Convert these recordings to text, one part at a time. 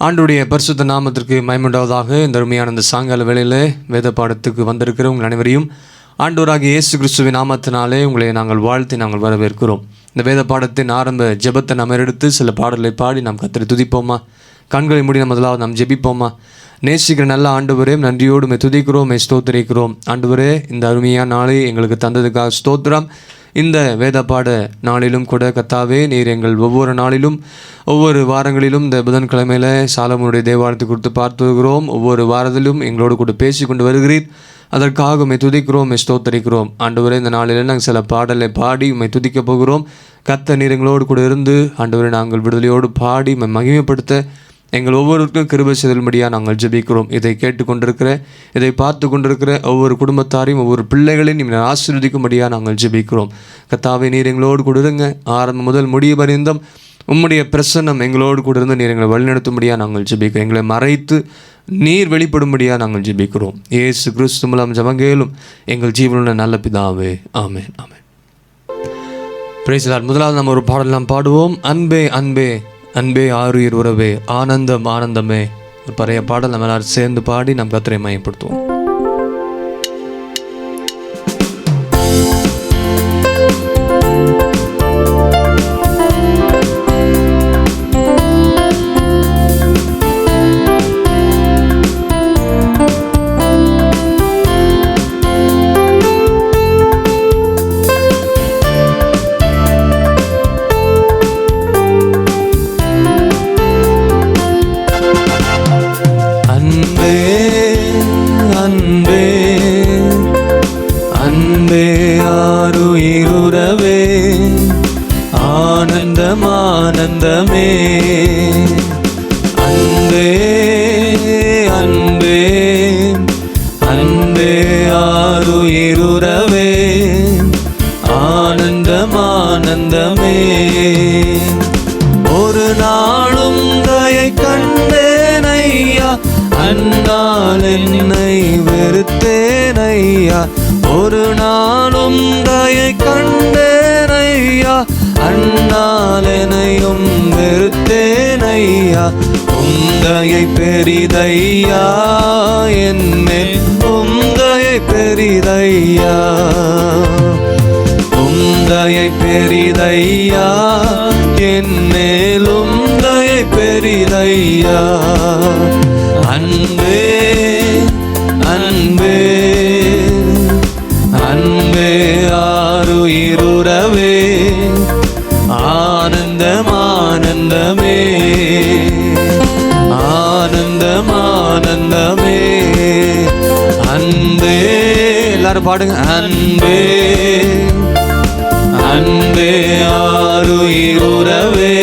ஆண்டுடைய பரிசுத்த நாமத்திற்கு மகிமையுண்டாவதாக. இந்த அருமையான இந்த சாயங்கால வேளையில் வேத பாடத்துக்கு வந்திருக்கிற உங்கள் அனைவரையும் ஆண்டவராகிய இயேசு கிறிஸ்துவின் நாமத்தினாலே உங்களை நாங்கள் வாழ்த்தி நாங்கள் வரவேற்கிறோம். இந்த வேத பாடத்தின் ஆரம்ப ஜெபத்தை நாம் எடுத்து சில பாடல்களை பாடி நாம் கர்த்தரை துதிப்போமா? கண்களை மூடி முதலாவது நாம் ஜெபிப்போமா? நேசிக்கிற நல்ல ஆண்டவரே, நன்றியோடு துதிக்கிறோம், ஸ்தோத்திரிக்கிறோம். ஆண்டவரே, இந்த அருமையான நாளை எங்களுக்கு தந்ததுக்காக ஸ்தோத்திரம். இந்த வேத பாட நாளிலும் கூட கர்த்தாவே, நீர் எங்கள் ஒவ்வொரு நாளிலும் ஒவ்வொரு வாரங்களிலும் இந்த புதன்கிழமையில் சாலமோனுடைய தேவாலயத்தை குறித்து பார்த்து வருகிறோம். ஒவ்வொரு வாரத்திலும் எங்களோடு கூட பேசி கொண்டு வருகிறீர். அதற்காக உம்மை துதிக்கிறோம், ஸ்தோத்திரிக்கிறோம். ஆண்டவரே, இந்த நாளில் நாங்கள் சில பாடலை பாடி உம்மை துதிக்கப் போகிறோம். கர்த்தர் நீர் எங்களோடு கூட இருந்து ஆண்டவரை நாங்கள் விடுதலையோடு பாடி உம்மை மகிமைப்படுத்த எங்கள் ஒவ்வொருவருக்கும் கிருபை செய்யும்படியாக நாங்கள் ஜெபிக்கிறோம். இதை கேட்டுக்கொண்டிருக்கிற, இதை பார்த்து கொண்டிருக்கிற ஒவ்வொரு குடும்பத்தாரையும் ஒவ்வொரு பிள்ளைகளையும் நீங்கள் ஆசீர்வதிக்கும்படியாக நாங்கள் ஜெபிக்கிறோம். கர்த்தாவே, நீர் எங்களோடு கூட இருங்க. ஆரம்பம் முதல் முடிவு பரியந்தம் உம்முடைய பிரசன்னம் எங்களோடு கூட இருந்து நீர் எங்களை வழிநடத்தும்படியாக நாங்கள் ஜெபிக்கிறோம். எங்களை மறைத்து நீர் வெளிப்படும்படியாக நாங்கள் ஜெபிக்கிறோம். இயேசு கிறிஸ்து மூலம் ஜெபங்கேலும் எங்கள் ஜீவனுள்ள நல்ல பிதாவே, ஆமென், ஆமென். Praise the Lord. முதலாவது நம்ம ஒரு பாடல் நாம் பாடுவோம். அன்பே அன்பே அன்பே ஆருயிர் உறவே ஆனந்தம் ஆனந்தமே. ஒரு பழைய பாடல் நம்ம எல்லாரும் சேர்ந்து பாடி நம் கர்த்தரை மகிமைப்படுத்துவோம். ஆனந்தமே அன்பே அன்பே அன்பே ஆருயிருவே ஆனந்தம் ஆனந்தமே. ஒரு நாளும் தயை கண்டேன் ஐயா, அன்னால் என்னை வெறுத்தேன் ஐயா. ஒரு நாளும் தயை கண்டேன் ஐயா, அன்னால் என்னையும் வெறுத்தேன் ஐயா. உந்தையை பெரிதையா என்மேல், உந்தையை பெரிதையா, உந்தையை பெரிதையா என்மேல், உந்தையை பெரிதையா. அன்பே அன்பே அன்பே ஆருயிருவே ஆனந்தம் ஆனந்தமே ஆனந்தம் ஆனந்தமே. அன்பே, எல்லாரும் பாடுங்க. அன்பே அன்பே ஆருயிருவே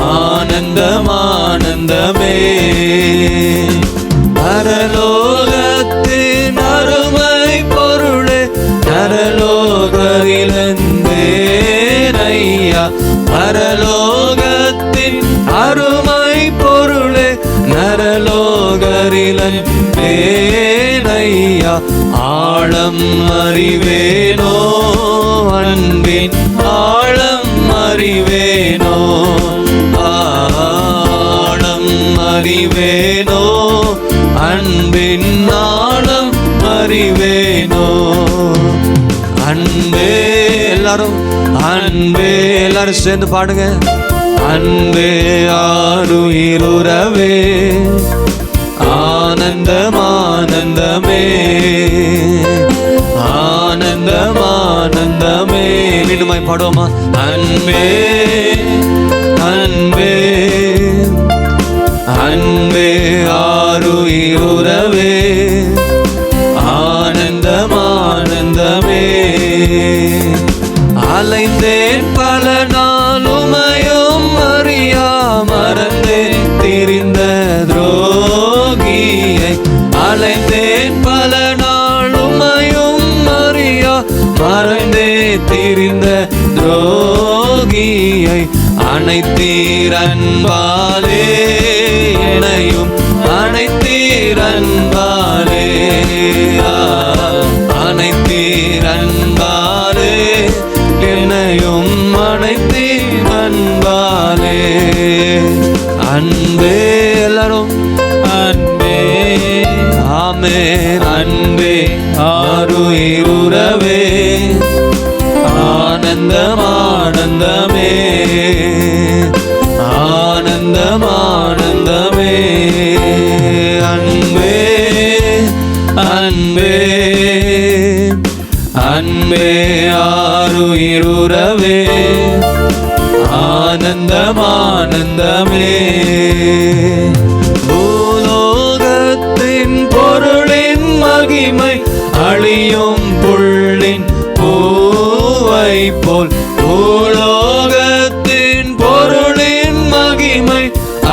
ஆனந்தம் ஆனந்தமே. பரலோகத்தின் அருமை பொருளே நரலோகிலந்தேன் ஐயா. பரலோகத்தின் அருமை பொருளே நரலோகரிலந்தேன் ஐயா. ஆழம் அறிவேனோ அன்பின் ஆழம் அறிவேனோ, ஆழம் அறிவேனோ அன்பின் ஆழம் அறிவேனோ. அன்பே, எல்லாரும் அன்பே, எல்லாரும் சேர்ந்து பாடுங்க. அன்பே ஆருயிருவே ஆனந்தம் ஆனந்தமே ஆனந்தம் ஆனந்தமே. மீண்டுமாய் பாடுவோமா? அன்பே அன்பே அன்பே ஆருயிருவே ஆனந்தம் ஆனந்தமே. அலைந்தேன் பல நாளுமையும் அறியா, மறந்தேன் திரிந்த துரோகியை. அலைந்தேன் பல நாளுமையும் அறியா, மறந்தே திரிந்த துரோகியை. அனைத்தீர் அன்பாலே என்னையும் அனைத்தீர் அன்பாலே, அனைத்தீர் அன்பாலே என்னையும் அனைத்தீர் அன்பாலே. அன்பே ஆமென். அன்பே ஆருயிருவே ஆனந்தம் ஆனந்தமே ஆனந்தம் ஆனந்தமே. அன்பே அன்பே அன்பே ஆருயிருவே ஆனந்தம் ஆனந்தமே. பூலோகத்தின் பொருளின் மகிமை அழியும் புள்ளின் பூவை போல். பூலோகத்தின் பொருளின் மகிமை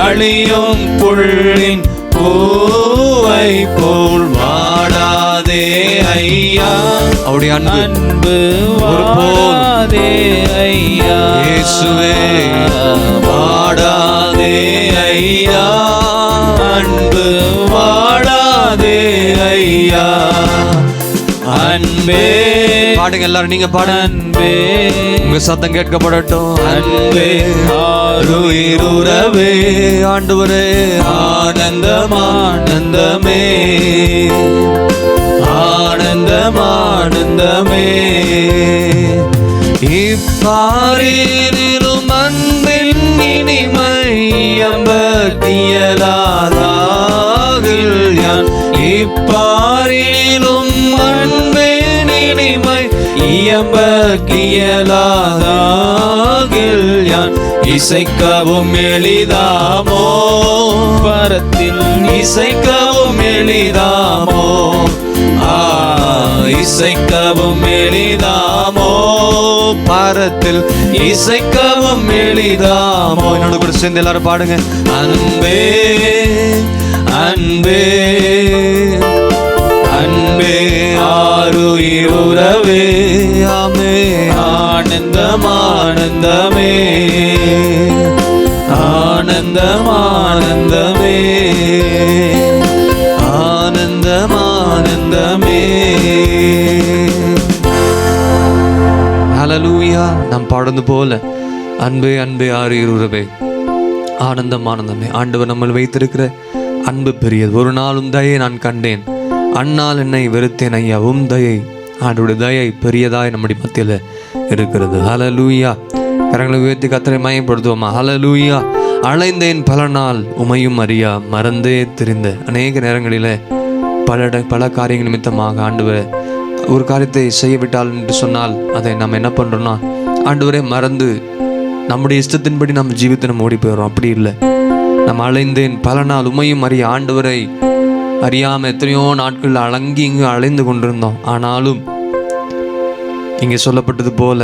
அழியும் புள்ளின் பூவை போல். வாடாதே ஐயா அவருடைய அன்பு வாடாதே ஐயா இயேசுவே. வாடாதே ஐயா அன்பு வாடாதே ஐயா. அன்பே பாடுங்க எல்லாரும், நீங்க பாடுங்க. அன்பே உங்க சத்தம் கேட்கப்படட்டும். அன்பே ஆருயிருவே ஆண்டவரே ஆனந்தம் ஆனந்தமே ஆனந்தம் ஆனந்தமே. இப்பாரிலும் அன்பின் இனிமை அம்பத்தியலாதாகில் யான். இப்பாரிலும் அன்பின் இனிமை இயம்பக்கியலாதாகில் யான். இசைக்கவும் எளிதாமோ பரத்தில் இசைக்கவும் எளிதாமோ இசைக்கவும் எளிதாமோ பாரத்தில் இசைக்கவும் எளிதாமோ. என்னோட கூட சேர்ந்து எல்லாரும் பாடுங்க. அன்பே அன்பே அன்பே ஆருயிருவே ஆமென். ஆனந்தம் ஆனந்தமே ஆனந்தம் ஆனந்தமே ஆனந்தம் ஆனந்தமே. ஹல்லேலூயா. நாம் பாடுவது போல அன்பே அன்பே ஆருயிருவே ஆனந்தம் ஆனந்தமே. ஆண்டவர் நம்ம வைத்திருக்கிற அன்பு பெரியது. ஒரு நாளும் தயை நான் கண்டேன், அந்நாள் என்னை வெறுத்தேன் ஐயா. தயை, ஆண்டோடைய தயை பெரியதாய் நம்முடைய மத்தியில் இருக்கிறது. ஹல்லேலூயா. கரங்களை உயர்த்தி கர்த்தரை மகிமைப்படுத்துவோமா? ஹல்லேலூயா. அலைந்தேன் பல நாள் உமையும் அறியா மறந்தே திரிந்த. அநேக நேரங்களில் பல காரியங்கள் நிமித்தமாக ஆண்டவரை ஒரு காரியத்தை செய்யவிட்டால் என்று சொன்னால் அதை நம்ம என்ன பண்ணுறோன்னா ஆண்டவரே மறந்து நம்முடைய இஷ்டத்தின்படி நம்ம ஜீவித்தை நம்ம ஓடி போயிடுறோம். அப்படி இல்லை. நம்ம அலைந்தேன் பல நாள் உமையும் அறிய ஆண்டவரை அறியாமல் எத்தனையோ நாட்கள் இங்கு அலைந்து கொண்டிருந்தோம். ஆனாலும் இங்கே சொல்லப்பட்டது போல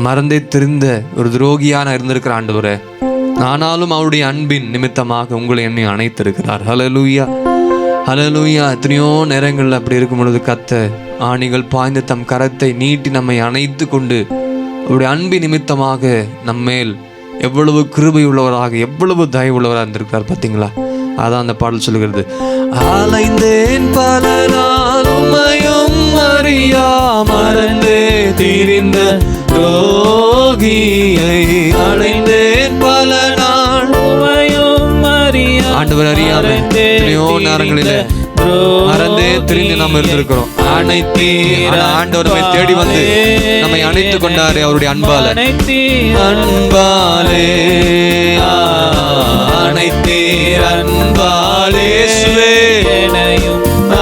மறந்தே தெரிந்த ஒரு துரோகியான இருந்திருக்கிற ஆண்டவரே, ஆனாலும் அவருடைய அன்பின் நிமித்தமாக உங்களை என்னை அணைத்திருக்கிறார். ஹல்லேலூயா ஹல்லேலூயா. எத்தனையோ நேரங்களில் அப்படி இருக்கும் பொழுது கர்த்தர் ஆணிகள் பாய்ந்து தம் கரத்தை நீட்டி நம்மை அணைத்து கொண்டு அவருடைய அன்பின் நிமித்தமாக நம்மேல் எவ்வளவு கிருபை உள்ளவராக எவ்வளவு தயவுள்ளவராக இருந்திருக்கிறார். பார்த்தீங்களா? அதான் அந்த பாடல் சொல்லுகிறது. அலைந்தேன் பல நாள் உம்மையும் அறியா மறந்தே திரிந்த துரோகியை. அலைந்தேன் பல நாள் உம்மையும் அறியா ஆண்டவர் அறியாம எத்தனையோ நேரங்களில் மறந்தே திரிந்து நாம் இருந்திருக்கிறோம். ஆண்டவர் நம்மை தேடி வந்து நம்மை அணைத்து கொண்டாரு அவருடைய அன்பால. அன்பாலே அனைத்தீர் அன்பாலே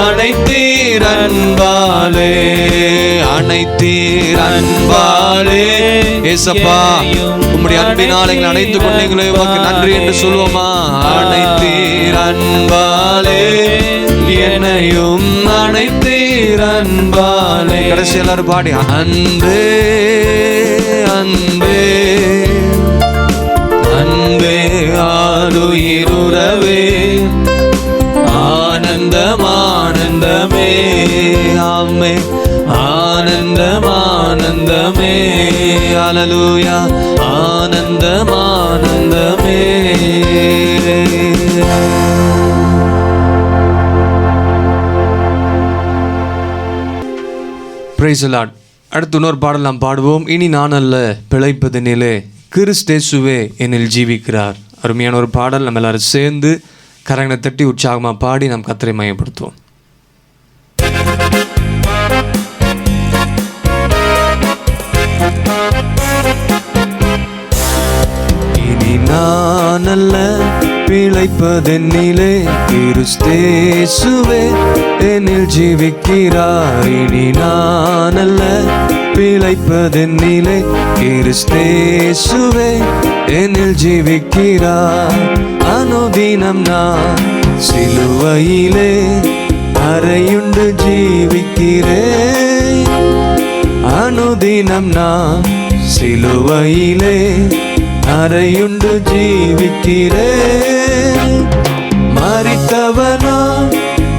அனைத்தீர் அன்பாலே அனைத்தீர் அன்பாலே. ஏசப்பா, உம்முடைய அன்பினால் எங்களை அணைத்து கொண்டீங்களே, உமக்கு நன்றி என்று சொல்வோமா? அனைத்தீர் அன்பாலே என்னையும் அனைத்தீர் அன்பாலே. கடைசி எல்லாரும் பாடி அன்பே அன்பே அன்பே ஆருயிருவே ஆனந்தம் ஆனந்தமே ஆமே ஆனந்தம் ஆனந்தமே. ஹல்லேலூயா. ஆனந்தம் ஆனந்தமே. Praise the Lord. அடுத்து இன்னொரு பாடல் நாம் பாடுவோம். இனி நான் அல்ல பிழைப்பதனிலே கிறிஸ்தேசுவே என்னில் ஜீவிக்கிறார். அருமையான ஒரு பாடல். நம்ம எல்லாரும் சேர்ந்து கரங்களை தட்டி உற்சாகமாக பாடி நாம் கர்த்தரை மகிமைப்படுத்துவோம். நான் அல்ல பிழைப்பதென்னிலே கிறிஸ்தேசுவே என்னில் ஜீவிக்கிறார். இனி நான் அல்ல பிழைப்பதென்னிலே கிறிஸ்தேசுவே என்னில் ஜீவிக்கிறார். அனுதினம் நான் சிலுவையிலே அறையுண்டு ஜீவிக்கிறேன். அனுதினம் நான் சிலுவையிலே அறையுண்டு ஜீவிக்கிறேன். மரித்தவனா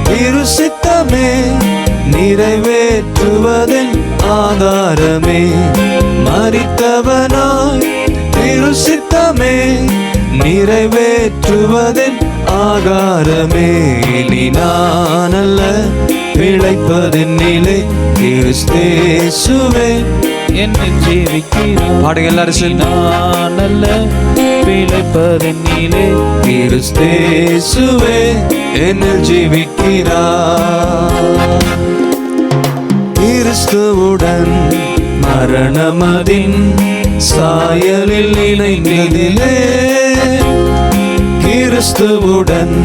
திருசித்தமே நிறைவேற்றுவதன் ஆதாரமே. மரித்தவனாய் திருசித்தமே நிறைவேற்றுவதன் ஆகாரமே. இனி நான் அல்ல பிழைப்பதென்னிலே கிறிஸ்தேசுவே என்னில் ஜீவிக்கிறார். பாடுங்க எல்லாரும் சேர்ந்து. நான் அல்ல பிழைப்பதென்னிலே கிறிஸ்தேசுவே என்னில் ஜீவிக்கிறார். கிறிஸ்துவுடன் மரணமதின் சாயலில் இணைந்ததிலே. கிறிஸ்துவுடன்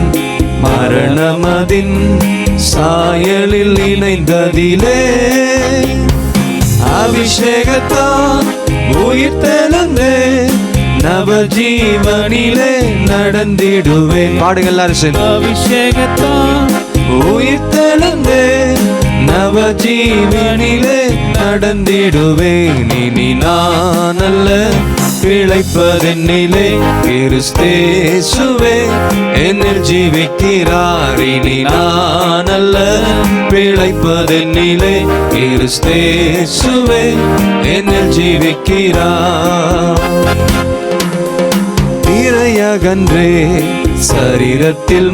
மரணமதின் சாயலில் இணைந்ததிலே. அபிஷேகத்தான் உயிர் தெழுந்தே நவஜீவனிலே நடந்திடுவேன். பாடுங்க எல்லாரும் சேர்ந்து. அபிஷேகத்தான் உயிர் தெழுந்தே நவஜீவனிலே நடந்திடுவேன். இனி நான் அல்ல பிழைப்பதென்னிலே கிறிஸ்தேசுவே என்னில் ஜீவிக்கிறார். இனி நான் அல்ல பிழைப்பதென்னிலே கிறிஸ்தேசுவே என்னில் ஜீவிக்கிறார். திரையகன்றே சரீரத்தில்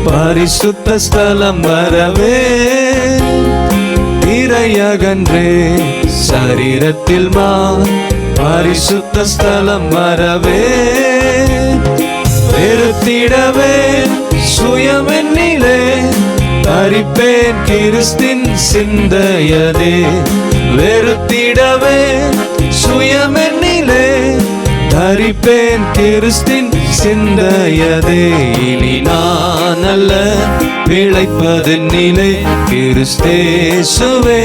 பரிசுத்த ஸ்தலம் வரவே. திரையகன்றே சரீரத்தில் பரிசுத்த ஸ்தலம் வரவே. வெறுத்திடவே சுயமென்னிலே தரிப்பேன் கிறிஸ்தின் சிந்தையதே. வெறுத்திடவே சுயமென்னிலே தரிப்பேன் கிறிஸ்தின் சிந்தையதே. இனி நான் அல்ல பிழைப்பதென்னிலே கிறிஸ்தேசுவே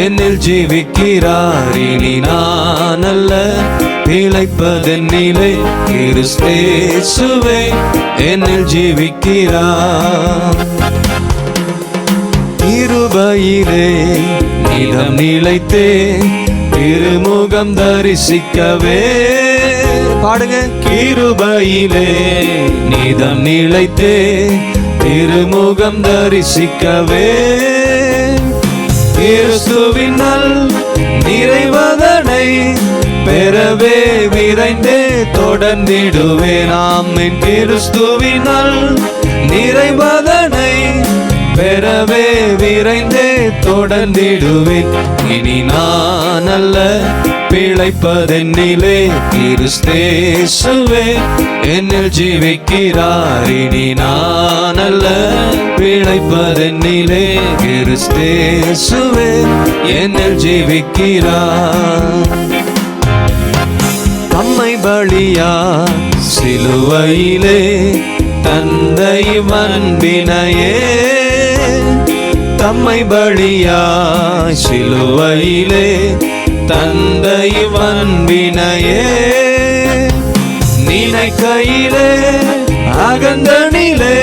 என்னில் ஜீவிக்கிறார். இனி நான் அல்ல பிழைப்பதென்னிலே கிறிஸ்தேசுவே என்னில் ஜீவிக்கிறார். கிருபையிலே நிலம் நிலைத்தே திருமுகம் தரிசிக்கவே. பாடுங்க. கிருபையிலே நிதம் நிலைத்தே திருமுகம் தரிசிக்கவே. கிறிஸ்துவின் நல் நிறைவதனை பெறவே விரைந்தே தொடர்ந்திடுவேன். ஆமென். கிறிஸ்துவின் நல் நிறைவதனை பெறவே விரைந்தே தொடர்ந்திடுவேன். இனி நான் அல்ல பிழைப்பதென்னிலே கிறிஸ்தேசுவே என்னில் ஜீவிக்கிறார். இனி நான் அல்ல பிழைப்பதென்னிலே கிறிஸ்தேசுவே என்னில் ஜீவிக்கிறார். தம்மை பலியா சிலுவையிலே தந்தை அன்பினையே. தம்மை பலியா சிலுவையிலே தந்தை அன்பினையே. நினைக்கையிலே அகந்தனிலே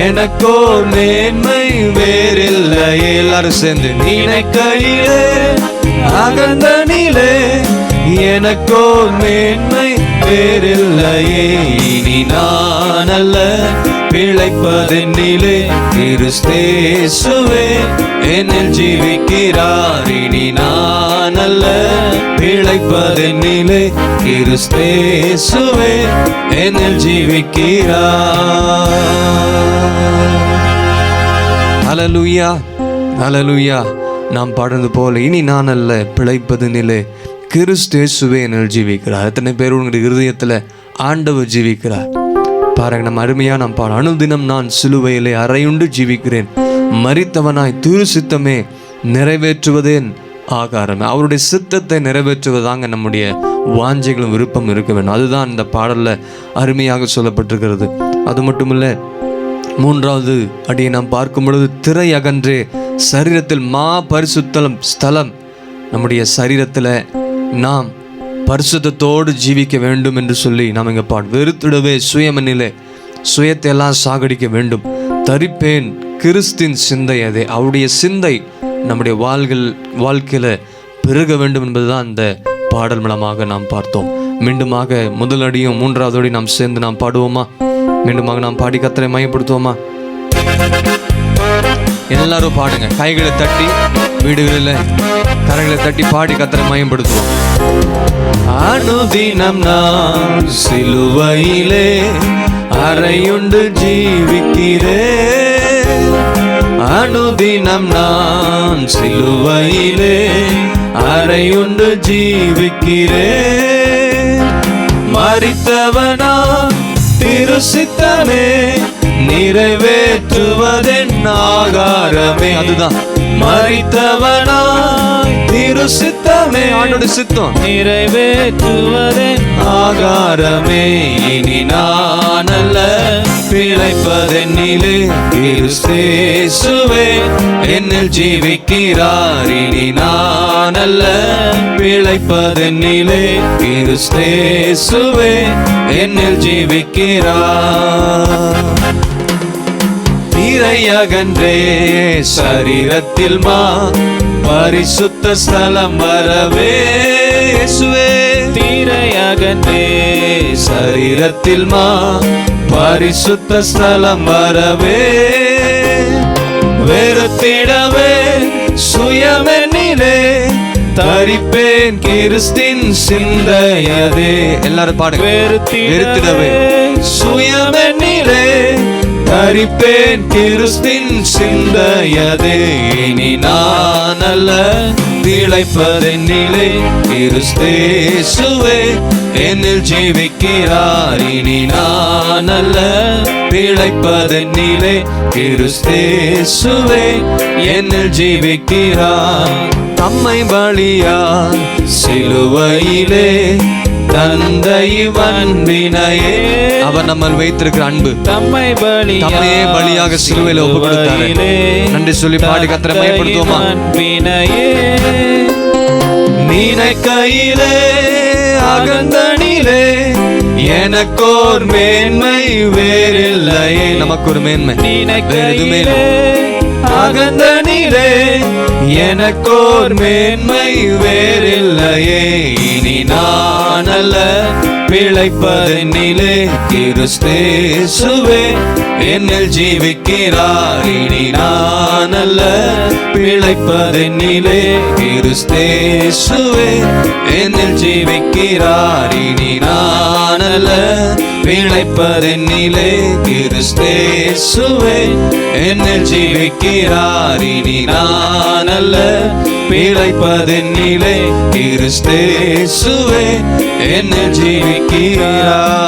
எனக்கோர் மேன்மை வேறில்லையே. எல்லாரும் சேர்ந்து. நினைக்கையிலே அகந்தனிலே எனக்கோர் மேன்மை வேறில்லையே. இனி நான் அல்ல பிழைப்பதென்னிலே கிறிஸ்தேசுவே என்னில் ஜீவிக்கிறார். இனி நான் அல்ல பிழைப்பதென்னிலே கிறிஸ்தேசுவே என்னில் ஜீவிக்கிறார். ஹல்லேலூயா, ஹல்லேலூயா. நாம் பாடுறது போல இனி நான் அல்ல பிழைப்பதென்னிலே கிறிஸ்தேசுவே என்னில் ஜீவிக்கிறார். எத்தனை பேர் உங்களுடைய இருதயத்தில் ஆண்டவர் ஜீவிக்கிறார் பாருங்க. நம்ம அருமையா நாம் பாட. அனுதினம் நான் சிலுவையிலே அறையுண்டு ஜீவிக்கிறேன். மரித்தவனாய் திரு சித்தமே நிறைவேற்றுவதேன் ஆகாரமே. அவருடைய சித்தத்தை நிறைவேற்றுவதாங்க நம்முடைய வாஞ்சைகளும் விருப்பம் இருக்க வேண்டும். அதுதான் இந்த பாடலில் அருமையாக சொல்லப்பட்டிருக்கிறது. அது மட்டுமில்லை, மூன்றாவது அடியை நாம் பார்க்கும் பொழுது, திரை அகன்றே சரீரத்தில் மா பரிசுத்தலம் ஸ்தலம். நம்முடைய சரீரத்தில் நாம் பரிசுத்தத்தோடு ஜீவிக்க வேண்டும் என்று சொல்லி நாம் இங்கே வெறுத்திடவே சுயமனிலே சுயத்தை எல்லாம் சாகடிக்க வேண்டும். தரிப்பேன் கிறிஸ்தின் சிந்தை அதே. அவருடைய சிந்தை நம்முடைய வாழ்க்கையில் பெருக வேண்டும் என்பதுதான் இந்த பாடல் மூலமாக நாம் பார்த்தோம். மீண்டுமாக முதல் அடியும் மூன்றாவது அடியும் நாம் சேர்ந்து நாம் பாடுவோமா? மீண்டுமாக நாம் பாடி கர்த்தரை மையப்படுத்துவோமா? எல்லாரும் பாடுங்க. கைகளை தட்டி, வீடுகளில் கரைகளை தட்டி பாடி கர்த்தரை மையப்படுத்துவோம். அனுதினம் நான் சிலுவையிலே அறையுண்டு ஜீவிக்கிறேன். அனுதினம் நான் சிலுவையிலே அறையுண்டு ஜீவிக்கிறேன். மரித்தவனா திருசித்தமே நிறைவேற்றுவதென் ஆகாரமே. அதுதான் மரித்தவனாய் திருசித்தமே, ஆண்டோட சித்தம் நிறைவேற்றுவதென் ஆகாரமே. இனி நான் அல்ல பிழைப்பதென்னிலே கிறிஸ்தேசுவே என்னில் ஜீவிக்கிறார். இனி நான் அல்ல பிழைப்பதென்னிலே கிறிஸ்தேசுவே என்னில் ஜீவிக்கிறார். திரை அகன்றே சரீரத்தில் மா பரிசுத்த ஸ்தலம் வரவே. இயேசுவே திரை அகன்றே சரீரத்தில் மா பரிசுத்த ஸ்தலம் வரவே. வெறுத்திடவே சுயமென்னிலே தரிப்பேன் கிறிஸ்தின் சிந்தையதே. எல்லாரும் பாடுங்க. வெறுத்திடவே சுயமென்னிலே தரிப்பேன் கிறிஸ்தின் சிந்தையதே. இனி நான் அல்ல பிழைப்பதென்னிலே கிறிஸ்தேசுவே என்னில் ஜீவிக்கிறார். இனி நான் அல்ல பிழைப்பதென்னிலே கிறிஸ்தேசுவே என்னில் ஜீவிக்கிறார். தம்மை பலியா சிலுவையிலே தந்தை அன்பினையே. அவர் நம்ம வைத்திருக்கிற அன்பு தம்மையே பலியாக சிலுவையில் ஒப்பு கொடுத்தாரு. நன்றி சொல்லி பாடி கர்த்தரை மையப்படுத்துவோமா? அன்பினையே நினைக்கையிலே அகந்தனிலே எனக்கோர் மேன்மை வேறில்லையே. நமக்கு ஒரு மேன்மை நினைக்கையிலே அகந்தனிலே எனக்கோர் மேன்மை வேறில்லையே. இனி நான் அல்ல பிழைப்பதென்னிலே கிறிஸ்தேசுவே என்னில் ஜீவிக்கிறார். இனி நான் அல்ல பிழைப்பதென்னிலே கிறிஸ்தேசுவே என்னில் ஜீவிக்கிறார். இனி நான் அல்ல பிழைப்பதென்னிலே கிறிஸ்தேசுவே என்னில் ஜீவிக்கிறார். இனி நான் அல்ல பிழைப்பதென்னிலே கிறிஸ்தேசுவே என்னில் ஜீவிக்கிறார்.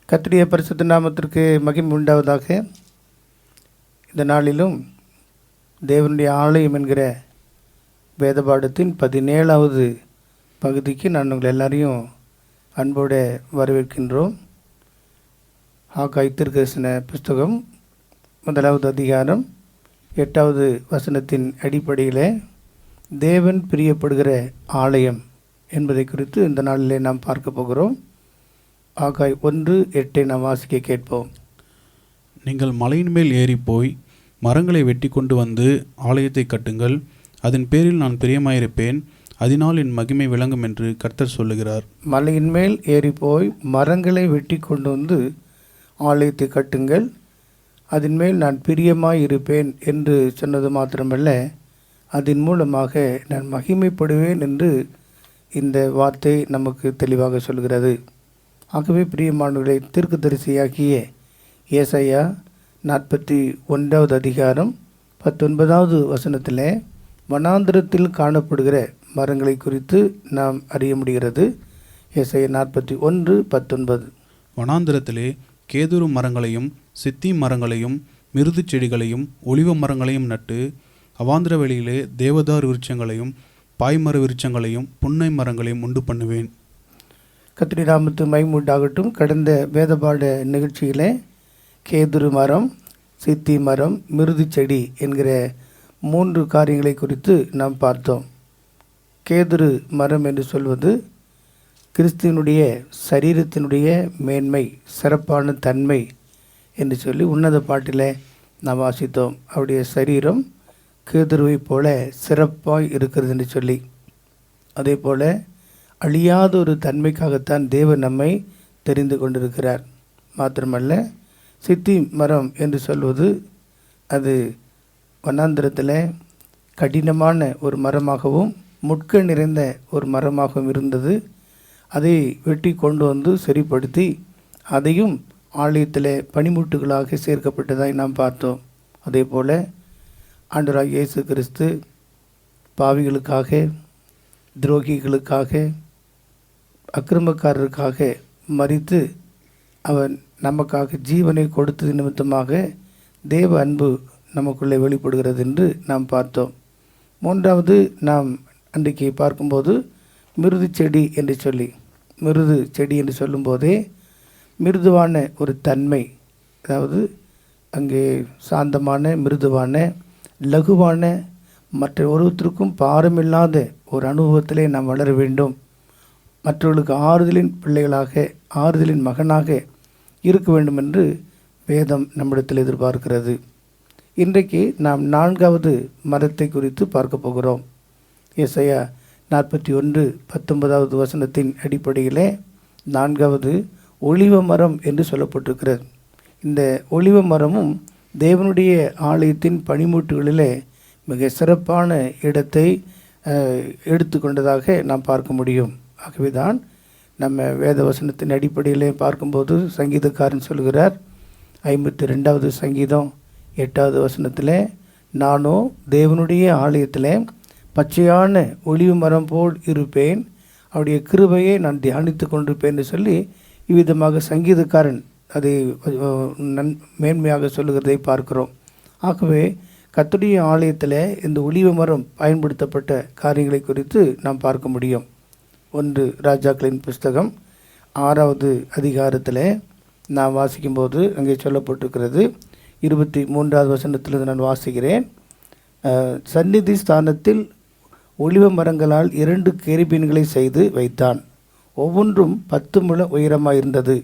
கர்த்தருடைய பரிசுத்த நாமத்திற்கு மகிமை உண்டாவதாக. இந்த நாளிலும் தேவனுடைய ஆலயம் என்கிற வேதபாடத்தின் 17வது பகுதிக்கு நான் உங்கள் எல்லாரையும் அன்போடு வரவேற்கின்றோம். ஆகாய் தீர்க்கதரிசன புஸ்தகம் 1வது அதிகாரம் 8வது வசனத்தின் அடிப்படையில் தேவன் பிரியப்படுகிற ஆலயம் என்பதை குறித்து இந்த நாளிலே நாம் பார்க்க போகிறோம். ஆகாய் 1:8 நாம் வாசிக்க கேட்போம். நீங்கள் மலையின் மேல் ஏறி போய் மரங்களை வெட்டி கொண்டு வந்து ஆலயத்தை கட்டுங்கள். அதன் பேரில் நான் பிரியமாயிருப்பேன். அதனால் என் மகிமை விளங்கும் என்று கர்த்தர் சொல்லுகிறார். மலையின் மேல் ஏறி போய் மரங்களை வெட்டி கொண்டு வந்து ஆலயத்தை கட்டுங்கள், அதன் மேல் நான் பிரியமாய் இருப்பேன் என்று சொன்னது மாத்திரமல்ல, அதன் மூலமாக நான் மகிமைப்படுவேன் என்று இந்த வார்த்தை நமக்கு தெளிவாக சொல்கிறது. ஆகவே பிரியமானவர்களை, தீர்க்கதரிசியாகிய ஏசாயா 41வது அதிகாரம் 19வது வசனத்தில் வனாந்திரத்தில் காணப்படுகிற மரங்களை குறித்து நாம் அறிய முடிகிறது. ஏசாயா 41:19. வனாந்திரத்திலே கேதுரு மரங்களையும் சித்தி மரங்களையும் மிருது செடிகளையும் ஒலிவ மரங்களையும் நட்டு அவாந்திர வெளியிலே தேவதார் விருட்சங்களையும் பாய்மர விருட்சங்களையும் புன்னை மரங்களையும் உண்டு பண்ணுவேன். கர்த்தருடைய நாமத்துக்கு மகிமை உண்டாகட்டும். கடந்த வேதபாட நிகழ்ச்சியில் கேதுரு மரம், சித்தி மரம், மிருது செடி என்கிற 3 காரியங்களை குறித்து நாம் பார்த்தோம். கேதுரு மரம் என்று சொல்வது கிறிஸ்துவனுடைய சரீரத்தினுடைய மேன்மை, சிறப்பான தன்மை என்று சொல்லி உன்னத பாட்டில் நாம் வாசித்தோம். அவருடைய சரீரம் கேதுருவை போல சிறப்பாய் இருக்கிறது என்று சொல்லி, அதே போல் அழியாத ஒரு தன்மைக்காகத்தான் தேவன் நம்மை தெரிந்து கொண்டிருக்கிறார். மாத்திரமல்ல, சித்தி மரம் என்று சொல்வது அது வனாந்திரத்தில் கடினமான ஒரு மரமாகவும் முட்கள் நிறைந்த ஒரு மரமாகவும் இருந்தது. அதை வெட்டி கொண்டு வந்து சரிப்படுத்தி அதையும் ஆலயத்தில் பனிமுட்டுகளாக சேர்க்கப்பட்டதாய் நாம் பார்த்தோம். அதே போல் ஆண்டவராகிய இயேசு கிறிஸ்து பாவிகளுக்காக, துரோகிகளுக்காக, அக்கிரமக்காரருக்காக மரித்து அவர் நமக்காக ஜீவனை கொடுத்தது நிமித்தமாக தேவ அன்பு நமக்குள்ளே வெளிப்படுகிறது என்று நாம் பார்த்தோம். 3வது நாம் அன்றைக்கு பார்க்கும்போது மிருது செடி என்று சொல்லி, மிருது செடி என்று சொல்லும்போதே மிருதுவான ஒரு தன்மை, அதாவது அங்கே சாந்தமான, மிருதுவான, லகுவான, மற்ற ஒருவருக்கும் பாரமில்லாத ஒரு அனுபவத்திலே நாம் வளர வேண்டும், மற்றவர்களுக்கு ஆறுதலின் பிள்ளைகளாக, ஆறுதலின் மகனாக இருக்க வேண்டும் என்று வேதம் நம்மிடத்தில் எதிர்பார்க்கிறது. இன்றைக்கு நாம் 4வது மரத்தை குறித்து பார்க்க போகிறோம். ஏசாயா 41:19வது வசனத்தின் அடிப்படையிலே 4வது ஒலிவ மரம் என்று சொல்லப்பட்டிருக்கிறது. இந்த ஒலிவ மரமும் தேவனுடைய ஆலயத்தின் பனிமூட்டுகளிலே மிக சிறப்பான இடத்தை எடுத்துக்கொண்டதாக நாம் பார்க்க முடியும். ஆகவே தான் நம்ம வேத வசனத்தின் அடிப்படையிலே பார்க்கும்போது சங்கீதக்காரன் சொல்கிறார், 52வது சங்கீதம் 8வது வசனத்தில், நானோ தேவனுடைய ஆலயத்தில் பச்சையான ஒலிவு மரம் போல் இருப்பேன், அவருடைய கிருபையை நான் தியானித்து கொண்டிருப்பேன் என்று சொல்லி இவ்விதமாக சங்கீதக்காரன் அதை மேன்மையாக சொல்லுகிறதை பார்க்கிறோம். ஆகவே கர்த்தருடைய ஆலயத்தில் இந்த ஒலிவ மரம் பயன்படுத்தப்பட்ட காரியங்களை குறித்து நாம் பார்க்க முடியும். 1 ராஜாக்களின் புஸ்தகம் 6வது அதிகாரத்தில் நான் வாசிக்கும்போது அங்கே சொல்லப்பட்டிருக்கிறது. 23வது வசனத்திலிருந்து நான் வாசிக்கிறேன். சந்நிதி ஸ்தானத்தில் ஒலிவ மரங்களால் 2 கேருபீன்களை செய்து வைத்தான். ஒவ்வொன்றும் 10 முழ உயரமாயிருந்தது.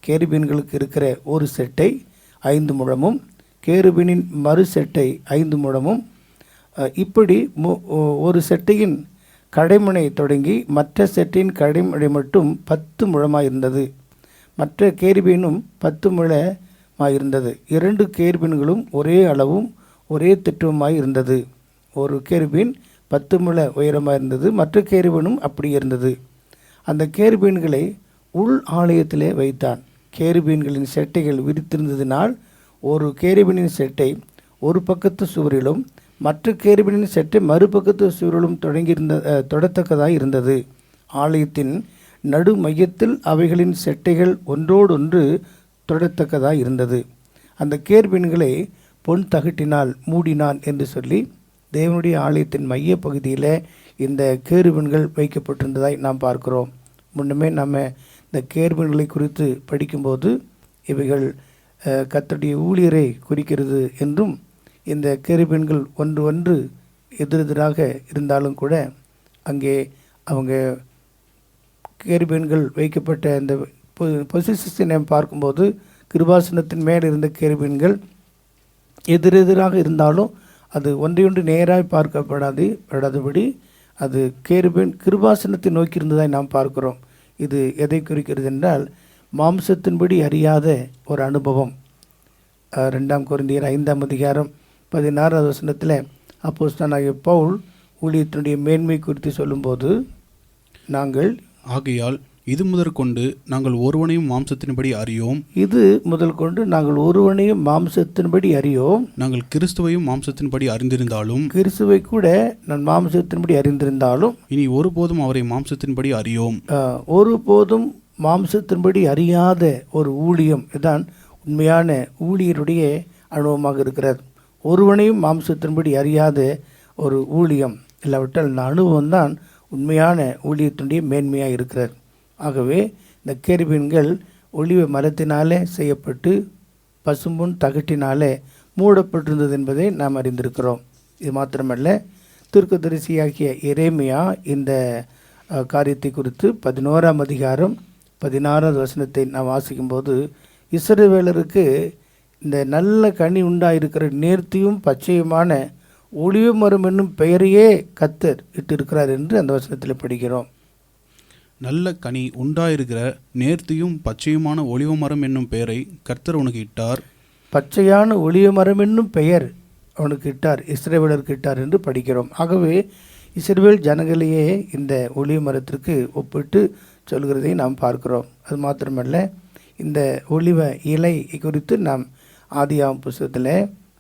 கேருபீன்களுக்கு இருக்கிற ஒரு செட்டை 5 முழமும், கேருபீனின் மறு செட்டை 5 முழமும், இப்படி ஒரு செட்டையின் கடைமுனை தொடங்கி மற்ற செட்டின் கடைமுனை மட்டும் 10 முழமாயிருந்தது. மற்ற கேருபீனும் 10 முழமாயிருந்தது. 2 கேருபீன்களும் ஒரே அளவும் ஒரே திட்டமாய் இருந்தது. ஒரு கேருபீன் 10 முழ உயரமாயிருந்தது, மற்ற கேருபீனும் அப்படி இருந்தது. அந்த கேருபீன்களை உள் ஆலயத்திலே வைத்தான். கேருபீன்களின் செட்டைகள் விரித்திருந்ததினால் ஒரு கேருபீனின் செட்டை ஒரு பக்கத்து சுவரிலும் மற்ற கேருபீனின் செட்டை மறுபக்கத்து சுவரிலும் தொடத்தக்கதாய் இருந்தது. ஆலயத்தின் நடு மையத்தில் அவைகளின் செட்டைகள் ஒன்றோடொன்று தொடத்தக்கதாய் இருந்தது. அந்த கேருபீன்களை பொன் தகட்டினால் மூடினான் என்று சொல்லி தேவனுடைய ஆலயத்தின் மைய பகுதியில் இந்த கேருபீன்கள் வைக்கப்பட்டிருந்ததாய் நாம் பார்க்கிறோம். முன்னமே நம்ம இந்த கேருபீன்களை குறித்து படிக்கும்போது இவைகள் கர்த்தருடைய ஊழியரை குறிக்கிறது என்றும், இந்த கேருபீன்கள் ஒன்று எதிரெதிராக இருந்தாலும் கூட அங்கே அவங்க கேருபீன்கள் வைக்கப்பட்ட அந்த பொசிஷனை நாம் பார்க்கும்போது கிருபாசனத்தின் மேல் இருந்த கேருபீன்கள் எதிரெதிராக இருந்தாலும் அது ஒன்றையொன்று நேராக பார்க்கப்படாதபடி அது கேருபீன் கிருபாசனத்தை நோக்கி இருந்ததை நாம் பார்க்கிறோம். இது எதை குறிக்கிறது என்றால் மாம்சத்தின்படி அறியாத ஒரு அனுபவம். 2 கொரிந்தியர் 5ஆம் அதிகாரம் 16வது வசனத்தில் அப்போஸ்தலனாகிய பவுல் ஊழியத்தினுடைய மேன்மை குறித்து சொல்லும்போது, நாங்கள் ஆகையால் இது முதற்கொண்டு நாங்கள் ஒருவனையும் மாம்சத்தின்படி அறியோம். இது முதல் கொண்டு நாங்கள் ஒருவனையும் மாம்சத்தின்படி அறியோம். நாங்கள் கிறிஸ்துவையும் மாம்சத்தின்படி அறிந்திருந்தாலும் கிறிஸ்துவை கூட நான் மாம்சத்தின்படி அறிந்திருந்தாலும் இனி ஒருபோதும் அவரை மாம்சத்தின்படி அறியோம். ஒருபோதும் மாம்சத்தின்படி அறியாத ஒரு ஊழியம் இதுதான் உண்மையான ஊழியருடைய அனுபவமாக இருக்கிறது. ஒருவனையும் மாம்சத்தின்படி அறியாத ஒரு ஊழியம் இல்லாவிட்டால் இந்த அனுபவம் தான் உண்மையான ஊழியத்தினுடைய மேன்மையாக இருக்கிறது. ஆகவே இந்த கேருபீன்கள் ஒலிவ மரத்தினாலே செய்யப்பட்டு பசும்பொன் தகட்டினாலே மூடப்பட்டிருந்தது என்பதை நாம் அறிந்திருக்கிறோம். இது மாத்திரமல்ல, தீர்க்கதரிசியாகிய எரேமியா இந்த காரியத்தை குறித்து 11ஆம் அதிகாரம் 16வது வசனத்தை நாம் வாசிக்கும்போது, இஸ்ரவேலருக்கு இந்த நல்ல கனி உண்டாயிருக்கிற நேர்த்தியும் பச்சையுமான ஒலிவ மரம் என்னும் பெயரையே கர்த்தர் இட்டிருக்கிறார் என்று அந்த வசனத்தில் படிக்கிறோம். நல்ல கனி உண்டாயிருக்கிற நேர்த்தியும் பச்சையுமான ஒலிவ மரம் என்னும் பெயரை கர்த்தர் உனக்கு இட்டார். பச்சையான ஒலிவ மரம் என்னும் பெயர் அவனுக்கு இட்டார், இஸ்ரவேலருக்கு இட்டார் என்று படிக்கிறோம். ஆகவே இஸ்ரவேல் ஜனங்களையே இந்த ஒலிவ மரத்திற்கு ஒப்பிட்டு சொல்கிறதை நாம் பார்க்கிறோம். அது மாத்திரமல்ல, இந்த ஒலிவ இலை குறித்து நாம் ஆதியாகம புத்தகத்தில்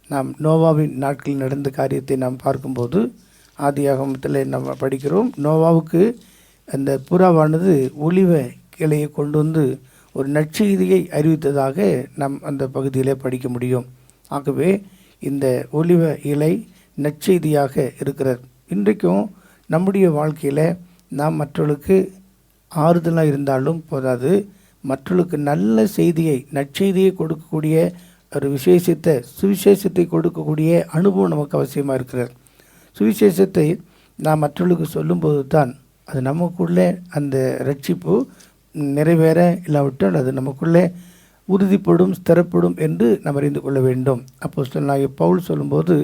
நாம் நோவாவின் நாட்களில் நடந்த காரியத்தை நாம் பார்க்கும்போது ஆதியாகமத்தில் நாம் படிக்கிறோம், நோவாவுக்கு அந்த புறாவானது ஒலிவ இலையை கொண்டு வந்து ஒரு நற்செய்தியை அறிவித்ததாக நாம் அந்த பகுதியிலே படிக்க முடியும். ஆகவே இந்த ஒலிவ இலை நற்செய்தியாக இருக்கிறது. இன்றைக்கும் நம்முடைய வாழ்க்கையில் நாம் மற்றவர்களுக்கு ஆறுதலாக இருந்தாலும் போதாது, மற்றவர்களுக்கு நல்ல செய்தியை நற்செய்தியை கொடுக்கக்கூடிய ஒரு சுவிசேஷத்தை கொடுக்கக்கூடிய அனுபவம் நமக்கு அவசியமாக இருக்கிறது. சுவிசேஷத்தை நாம் மற்றவர்களுக்கு சொல்லும்போது தான் அது நமக்குள்ளே அந்த ரட்சிப்பு நிறைவேற, இல்லாவிட்டால் அது நமக்குள்ளே உறுதிப்படும், ஸ்திரப்படும் என்று நாம் அறிந்து கொள்ள வேண்டும். அப்போஸ்தலனாகிய பவுல் சொல்லும்போது,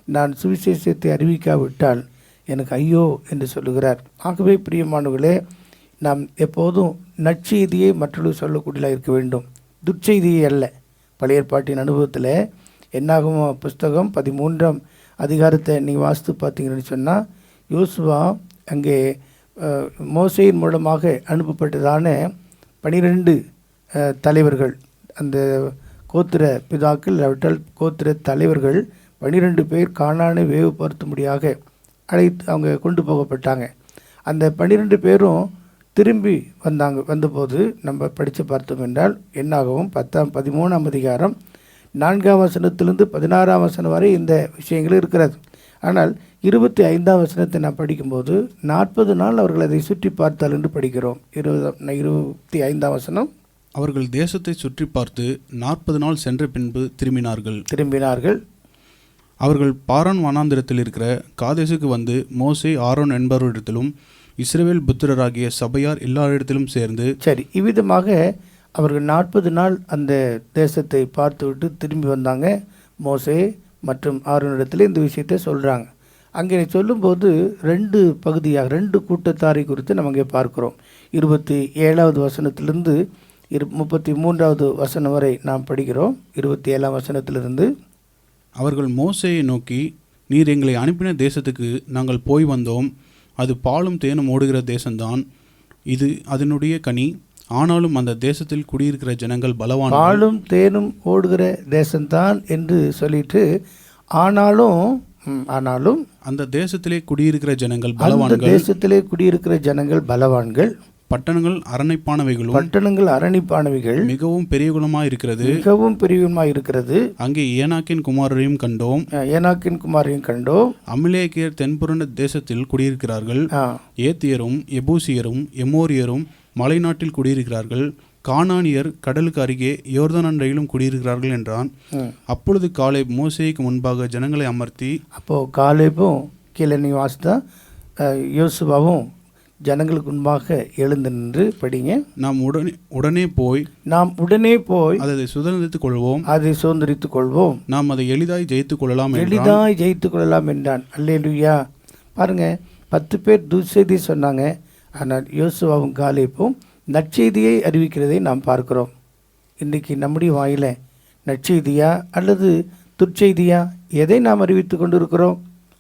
நான் சுவிசேஷத்தை அறிவிக்காவிட்டால் எனக்கு ஐயோ என்று சொல்லுகிறார். ஆகவே பிரியமானவர்களே, நாம் எப்போதும் நற்செய்தியை மற்றவர்களுக்கு சொல்லக்கூடியதாக இருக்க வேண்டும், துர்ச்செய்தியை அல்ல. பழைய ஏற்பாட்டின் அனுபவத்தில் என்னாகும் புஸ்தகம் 13ஆம் அதிகாரத்தை நீங்கள் வாசித்து பார்த்தீங்கன்னு சொன்னால், யோசுவா அங்கே மோசேயின் மூலமாக அனுப்பப்பட்டதான 12 தலைவர்கள், அந்த கோத்திர பிதாக்கள் இல்லாவிட்டால் கோத்திர தலைவர்கள் 12 பேர் கானானை வேவுபடுத்தும்படியாக அவங்க கொண்டு போகப்பட்டாங்க. அந்த 12 பேரும் திரும்பி வந்தபோது நம்ம படித்து பார்த்தோம் என்றால் என்னாகவும் 13ஆம் அதிகாரம் 4ஆம் வசனத்திலிருந்து 16ஆம் வசனம் வரை இந்த விஷயங்கள் இருக்கிறது. ஆனால் 25ஆம் வசனத்தை நான் படிக்கும்போது 40 நாள் அவர்கள் அதை சுற்றி பார்த்தால் என்று படிக்கிறோம். 25ஆம் வசனம், அவர்கள் தேசத்தை சுற்றி பார்த்து 40 நாள் சென்ற பின்பு திரும்பினார்கள். அவர்கள் பாரான் வனாந்திரத்தில் இருக்கிற காதேசுக்கு வந்து மோசே, ஆரோன் என்பவரிடத்திலும் இஸ்ரவேல் புத்திரராகிய சபையார் எல்லாரிடத்திலும் சேர்ந்து, சரி, இவ்விதமாக அவர்கள் 40 நாள் அந்த தேசத்தை பார்த்துவிட்டு திரும்பி வந்தாங்க. மோசே மற்றும் ஆரோனிடத்தில் இந்த விஷயத்தை சொல்கிறாங்க. அங்கே சொல்லும்போது 2 பகுதியாக 2 கூட்டத்தாரை குறித்து நம்ம அங்கே பார்க்குறோம். 27வது வசனத்திலிருந்து 33வது வசனம் வரை நாம் படிக்கிறோம். 27ஆம் வசனத்திலிருந்து, அவர்கள் மோசேயை நோக்கி, நீர் எங்களை அனுப்பின தேசத்துக்கு நாங்கள் போய் வந்தோம். அது பாலும் தேனும் ஓடுகிற தேசம்தான். இது அதனுடைய கனி. ஆனாலும் அந்த தேசத்தில் குடியிருக்கிற ஜனங்கள் பலவான்கள். பாலும் தேனும் ஓடுகிற தேசம்தான் என்று சொல்லிட்டு, ஆனாலும் அந்த தேசத்திலே குடியிருக்கிற ஜனங்கள் பலவான்கள். பட்டணங்கள் அரணிப்பானவைகள் மிகவும் பெரியகுலமாய் இருக்கிறது. அங்கே ஏனாக்கின் குமாரரையும் கண்டோம். அமிலேக்கியர் தென்புறண்ட தேசத்தில் குடியிருக்கிறார்கள். ஏத்தியரும் எபூசியரும் எமோரியரும் மலைநாட்டில் குடியிருக்கிறார்கள். கானானியர் கடலுக்கு அருகே யோர்தான் அண்டையிலும் குடியிருக்கிறார்கள் என்றான். அப்பொழுது காலேப் மோசேக்கு முன்பாக ஜனங்களை அமர்த்தி, அப்போது காலேபும் கீழே நீ வாசித்தா யோசுவாவும் ஜனங்களுக்கு முன்பாக எழுந்து நின்று படிங்க. நாம் உடனே போய் அதை சுதந்திரித்துக் கொள்வோம். நாம் அதை எளிதாய் ஜெயித்துக் கொள்ளலாம் என்றான். அல்லேலூயா. பாருங்க, 10 பேர் துர்ச்செய்தி சொன்னாங்க. ஆனால் யோசுவாவும் காலேபும் நற்செய்தியை அறிவிக்கிறதை நாம் பார்க்கிறோம். இன்றைக்கி நம்முடைய வாயில் நற்செய்தியா அல்லது துர்ச்செய்தியா, எதை நாம் அறிவித்து கொண்டிருக்கிறோம்?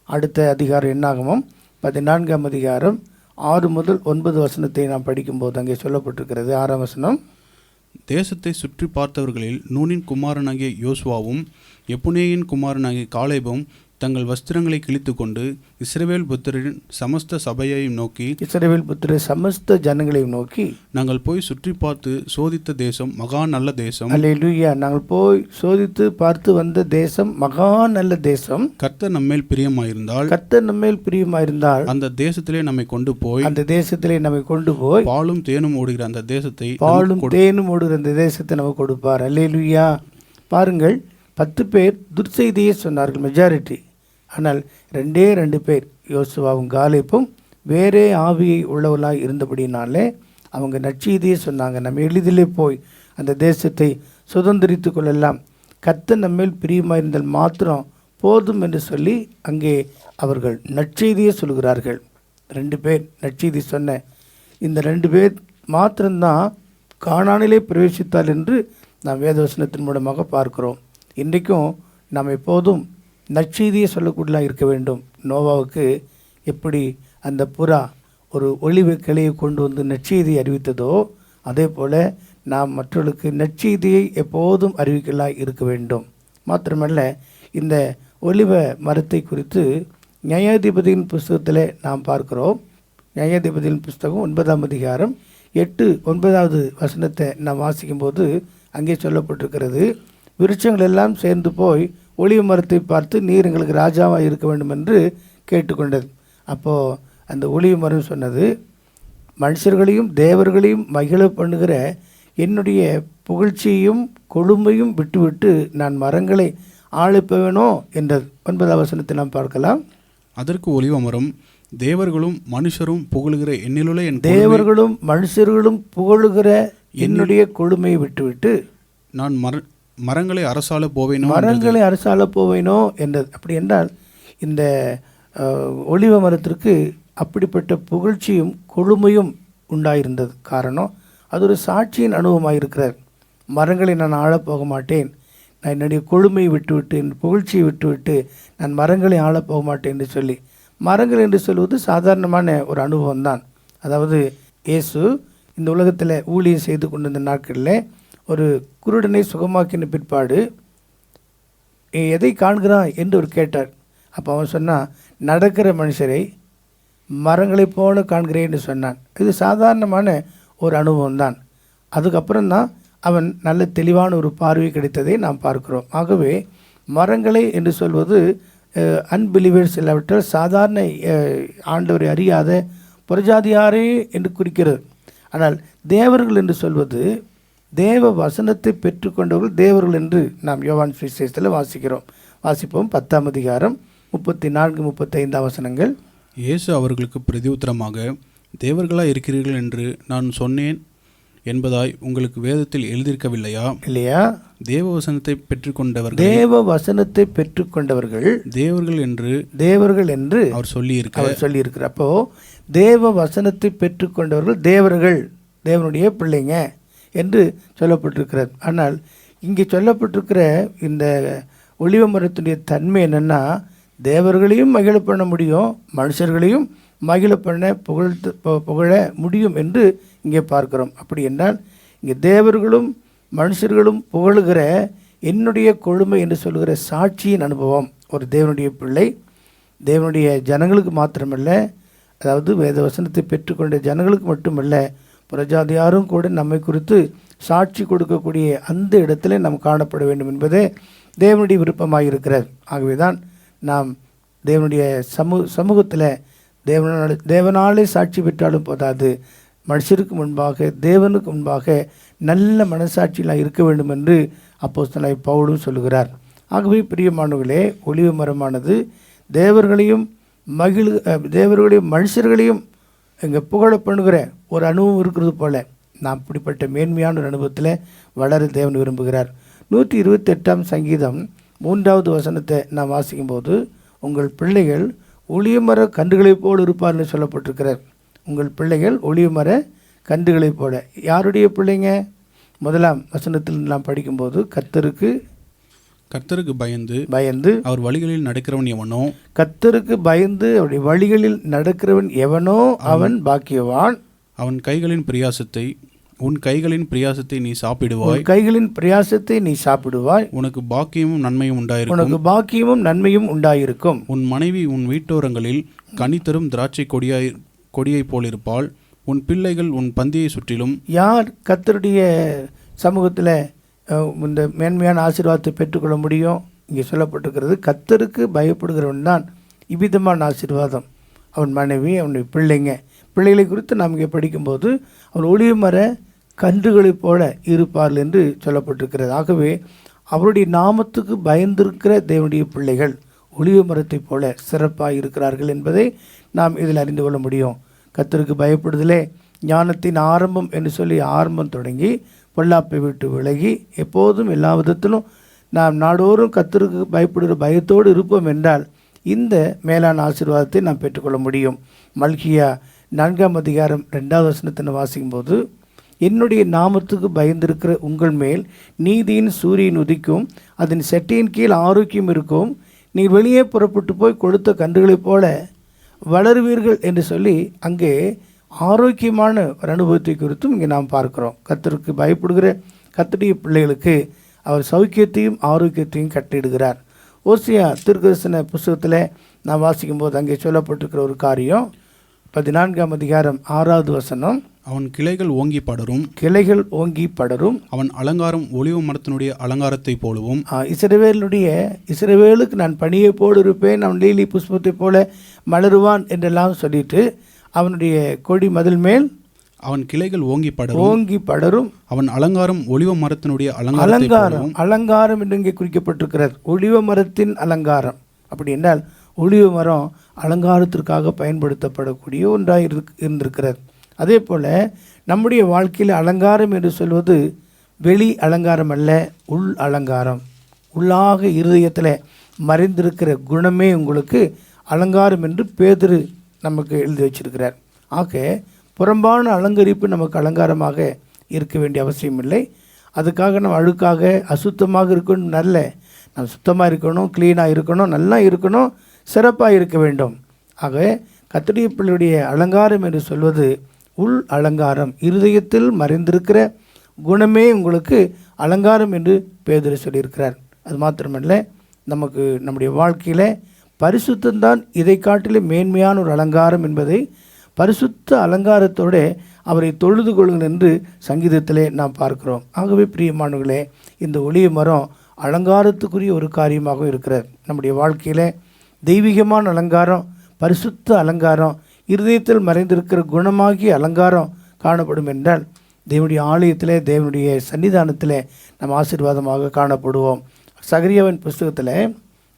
அடுத்த அதிகாரம் என்னாகமம் 14ஆம் அதிகாரம் 6 முதல் 9 வசனத்தை நாம் படிக்கும்போது அங்கே சொல்லப்பட்டிருக்கிறது. 6ஆம் வசனம். தேசத்தை சுற்றி பார்த்தவர்களில் நூனின் குமாரனாகிய யோசுவாவும் எப்புனேயின் குமாரனாகிய காலேபும் தங்கள் வஸ்திரங்களை கிழித்து கொண்டு இஸ்ரவேல் புத்திரரின் சமஸ்த சபையையும் நோக்கி சமஸ்த ஜனங்களையும் நோக்கி, நாங்கள் போய் சுற்றி பார்த்து சோதித்த தேசம் மகா நல்ல தேசம். அல்லேலூயா. நாங்கள் போய் சோதித்து பார்த்து வந்த தேசம் மகா நல்ல தேசம். கர்த்தர் நம்மேல் பிரியமாயிருந்தால் அந்த தேசத்திலே நம்மை கொண்டு போய் பாலும் தேனும் ஓடுகிற அந்த தேசத்தை நமக்கு கொடுப்பார். அல்லேலூயா. பாருங்கள், 10 பேர் துர்ச்செய்தியை சொன்னார்கள், மெஜாரிட்டி. ஆனால் 2 பேர் யோசுவாவும் காலேபும் வேறே ஆவியை உள்ளவர்களாக இருந்தபடினாலே அவங்க நற்செய்தியை சொன்னாங்க. நம்ம எளிதிலே போய் அந்த தேசத்தை சுதந்திரித்து கொள்ளலாம், கர்த்தர் நம்மேல் பிரியமாயிருந்தால் மாத்திரம் போதும் என்று சொல்லி அங்கே அவர்கள் நற்செய்தியை சொல்கிறார்கள். 2 பேர் நற்செய்தி சொன்ன இந்த 2 பேர் மாத்திரம்தான் கானானிலே பிரவேசித்தார் என்று நாம் வேதவசனத்தின் மூலமாக பார்க்கிறோம். இன்றைக்கும் நாம் எப்போதும் நற்செய்தியை சொல்லக்கூடியதாக இருக்க வேண்டும். நோவாவுக்கு எப்படி அந்த புறா ஒரு ஒளிவு கிளையை கொண்டு வந்து நற்செய்தியை அறிவித்ததோ, அதே போல் நாம் மற்றவர்களுக்கு நற்செய்தியை எப்போதும் அறிவிக்கலாம் இருக்க வேண்டும். மாத்திரமல்ல, இந்த ஒலிவ மரத்தை குறித்து நியாயாதிபதியின் புஸ்தகத்தில் நாம் பார்க்கிறோம். நியாயாதிபதியின் புஸ்தகம் 9ஆம் அதிகாரம் 8-9வது வசனத்தை நாம் வாசிக்கும்போது அங்கே சொல்லப்பட்டிருக்கிறது, விருட்சங்கள் எல்லாம் சேர்ந்து போய் ஒலிவ மரத்தை பார்த்து நீர் எங்களுக்கு ராஜாவாக இருக்க வேண்டும் என்று கேட்டுக்கொண்டது. அப்போது அந்த ஒலிவ மரம் சொன்னது, மனுஷர்களையும் தேவர்களையும் மகிழ பண்ணுகிற என்னுடைய புகழ்ச்சியையும் கொழுமையும் விட்டுவிட்டு நான் மரங்களை ஆளுப்பவேனோ என்றது. 9ஆம் வசனத்தை நாம் பார்க்கலாம். அதற்கு ஒலிவ மரம், தேவர்களும் மனுஷரும் புகழுகிற தேவர்களும் மனுஷர்களும் புகழுகிற என்னுடைய கொழுமையை விட்டுவிட்டு நான் மரங்களை அரசால போவேனோ என்றது. அப்படி என்றால் இந்த ஒலிவ மரத்திற்கு அப்படிப்பட்ட புகழ்ச்சியும் கொழுமையும் உண்டாயிருந்தது. காரணம், அது ஒரு சாட்சியின் அனுபவமாக இருக்கிறார். மரங்களை நான் ஆளப்போக மாட்டேன், நான் என்னுடைய கொழுமையை விட்டுவிட்டு என் புகழ்ச்சியை விட்டுவிட்டு நான் மரங்களை ஆளப்போக மாட்டேன் என்று சொல்லி, மரங்கள் என்று சொல்வது சாதாரணமான ஒரு அனுபவம் தான். அதாவது இயேசு இந்த உலகத்தில் ஊழியம் செய்து கொண்டிருந்த நாட்களில் ஒரு குருடனை சுகமாக்கின பிற்பாடு எதை காண்கிறான் என்று அவர் கேட்டார். அப்போ அவன் சொன்னான், நடக்கிற மனுஷரை மரங்களை போல காண்கிறேன் என்று சொன்னான். இது சாதாரணமான ஒரு அனுபவம் தான். அதுக்கப்புறம்தான் அவன் நல்ல தெளிவான ஒரு பார்வை கிடைத்ததை நாம் பார்க்கிறோம். ஆகவே மரங்களை என்று சொல்வது அன்பிலீவர்ஸ் இல்லாவிட்டால் சாதாரண ஆண்டவரை அறியாத புறஜாதியாரே என்று குறிக்கிறது. ஆனால் தேவர்கள் என்று சொல்வது தேவ வசனத்தை பெற்றுக்கொண்டவர்கள் தேவர்கள் என்று நாம் யோவான் சுவிசேஷத்தில் வாசிப்போம். 10ஆம் அதிகாரம் 34-35 வசனங்கள். இயேசு அவர்களுக்கு பிரதியுத்தரமாக, தேவர்களாக இருக்கிறீர்கள் என்று நான் சொன்னேன் என்பதாய் உங்களுக்கு வேதத்தில் எழுதியிருக்கவில்லையா? இல்லையா? தேவ வசனத்தை பெற்றுக்கொண்டவர்கள் தேவர்கள் என்று அவர் சொல்லியிருக்கிறார். அப்போ தேவ வசனத்தை பெற்றுக்கொண்டவர்கள் தேவர்கள், தேவனுடைய பிள்ளைங்க என்று சொல்லப்பட்டிருக்கிறது. ஆனால் இங்கே சொல்லப்பட்டிருக்கிற இந்த ஒலிவ மரத்துடைய தன்மை என்னென்னா, தேவர்களையும் மகிழ பண்ண முடியும், மனுஷர்களையும் மகிழ பண்ண புகழ முடியும் என்று இங்கே பார்க்கிறோம். அப்படி என்றால் இங்கே தேவர்களும் மனுஷர்களும் புகழுகிற என்னுடைய கொழுமை என்று சொல்லுகிற சாட்சியின் அனுபவம் ஒரு தேவனுடைய பிள்ளை, தேவனுடைய ஜனங்களுக்கு மாத்திரமல்ல, அதாவது வேத வசனத்தை பெற்றுக்கொண்ட ஜனங்களுக்கு மட்டுமல்ல, புறஜாதியாரும் கூட நம்மை குறித்து சாட்சி கொடுக்கக்கூடிய அந்த இடத்துல நாம் காணப்பட வேண்டும் என்பதே தேவனுடைய விருப்பமாக இருக்கிறது. ஆகவே தான் நாம் தேவனுடைய சமூகத்தில் தேவனாலே சாட்சி பெற்றாலும் போதாது, மனுஷருக்கு முன்பாக தேவனுக்கு முன்பாக நல்ல மனசாட்சியெலாம் இருக்க வேண்டும் என்று அப்போஸ்தலனாகிய பவுலும் சொல்லுகிறார். ஆகவே பிரியமானவர்களே, ஒலிவ மரமானது தேவர்களையும் மனுஷர்களையும் இங்கே புகழ பண்ணுகிற ஒரு அனுபவம் இருக்கிறது போல நாம் இப்படிப்பட்ட மேன்மையான ஒரு அனுபவத்தில் வளர தேவன் விரும்புகிறார். 128ஆம் சங்கீதம் 3வது வசனத்தை நாம் வாசிக்கும்போது, உங்கள் பிள்ளைகள் ஒளியமர கன்றுகளைப் போல் இருப்பார்னு சொல்லப்பட்டிருக்கிறார். உங்கள் பிள்ளைகள் ஒளியமர கன்றுகளைப் போல. யாருடைய பிள்ளைங்க? 1ஆம் வசனத்தில் நாம் படிக்கும்போது கர்த்தருக்கு பயந்து அவர் வழிகளில் நடக்கிறவன் எவனோ, கர்த்தருக்கு பயந்து அவருடைய வழிகளில் நடக்கிறவன் எவனோ அவன் பாக்கியவான். அவன் கைகளின் பிரயாசத்தை உன் கைகளின் பிரயாசத்தை நீ சாப்பிடுவாய். கைகளின் பிரயாசத்தை நீ சாப்பிடுவாய். உனக்கு பாக்கியமும் நன்மையும் உண்டாயிருக்கும். உனக்கு பாக்கியமும் நன்மையும் உண்டாயிருக்கும். உன் மனைவி உன் வீட்டோரங்களில் கனி தரும் திராட்சை கொடியைப் போலிருப்பாள். உன் பிள்ளைகள் உன் பந்தியை சுற்றிலும். யார் கர்த்தருடைய சமூகத்தில் இந்த மேன்மையான ஆசீர்வாதத்தை பெற்றுக்கொள்ள முடியும்? இங்கே சொல்லப்பட்டிருக்கிறது, கர்த்தருக்கு பயப்படுகிறவன் தான் இவ்விதமான ஆசீர்வாதம். அவன் மனைவி, அவனுடைய பிள்ளைகளை குறித்து நாம் இங்கே படிக்கும்போது அவன் ஒளிமர கன்றுகளைப் போல இருப்பார்கள் என்று சொல்லப்பட்டிருக்கிறது. ஆகவே அவருடைய நாமத்துக்கு பயந்திருக்கிற தேவனுடைய பிள்ளைகள் ஒளிவு மரத்தைப் போல சிறப்பாக இருக்கிறார்கள் என்பதை நாம் இதில் அறிந்து கொள்ள முடியும். கர்த்தருக்கு பயப்படுதலே ஞானத்தின் ஆரம்பம் என்று சொல்லி ஆரம்பம் தொடங்கி பொல்லாப்பை விட்டு விலகி எப்போதும் எல்லா விதத்திலும் நாம் நாடோறும் கர்த்தருக்கு பயப்படுகிற பயத்தோடு இருப்போம் என்றால் இந்த மேலான ஆசீர்வாதத்தை நாம் பெற்றுக்கொள்ள முடியும். மல்கியா 4ஆம் அதிகாரம் 2வது வசனத்தை வாசிக்கும்போது, என்னுடைய நாமத்துக்கு பயந்திருக்கிற உங்கள் மேல் நீதியின் சூரியன் உதிக்கும், அதன் செட்டையின் கீழ் ஆரோக்கியம் இருக்கும், நீ வெளியே புறப்பட்டு போய் கொடுத்த கன்றுகளைப் போல வளருவீர்கள் என்று சொல்லி அங்கே ஆரோக்கியமான ஒரு அனுபவத்தை குறித்தும் இங்கே நாம் பார்க்கிறோம். கர்த்தருக்கு பயப்படுகிற கர்த்தருடைய பிள்ளைகளுக்கு அவர் சௌக்கியத்தையும் ஆரோக்கியத்தையும் கட்டிடுகிறார். ஓசியா தீர்க்கதரிசன புஸ்தகத்தில் நான் வாசிக்கும்போது அங்கே சொல்லப்பட்டிருக்கிற ஒரு காரியம் 14ஆம் அதிகாரம் 6வது வசனம், அவன் கிளைகள் ஓங்கி படரும், அவன் அலங்காரம் ஒலிவ மரத்தினுடைய அலங்காரத்தை போலவும். இஸ்ரவேலுக்கு நான் பனியை போல் இருப்பேன், அவன் லீலி புஷ்பத்தை போல மலருவான் என்றெல்லாம் சொல்லிட்டு அவனுடைய கொடி மதில் மேல் அவன் கிளைகள் ஓங்கி படரும், அவன் அலங்காரம் ஒலிவ மரத்தினுடைய அலங்காரம் என்று இங்கே குறிக்கப்பட்டிருக்கிறது. ஒலிவ மரத்தின் அலங்காரம். அப்படி என்றால் ஒலிவ மரம் அலங்காரத்திற்காக பயன்படுத்தப்படக்கூடிய ஒன்றாக இருந்திருக்கிறது. அதே போல் நம்முடைய வாழ்க்கையில் அலங்காரம் என்று சொல்வது வெளி அலங்காரம் அல்ல, உள் அலங்காரம். உள்ளாக இருதயத்தில் மறைந்திருக்கிற குணமே உங்களுக்கு அலங்காரம் என்று பேதுரு நமக்கு எழுதி வச்சிருக்கிறார். ஆக புறம்பான அலங்கரிப்பு நமக்கு அலங்காரமாக இருக்க வேண்டிய அவசியம் இல்லை. அதுக்காக நம்ம அழுக்காக அசுத்தமாக இருக்கணும் நல்ல, நம்ம சுத்தமாக இருக்கணும், க்ளீனாக இருக்கணும், நல்லா இருக்கணும், சிறப்பாக இருக்க வேண்டும். ஆக கர்த்தருடைய பிள்ளையுடைய அலங்காரம் என்று சொல்வது உள் அலங்காரம். இருதயத்தில் மறைந்திருக்கிற குணமே உங்களுக்கு அலங்காரம் என்று பேதுரு சொல்லியிருக்கிறார். அது மாத்திரமல்ல, நமக்கு நம்முடைய வாழ்க்கையில் பரிசுத்தம்தான் இதை காட்டிலும் மேன்மையான ஒரு அலங்காரம் என்பதை பரிசுத்த அலங்காரத்தோடு அவரை தொழுது கொள்ளுங்கள் என்று சங்கீதத்திலே நாம் பார்க்கிறோம். ஆகவே பிரியமானவர்களே, இந்த ஒலிவ மரம் அலங்காரத்துக்குரிய ஒரு காரியமாக இருக்கிறது. நம்முடைய வாழ்க்கையில் தெய்வீகமான அலங்காரம், பரிசுத்த அலங்காரம், இருதயத்தில் மறைந்திருக்கிற குணமாகிய அலங்காரம் காணப்படும் என்றால் தேவனுடைய ஆலயத்தில், தேவனுடைய சன்னிதானத்தில் நம்ம ஆசீர்வாதமாக காணப்படுவோம். சகரியாவின் புஸ்தகத்தில்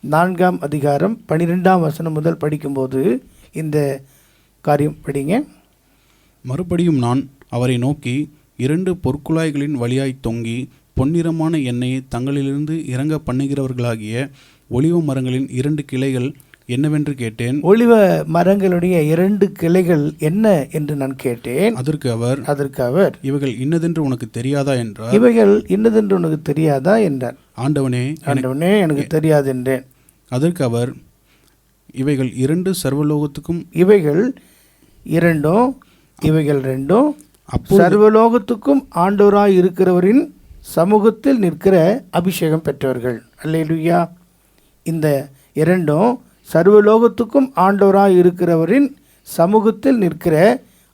4ஆம் அதிகாரம் 12ஆம் வசனம் முதல் படிக்கும்போது இந்த காரியம் படிங்க. மறுபடியும் நான் அவரை நோக்கி, 2 பொற்குழாய்களின் வழியாய் தொங்கி பொன்னிறமான எண்ணெயை தங்களிலிருந்து இறங்க பண்ணுகிறவர்களாகிய ஒலிவ மரங்களின் 2 கிளைகள் என்னவென்று கேட்டேன். ஒலிவ மரங்களுடைய 2 கிளைகள் என்ன என்று நான் கேட்டேன். அதற்கு அவர் இவைகள் இன்னதென்று உனக்கு தெரியாதா என்றார். இவைகள் இன்னதென்று உனக்கு தெரியாதா என்றார். ஆண்டவனே எனக்கு தெரியாது என்றேன். அதற்கு அவர், இவைகள் 2 சர்வலோகத்துக்கும் இவைகள் 2 சர்வலோகத்துக்கும் ஆண்டவராய் இருக்கிறவரின் சமூகத்தில் நிற்கிற அபிஷேகம் பெற்றவர்கள். அல்லேலூயா. இந்த 2 சர்வலோகத்துக்கும் ஆண்டவராய் இருக்கிறவரின் சமூகத்தில் நிற்கிற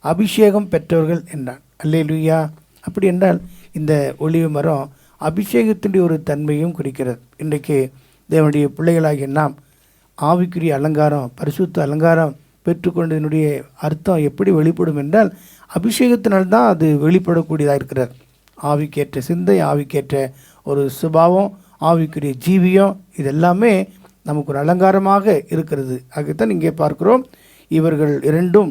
அபிஷேகம் பெற்றவர்கள் என்றான். அல்லேலூயா. அப்படி என்றால் இந்த ஒலிவ மரம் அபிஷேகத்தினுடைய ஒரு தன்மையும் குறிக்கிறது. இன்றைக்கு தேவனுடைய பிள்ளைகளாகிய நாம் ஆவிக்குரிய அலங்காரம், பரிசுத்த அலங்காரம் பெற்றுக்கொண்டதனுடைய அர்த்தம் எப்படி வெளிப்படும் என்றால் அபிஷேகத்தினால்தான் அது வெளிப்படக்கூடியதாக இருக்கிறது. ஆவிக்கேற்ற சிந்தை, ஆவிக்கேற்ற ஒரு சுபாவம், ஆவிக்குரிய ஜீவியம், இதெல்லாமே நமக்கு ஒரு அலங்காரமாக இருக்கிறது. ஆகத்தான் இங்கே பார்க்கிறோம், இவர்கள் 2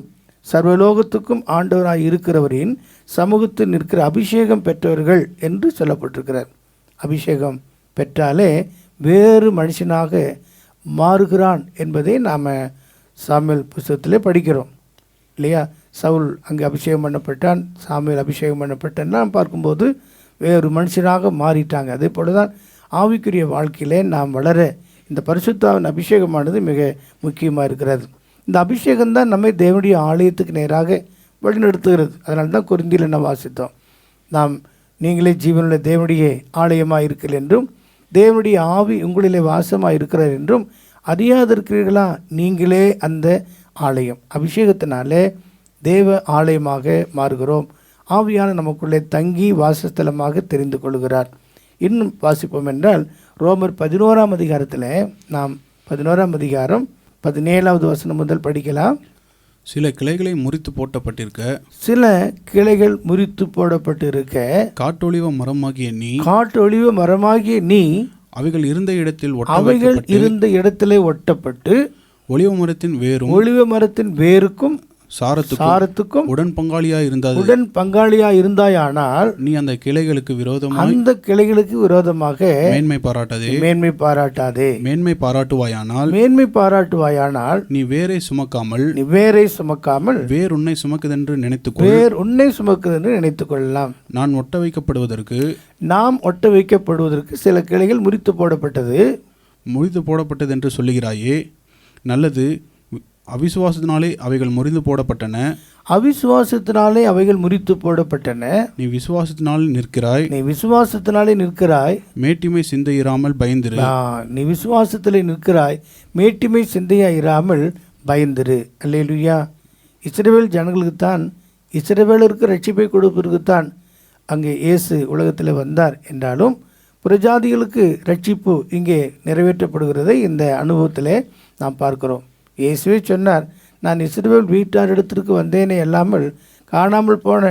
சர்வலோகத்துக்கும் ஆண்டவராய் இருக்கிறவரின் சமூகத்தில் நிற்கிற அபிஷேகம் பெற்றவர்கள் என்று சொல்லப்பட்டிருக்கிறார். அபிஷேகம் பெற்றாலே வேறு மனுஷனாக மாறுகிறான் என்பதை நாம் சாமுவேல் புஸ்தகத்திலே படிக்கிறோம் இல்லையா? சவுல் அங்கே அபிஷேகம் பண்ணப்பட்டான், சாமுவேல் அபிஷேகம் பண்ணப்பட்டான் பார்க்கும்போது வேறு மனுஷனாக மாறிட்டாங்க. அதே போல தான் ஆவிக்குரிய வாழ்க்கையிலே நாம் வளர இந்த பரிசுத்தாவின் அபிஷேகமானது மிக முக்கியமாக இருக்கிறது. இந்த அபிஷேகம்தான் நம்மை தேவனுடைய ஆலயத்துக்கு நேராக வழிநடத்துகிறது. அதனால தான் கொரிந்தியில் நம்ம வாசித்தோம், நீங்களே ஜீவனுள்ள தேவனுடைய ஆலயமாக இருக்கிறீர்கள் என்றும் தேவனுடைய ஆவி உங்களிலே வாசமாக இருக்கிறார் என்றும் அறியாதிருக்கிறீர்களா? நீங்களே அந்த ஆலயம். அபிஷேகத்தினாலே தேவ ஆலயமாக மாறுகிறோம். ஆவியான நமக்குள்ளே தங்கி வாசஸ்தலமாக தெரிந்து கொள்கிறார். இன்னும் வாசிப்போம் என்றால் ரோமர் 11ஆம் அதிகாரத்தில் நாம் 11ஆம் அதிகாரம் 17வது வசனம் முதல் படிக்கலாம். சில கிளைகளை முறித்து போட்டப்பட்டிருக்க, சில கிளைகள் முறித்து போடப்பட்டிருக்க, காட்டொளிவ மரமாகிய நீ அவைகள் இருந்த இடத்திலே ஒட்டப்பட்டு ஒலிவ மரத்தின் வேருக்கும் சாரத்துக்கும் உடன் பங்காளியாய் இருந்தாயானால் நீ அந்த கிளைகளுக்கு விரோதமாக மேன்மை பாராட்டுவாயானால் நீ வேரை சுமக்காமல் வேர் உன்னை சுமக்குதென்று நினைத்துக் கொள்ளலாம். நாம் ஒட்ட வைக்கப்படுவதற்கு சில கிளைகள் முறித்து போடப்பட்டது என்று சொல்லுகிறாயே, நல்லது. அவிசுவாசத்தினாலே அவைகள் முறித்து போடப்பட்டன. நீ விசுவாசத்தினாலே நிற்கிறாய். மேட்டிமை சிந்தையிராமல் பயந்திரு. நீ விசுவாசத்திலே நிற்கிறாய், மேட்டிமை சிந்தையாயிராமல் பயந்திரு. அல்லேலூயா. இஸ்ரவேல் ஜனங்களுக்குத்தான், இஸ்ரவேலருக்கு ரட்சிப்பை கொடுப்பதற்குத்தான் அங்கே இயேசு உலகத்தில் வந்தார் என்றாலும் புறஜாதிகளுக்கு ரட்சிப்பு இங்கே நிறைவேற்றப்படுகிறதை இந்த அனுபவத்திலே நாம் பார்க்கிறோம். இயேசுவே சொன்னார், நான் இஸ்ரவேல் வீட்டார் இடத்திற்கு வந்தேனே இல்லாமல் காணாமல் போன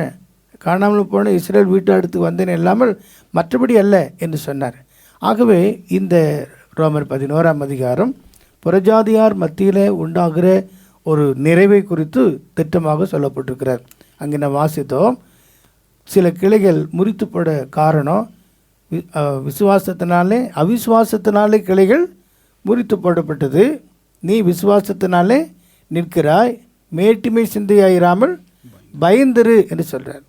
இஸ்ரவேல் வீட்டார் இடத்துக்கு வந்தேனே இல்லாமல் மற்றபடி அல்ல என்று சொன்னார். ஆகவே இந்த ரோமர் 11ஆம் அதிகாரம் புறஜாதியார் மத்தியில் உண்டாகிற ஒரு நிறைவை குறித்து திட்டமாக சொல்லப்பட்டிருக்கிறார். அங்கே நான் வாசித்தோம், சில கிளைகள் முறித்து போட காரணம் அவிசுவாசத்தினாலே கிளைகள் முறித்து போடப்பட்டது. நீ விசுவாசத்தினாலே நிற்கிறாய், மேட்டிமை சிந்தையாயிராமல் பயந்திரு என்று சொல்கிறார்.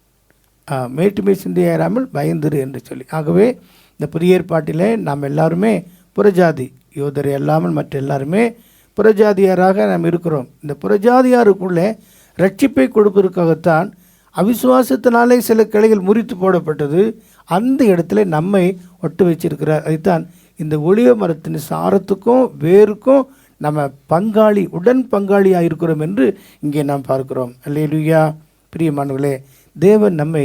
மேட்டிமை சிந்தையாயிராமல் பயந்திரு என்று சொல்லி. ஆகவே இந்த புதிய ஏற்பாட்டிலே நாம் எல்லாருமே புறஜாதி, யோதரை அல்லாமல் மற்ற எல்லாருமே புறஜாதியாராக நாம் இருக்கிறோம். இந்த புறஜாதியாருக்குள்ளே ரட்சிப்பை கொடுப்பதற்காகத்தான் அவிசுவாசத்தினாலே சில கிளைகள் முறித்து போடப்பட்டது. அந்த இடத்துல நம்மை ஒட்டு வச்சிருக்கிறார். அதுதான் இந்த ஒலிவ மரத்தின் சாரத்துக்கும் வேருக்கும் நம்ம உடன் பங்காளியாக இருக்கிறோம் என்று இங்கே நாம் பார்க்கிறோம். அல்லேலூயா. பிரியமானவர்களே, தேவன் நம்மை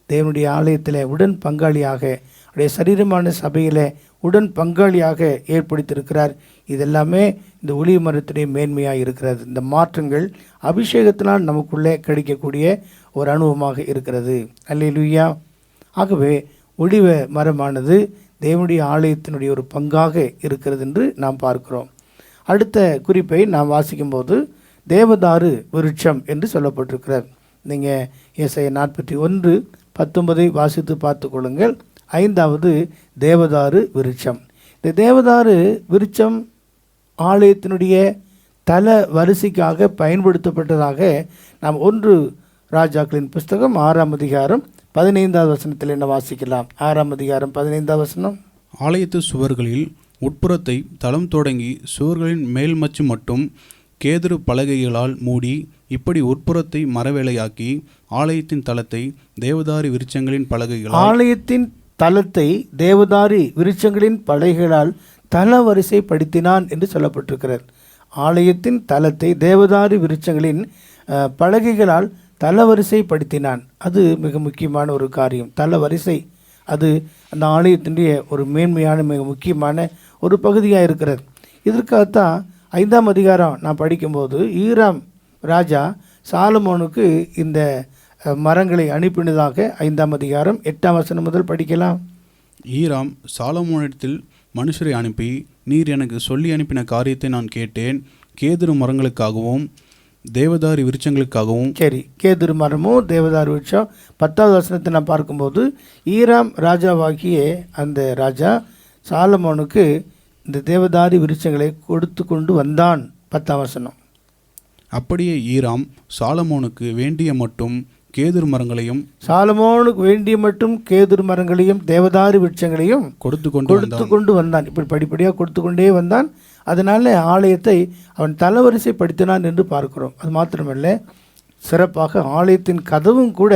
தேவனுடைய ஆலயத்தில் உடன் பங்காளியாக, அவருடைய சரீரமான சபையில் உடன் பங்காளியாக ஏற்படுத்தியிருக்கிறார். இதெல்லாமே இந்த ஒலிவ மரத்துடைய மேன்மையாக இருக்கிறது. இந்த மாற்றங்கள் அபிஷேகத்தினால் நமக்குள்ளே கிடைக்கக்கூடிய ஒரு அனுபவமாக இருக்கிறது. அல்லேலூயா. ஆகவே ஒலிவ மரமானது தேவனுடைய ஆலயத்தினுடைய ஒரு பங்காக இருக்கிறது என்று நாம் பார்க்கிறோம். அடுத்த குறிப்பை நாம் வாசிக்கும்போது தேவதாரு விருட்சம் என்று சொல்லப்பட்டிருக்கிறார். நீங்கள் ஏசாயா 41:19 வாசித்து பார்த்து கொள்ளுங்கள். 5வது தேவதாரு விருட்சம். இந்த தேவதாரு விருட்சம் ஆலயத்தினுடைய தல வரிசைக்காக பயன்படுத்தப்பட்டதாக நாம் 1 ராஜாக்களின் புஸ்தகம் 6ஆம் அதிகாரம் 15வது வசனத்தில் என்ன வாசிக்கலாம்? 6ஆம் அதிகாரம் 15வது வசனம். ஆலயத்து சுவர்களில் உட்புறத்தை தளம் தொடங்கி சுவர்களின் மேல் மச்சு மட்டும் கேதுரு பலகைகளால் மூடி, இப்படி உட்புறத்தை மரவேலையாக்கி ஆலயத்தின் தளத்தை தேவதாரி விருட்சங்களின் பலகைகளால் தள வரிசைப்படுத்தினான் என்று சொல்லப்பட்டிருக்கிறார். ஆலயத்தின் தளத்தை தேவதாரி விருட்சங்களின் பலகைகளால் தள வரிசைப்படுத்தினான். அது மிக முக்கியமான ஒரு காரியம். தள வரிசை அது அந்த ஆலயத்தினுடைய ஒரு மேன்மையான மிக முக்கியமான ஒரு பகுதியாக இருக்கிறது. இதற்காகத்தான் 5ஆம் அதிகாரம் நான் படிக்கும்போது ஈராம் ராஜா சாலமோனுக்கு இந்த மரங்களை அனுப்பினதாக 5ஆம் அதிகாரம் 8ஆம் வசனம் முதல் படிக்கலாம். ஈராம் சாலமோனிடத்தில் மனுஷரை அனுப்பி, நீர் எனக்கு சொல்லி அனுப்பின காரியத்தை நான் கேட்டேன். கேதுரு மரங்களுக்காகவும் தேவதாரி விருட்சங்களுக்காகவும். சரி, கேதுரு மரமும் தேவதாரி விருட்சம் 10வது வசனத்தை நான் பார்க்கும்போது ஈராம் ராஜாவாகிய அந்த ராஜா சாலமோனுக்கு இந்த தேவதாரி விருட்சங்களை கொடுத்து கொண்டு வந்தான். 10ஆம் வசனம். அப்படியே ஈராம் சாலமோனுக்கு வேண்டிய மட்டும் கேதுரு மரங்களையும் சாலமோனுக்கு வேண்டிய மட்டும் கேதுரு மரங்களையும் தேவதாரு விருட்சங்களையும் கொடுத்து கொண்டு வந்தான். இப்படி படிப்படியாக கொடுத்து கொண்டே வந்தான். அதனால ஆலயத்தை அவன் தலவரிசைப்படுத்தினான் என்று பார்க்கிறோம். அது மாத்திரமல்ல, சிறப்பாக ஆலயத்தின் கதவும் கூட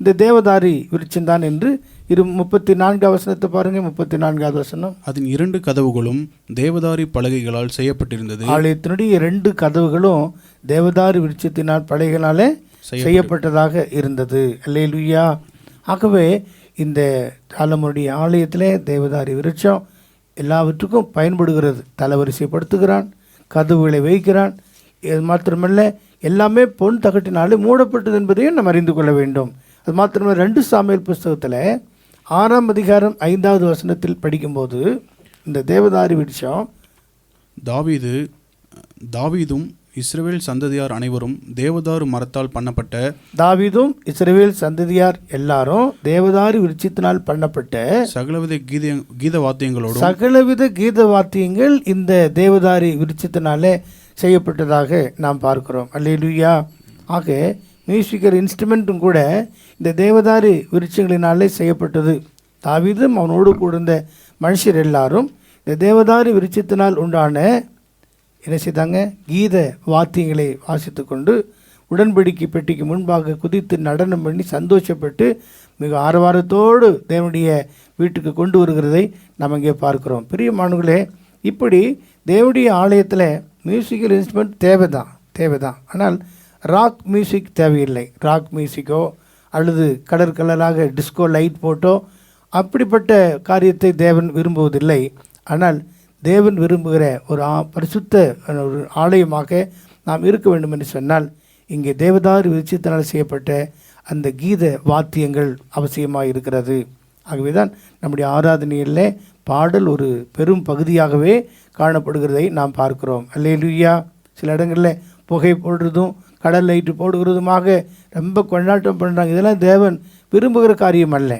இந்த தேவதாரி விருட்சம்தான் என்று 34 வசனத்தை பாருங்க. 34வது வசனம். அதன் 2 கதவுகளும் தேவதாரி பலகைகளால் செய்யப்பட்டிருந்தது. ஆலயத்தினுடைய 2 கதவுகளும் தேவதாரி விருட்சத்தினால் பலகைகளாலே செய்யப்பட்டதாக இருந்தது. அல்லேலூயா. ஆகவே இந்த சாலமோனுடைய ஆலயத்திலே தேவதாரி விருட்சம் எல்லாவற்றுக்கும் பயன்படுகிறது. தலவரிசைப்படுத்துகிறான், கதவுகளை வைக்கிறான். இது மாத்திரமல்ல, எல்லாமே பொன் தகட்டினாலே மூடப்பட்டது என்பதையும் நாம் அறிந்து கொள்ள வேண்டும். அது மாத்திரமல்ல, 2 சாமுவேல் புஸ்தகத்தில் 6ஆம் அதிகாரம் 5வது வசனத்தில் படிக்கும்போது இந்த தேவதாரி விருட்சம் தாவீதும் இஸ்ரவேல் சந்ததியார் அனைவரும் தேவதாரு மரத்தால் பண்ணப்பட்ட தாவீதும் இஸ்ரவேல் சந்ததியார் எல்லாரும் தேவதாரி விருட்சத்தினால் பண்ணப்பட்ட சகலவித கீத வாத்தியங்களோடும் சகலவித கீத வாத்தியங்கள் இந்த தேவதாரி விருட்சத்தினாலே செய்யப்பட்டதாக நாம் பார்க்கிறோம். அல்லேலூயா. ஆக மியூசிக்கல் இன்ஸ்ட்ருமெண்ட்டும் கூட இந்த தேவதாரி விருட்சங்களினாலே செய்யப்பட்டது. தாவீதும் அவனோடு கூர்ந்த மனுஷர் எல்லாரும் இந்த தேவதாரி விருட்சத்தினால் உண்டான என்ன செய்தாங்க? கீத வாத்தியங்களை வாசித்து கொண்டு உடன்படிக்கை பெட்டிக்கு முன்பாக குதித்து நடனம் பண்ணி சந்தோஷப்பட்டு மிக ஆரவாரத்தோடு தேவனுடைய வீட்டுக்கு கொண்டு வருகிறதை நாம் இங்கே பார்க்கிறோம். பிரியமானவர்களே, இப்படி தேவனுடைய ஆலயத்தில் மியூசிக்கல் இன்ஸ்ட்ருமெண்ட் தேவைதான். ஆனால் ராக் மியூசிக் தேவையில்லை. ராக் மியூசிக்கோ அல்லது கலராக டிஸ்கோ லைட் போட்டோ அப்படிப்பட்ட காரியத்தை தேவன் விரும்புவதில்லை. ஆனால் தேவன் விரும்புகிற ஒரு பரிசுத்த ஒரு ஆலயமாக நாம் இருக்க வேண்டும் என்று சொன்னால் இங்கே தேவதாரு விருட்சத்தினால் செய்யப்பட்ட அந்த கீத வாத்தியங்கள் அவசியமாக இருக்கிறது. ஆகவே தான் நம்முடைய ஆராதனையில் பாடல் ஒரு பெரும் பகுதியாகவே காணப்படுகிறதை நாம் பார்க்கிறோம். அல்லேலூயா. சில இடங்களில் புகை போடுறதும் கடல் லைட்டு போடுகிறதுமாக ரொம்ப கொண்டாட்டம் பண்ணுறாங்க. இதெல்லாம் தேவன் விரும்புகிற காரியம் அல்ல.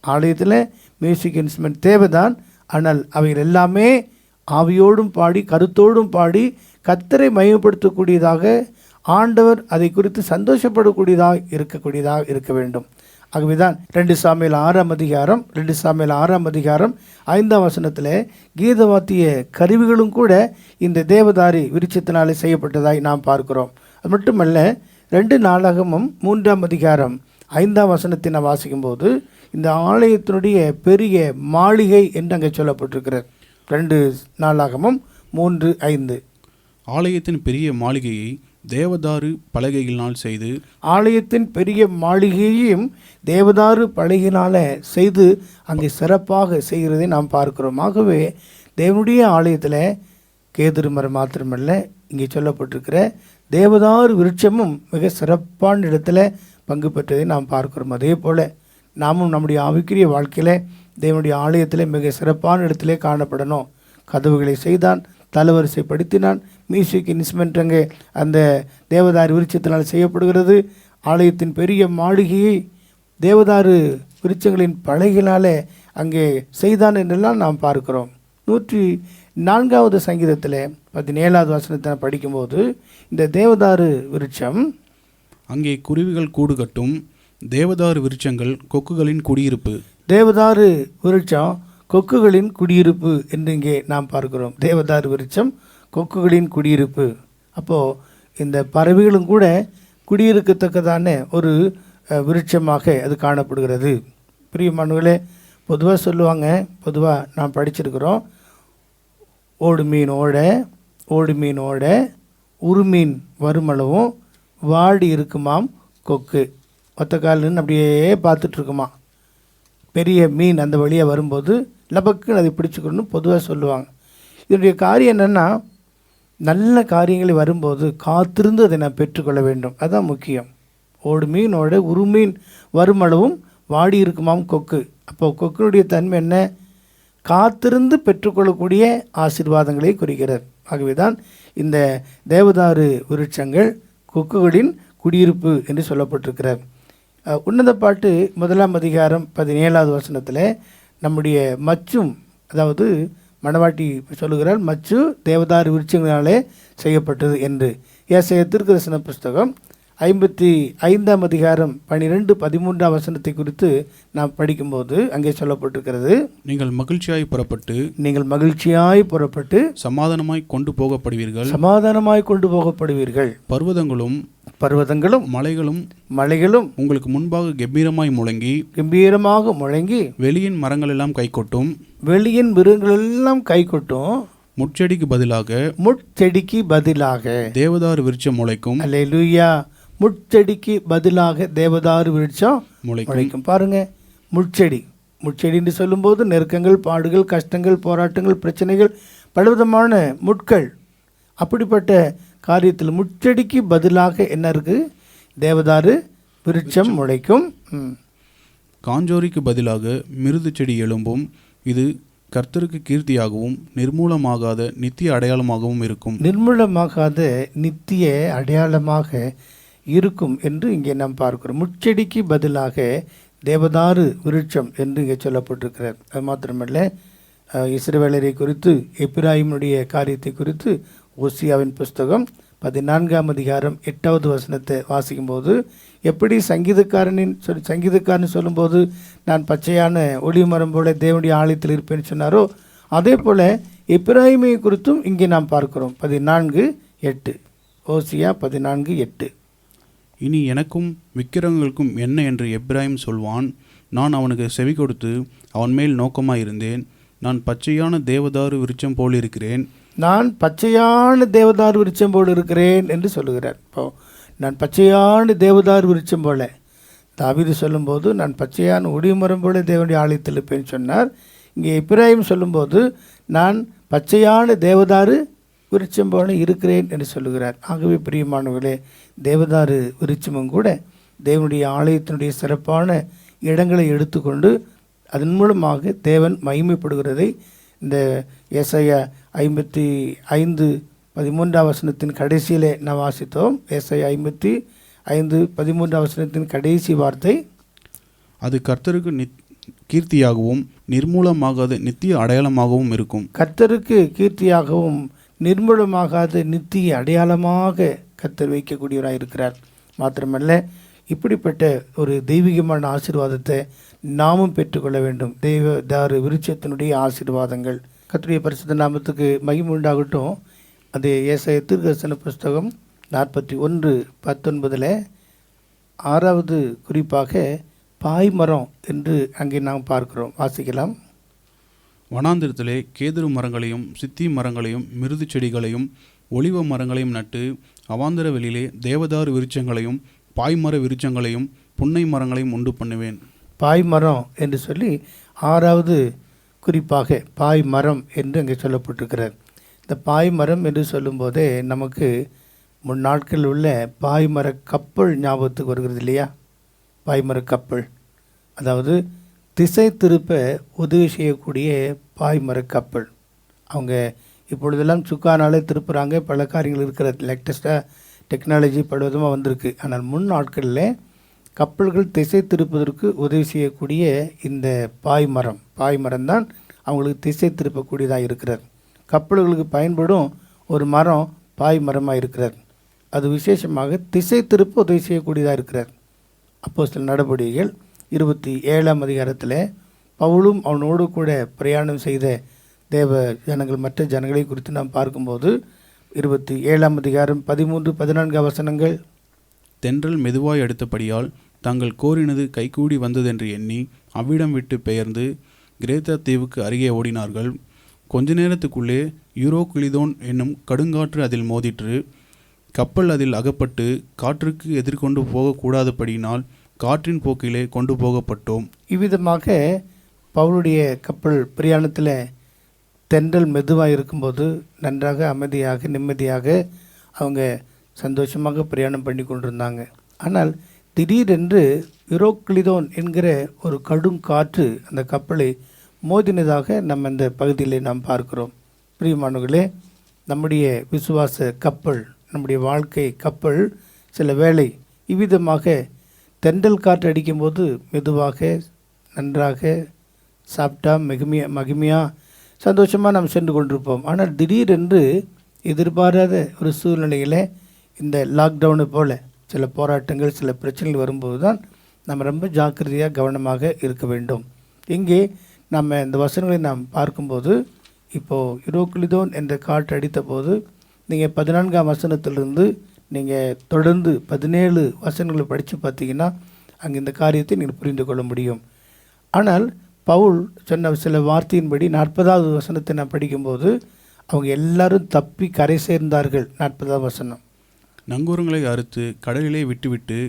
ஆலயத்தில் மியூசிக் இன்ஸ்ட்ருமெண்ட் தேவைதான். ஆனால் அவைகள் எல்லாமே ஆவியோடும் பாடி கருத்தோடும் பாடி கர்த்தரை மகிமைப்படுத்தக்கூடியதாக, ஆண்டவர் அதை குறித்து சந்தோஷப்படக்கூடியதாக இருக்க வேண்டும். ஆகவே தான் 2 சாமுவேல் 6ஆம் அதிகாரம் 5ஆம் வசனத்தில் கீதவாத்திய கருவிகளும் கூட இந்த தேவதாரி விருட்சத்தினாலே செய்யப்பட்டதாய் நாம் பார்க்கிறோம். அது மட்டுமல்ல, 2 நாளாகமும் 3ஆம் அதிகாரம் 5ஆம் வசனத்தை நாம் வாசிக்கும்போது இந்த ஆலயத்தினுடைய பெரிய மாளிகை என்று அங்கே சொல்லப்பட்டிருக்கிறது. 2 நாளாகமும் 3:5. ஆலயத்தின் பெரிய மாளிகையை தேவதாரு பலகைகளினால் செய்து ஆலயத்தின் பெரிய மாளிகையையும் தேவதாரு பலகையினால் செய்து அங்கே சிறப்பாக செய்கிறதை நாம் பார்க்கிறோம். ஆகவே தேவனுடைய ஆலயத்தில் கேதுரு மரம் மாத்திரமல்ல, இங்கே சொல்லப்பட்டிருக்கிற தேவதாரு விருட்சமும் மிக சிறப்பான இடத்துல பங்கு பெற்றதை நாம் பார்க்கிறோம். அதே போல் நாமும் நம்முடைய ஆவிக்குரிய வாழ்க்கையில் தேவனுடைய ஆலயத்தில் மிக சிறப்பான இடத்திலே காணப்படணும். கதவுகளை செய்தான், தலவரிசைப்படுத்தினான். மியூசிக் இன்ஸ்ட்ருமெண்ட் அங்கே அந்த தேவதாரு விருட்சத்தினால் செய்யப்படுகிறது. ஆலயத்தின் பெரிய மாளிகையை தேவதாரு விருட்சங்களின் பலகையினாலே அங்கே செய்தான் என்றெல்லாம் நாம் பார்க்கிறோம். 104வது சங்கீதத்தில் 17வது வசனத்தை படிக்கும்போது இந்த தேவதாரு விருட்சம் அங்கே குருவிகள் கூடு கட்டும் தேவதாரு விருட்சங்கள் கொக்குகளின் குடியிருப்பு. தேவதாரு விருட்சம் கொக்குகளின் குடியிருப்பு என்று இங்கே நாம் பார்க்கிறோம். தேவதாரு விருட்சம் கொக்குகளின் குடியிருப்பு. அப்போது இந்த பறவைகளும் கூட குடியிருக்கத்தக்கதான ஒரு விருட்சமாக அது காணப்படுகிறது. பிரியமானவர்களே, பொதுவாக சொல்லுவாங்க, பொதுவாக நாம் படிச்சிருக்கிறோம், ஓடு மீனோட உருமீன் வருமளவும் வாடி இருக்குமாம் கொக்கு. ஒத்த காலின்னு அப்படியே பார்த்துட்ருக்குமா. பெரிய மீன் அந்த வழியாக வரும்போது லபக்குன்னு அதை பிடிச்சிக்கணும்னு பொதுவாக சொல்லுவாங்க. இதனுடைய காரியம் என்னென்னா, நல்ல காரியங்கள் வரும்போது காத்திருந்து அதை நான் பெற்றுக்கொள்ள வேண்டும். அதுதான் முக்கியம். ஓடு மீனோட உருமீன் வருமளவும் வாடி இருக்குமாம் கொக்கு. அப்போது கொக்கினுடைய தன்மை என்ன? காத்திருந்து பெற்றுக்கொள்ளக்கூடிய ஆசீர்வாதங்களை குறிக்கிறது. ஆகவே தான் இந்த தேவதாரு விருட்சங்கள் கொக்குகளின் குடியிருப்பு என்று சொல்லப்பட்டிருக்கிறார். உன்னத பாட்டு 1ஆம் அதிகாரம் 17வது வசனத்தில் நம்முடைய மச்சும், அதாவது மணவாட்டி சொல்லுகிறார், மச்சு தேவதாரு விருட்சங்களாலே செய்யப்பட்டது என்று. ஏசாயா தீர்க்கதரிசன புஸ்தகம் 55ஆம் அதிகாரம் 12-13 வசனத்தை குறித்து நாம் படிக்கும்போது அங்கே சொல்லப்பட்டிருக்கிறது, நீங்கள் மகிழ்ச்சியாய் புறப்பட்டு நீங்கள் மகிழ்ச்சியாய் புறப்பட்டு சமாதானமாய் கொண்டு போகப்படுவீர்கள். சமாதானமாய் கொண்டு போகப்படுவீர்கள். பர்வதங்களும் பர்வதங்களும் மலைகளும் உங்களுக்கு முன்பாக கம்பீரமாய் முழங்கி கம்பீரமாக முழங்கி வெளியின் மரங்கள் எல்லாம் கைகொட்டும். வெளியின் மிருகங்கள் எல்லாம் கைகொட்டும். முட்செடிக்கு பதிலாக தேவதாரு விருட்சம் முளைக்கும். அல்லேலூயா. முட்செடிக்கு பதிலாக தேவதாரு விருட்சம் முளைக்கும். பாருங்க, முட்செடின்னு சொல்லும்போது நெருக்கங்கள், பாடுகள், கஷ்டங்கள், போராட்டங்கள், பிரச்சனைகள், பலவிதமான முட்கள், அப்படிப்பட்ட காரியத்தில் முட்செடிக்கு பதிலாக என்ன இருக்கு? தேவதாரு விருட்சம் முளைக்கும். காஞ்சோரிக்கு பதிலாக மிருது செடி எழும்பும். இது கர்த்தருக்கு கீர்த்தியாகவும் நிர்மூலமாகாத நித்திய அடையாளமாகவும் இருக்கும். நிர்மூலமாகாத நித்திய அடையாளமாக இருக்கும் என்று இங்கே நாம் பார்க்கிறோம். முட்செடிக்கு பதிலாக தேவதாரு விருட்சம் என்று இங்கே சொல்லப்பட்டிருக்கிறார். அது மாத்திரமல்ல, இஸ்ரவேலரை குறித்து, எப்பிராயிமுடைய காரியத்தை குறித்து ஓசியாவின் புஸ்தகம் 14ஆம் அதிகாரம் 8வது வசனத்தை வாசிக்கும்போது, எப்படி சங்கீதக்காரன் சொல்லும்போது நான் பச்சையான ஒளிவு மரம் போல தேவனுடைய ஆலயத்தில் இருப்பேன்னு சொன்னாரோ, அதே போல் எப்பிராயிமை குறித்தும் இங்கே நாம் பார்க்கிறோம். 14:8, ஓசியா 14:8. இனி எனக்கும் விக்கிரகங்களுக்கும் என்ன என்று எப்பிராயிம் சொல்வான். நான் அவனுக்கு செவி கொடுத்து அவன் மேல் நோக்கமாயிருந்தேன். நான் பச்சையான தேவதாரு விருட்சம் போல் இருக்கிறேன். நான் பச்சையான தேவதாரு விருட்சம் போல் இருக்கிறேன் என்று சொல்லுகிறார். இப்போ நான் பச்சையான தேவதாரு விருட்சம் போல, தாவீது சொல்லும்போது நான் பச்சையான ஒளிமரம் போல தேவனுடைய ஆலயத்தில் இருப்பேன்னு சொன்னார். இங்கே எப்பிராயிம் சொல்லும்போது நான் பச்சையான தேவதாரு விருட்சம் போல இருக்கிறேன் என்று சொல்லுகிறார். ஆகவே பிரியமானவர்களே, தேவதாரு விருட்சமும் கூட தேவனுடைய ஆலயத்தினுடைய சிறப்பான இடங்களை எடுத்துக்கொண்டு அதன் மூலமாக தேவன் மகிமைப்படுகிறதை இந்த ஏசாயா 55:13 வசனத்தின் கடைசியிலே நாம் வாசித்தோம். ஏசாயா 55:13 வசனத்தின் கடைசி வார்த்தை, அது கர்த்தருக்கு கீர்த்தியாகவும் நிர்மூலமாகாத நித்திய அடையாளமாகவும் இருக்கும். கர்த்தருக்கு கீர்த்தியாகவும் நிர்மூலமாகாத நித்திய அடையாளமாக கர்த்தர் வைக்கக்கூடியவராக இருக்கிறார். மாத்திரமல்ல, இப்படிப்பட்ட ஒரு தெய்வீகமான ஆசீர்வாதத்தை நாமும் பெற்றுக்கொள்ள வேண்டும். தேவதாரு விருட்சத்தினுடைய ஆசீர்வாதங்கள். கர்த்தருடைய பரிசுத்த நாமத்துக்கு மகிமை உண்டாகட்டும். அது ஏசாயா தீர்க்கதரிசன புஸ்தகம் 41:19 6வது குறிப்பாக பாய்மரம் என்று அங்கே நாம் பார்க்கிறோம். வாசிக்கலாம். வனாந்திரத்திலே கேதுரு மரங்களையும் சித்தி மரங்களையும் மிருது செடிகளையும் ஒலிவ மரங்களையும் நட்டு அவாந்தர வெளியிலே தேவதாரு விருட்சங்களையும் பாய்மர விருட்சங்களையும் புன்னை மரங்களையும் உண்டு பண்ணுவேன். பாய்மரம் என்று சொல்லி 6வது குறிப்பாக பாய்மரம் என்று அங்கே சொல்லப்பட்டிருக்கிறார். இந்த பாய்மரம் என்று சொல்லும்போதே நமக்கு முன்னாட்கள் உள்ள பாய்மர கப்பல் ஞாபகத்துக்கு வருகிறது இல்லையா? பாய்மர கப்பல், அதாவது திசை திருப்ப உதவி செய்யக்கூடிய பாய்மர கப்பல். அவங்க இப்பொழுதெல்லாம் சுக்கானாலே திருப்புறாங்க. பல காரியங்கள் இருக்கிற லேட்டஸ்ட்டாக டெக்னாலஜி பலவிதமாக வந்திருக்கு. ஆனால் முன் நாட்களில் கப்பல்கள் திசை திருப்பதற்கு உதவி செய்யக்கூடிய இந்த பாய்மரம் தான் அவங்களுக்கு திசை திருப்பக்கூடியதாக இருக்கிறார். கப்பல்களுக்கு பயன்படும் ஒரு மரம் பாய்மரமாக இருக்கிறார். அது விசேஷமாக திசை திருப்ப உதவி செய்யக்கூடியதாக இருக்கிறார். அப்போஸ்தலர் நடவடிக்கைகள் 27ஆம் அதிகாரத்தில் பவுலும் அவனோடு கூட பிரயாணம் செய்த தேவ ஜனங்கள், மற்ற ஜனங்களை குறித்து நாம் பார்க்கும்போது 27ஆம் அதிகாரம் 13-14 வசனங்கள். தென்றல் மெதுவாய் அடுத்தபடியால் தாங்கள் கோரினது கைகூடி வந்ததென்று எண்ணி அவ்விடம் விட்டு பெயர்ந்து கிரேத்தா தீவுக்கு அருகே ஓடினார்கள். கொஞ்ச நேரத்துக்குள்ளே யூரோக்ளிதோன் என்னும் கடுங்காற்று அதில் மோதிற்று. கப்பல் அதில் அகப்பட்டு காற்றுக்கு எதிர்கொண்டு போகக்கூடாதபடியினால் காற்றின் போக்கிலே கொண்டு போகப்பட்டோம். இவ்விதமாக பவுலுடைய கப்பல் பிரயாணத்தில் தென்றல் மெதுவாக இருக்கும்போது நன்றாக அமைதியாக நிம்மதியாக அவங்க சந்தோஷமாக பிரயாணம் பண்ணி கொண்டிருந்தாங்க. ஆனால் திடீரென்று யூரோக்ளிதோன் என்கிற ஒரு கடும் காற்று அந்த கப்பலை மோதினதாக நம்ம இந்த பகுதியிலே நாம் பார்க்கிறோம். பிரியமானவர்களே, நம்முடைய விசுவாச கப்பல், நம்முடைய வாழ்க்கை கப்பல் சில வேளை இவ்விதமாக தென்றல் காற்று அடிக்கும்போது மெதுவாக நன்றாக சாப்பிட்டா மகிமையாக சந்தோஷமாக நாம் சென்று கொண்டிருப்போம். ஆனால் திடீரென்று எதிர்பாராத ஒரு சூழ்நிலையில் இந்த லாக்டவுனு போல் சில போராட்டங்கள், சில பிரச்சனைகள் வரும்போது தான் நம்ம ரொம்ப ஜாக்கிரதையாக கவனமாக இருக்க வேண்டும். இங்கே நம்ம இந்த வசனங்களை நாம் பார்க்கும்போது, இப்போது யூரோக்லிதோன் என்ற காற்று அடித்த போது நீங்கள் 14ஆம் வசனத்திலிருந்து நீங்கள் தொடர்ந்து 17 வசனங்களை படித்து பார்த்தீங்கன்னா அங்கே இந்த காரியத்தை நீங்கள் புரிந்து கொள்ள முடியும். ஆனால் பவுல் சொன்ன சில வார்த்தையின்படி 40வது வசனத்தை நான் படிக்கும்போது அவங்க எல்லாரும் தப்பி கரை சேர்ந்தார்கள். 40வது வசனம், நங்கூரங்களை அறுத்து கடலிலே விட்டுவிட்டு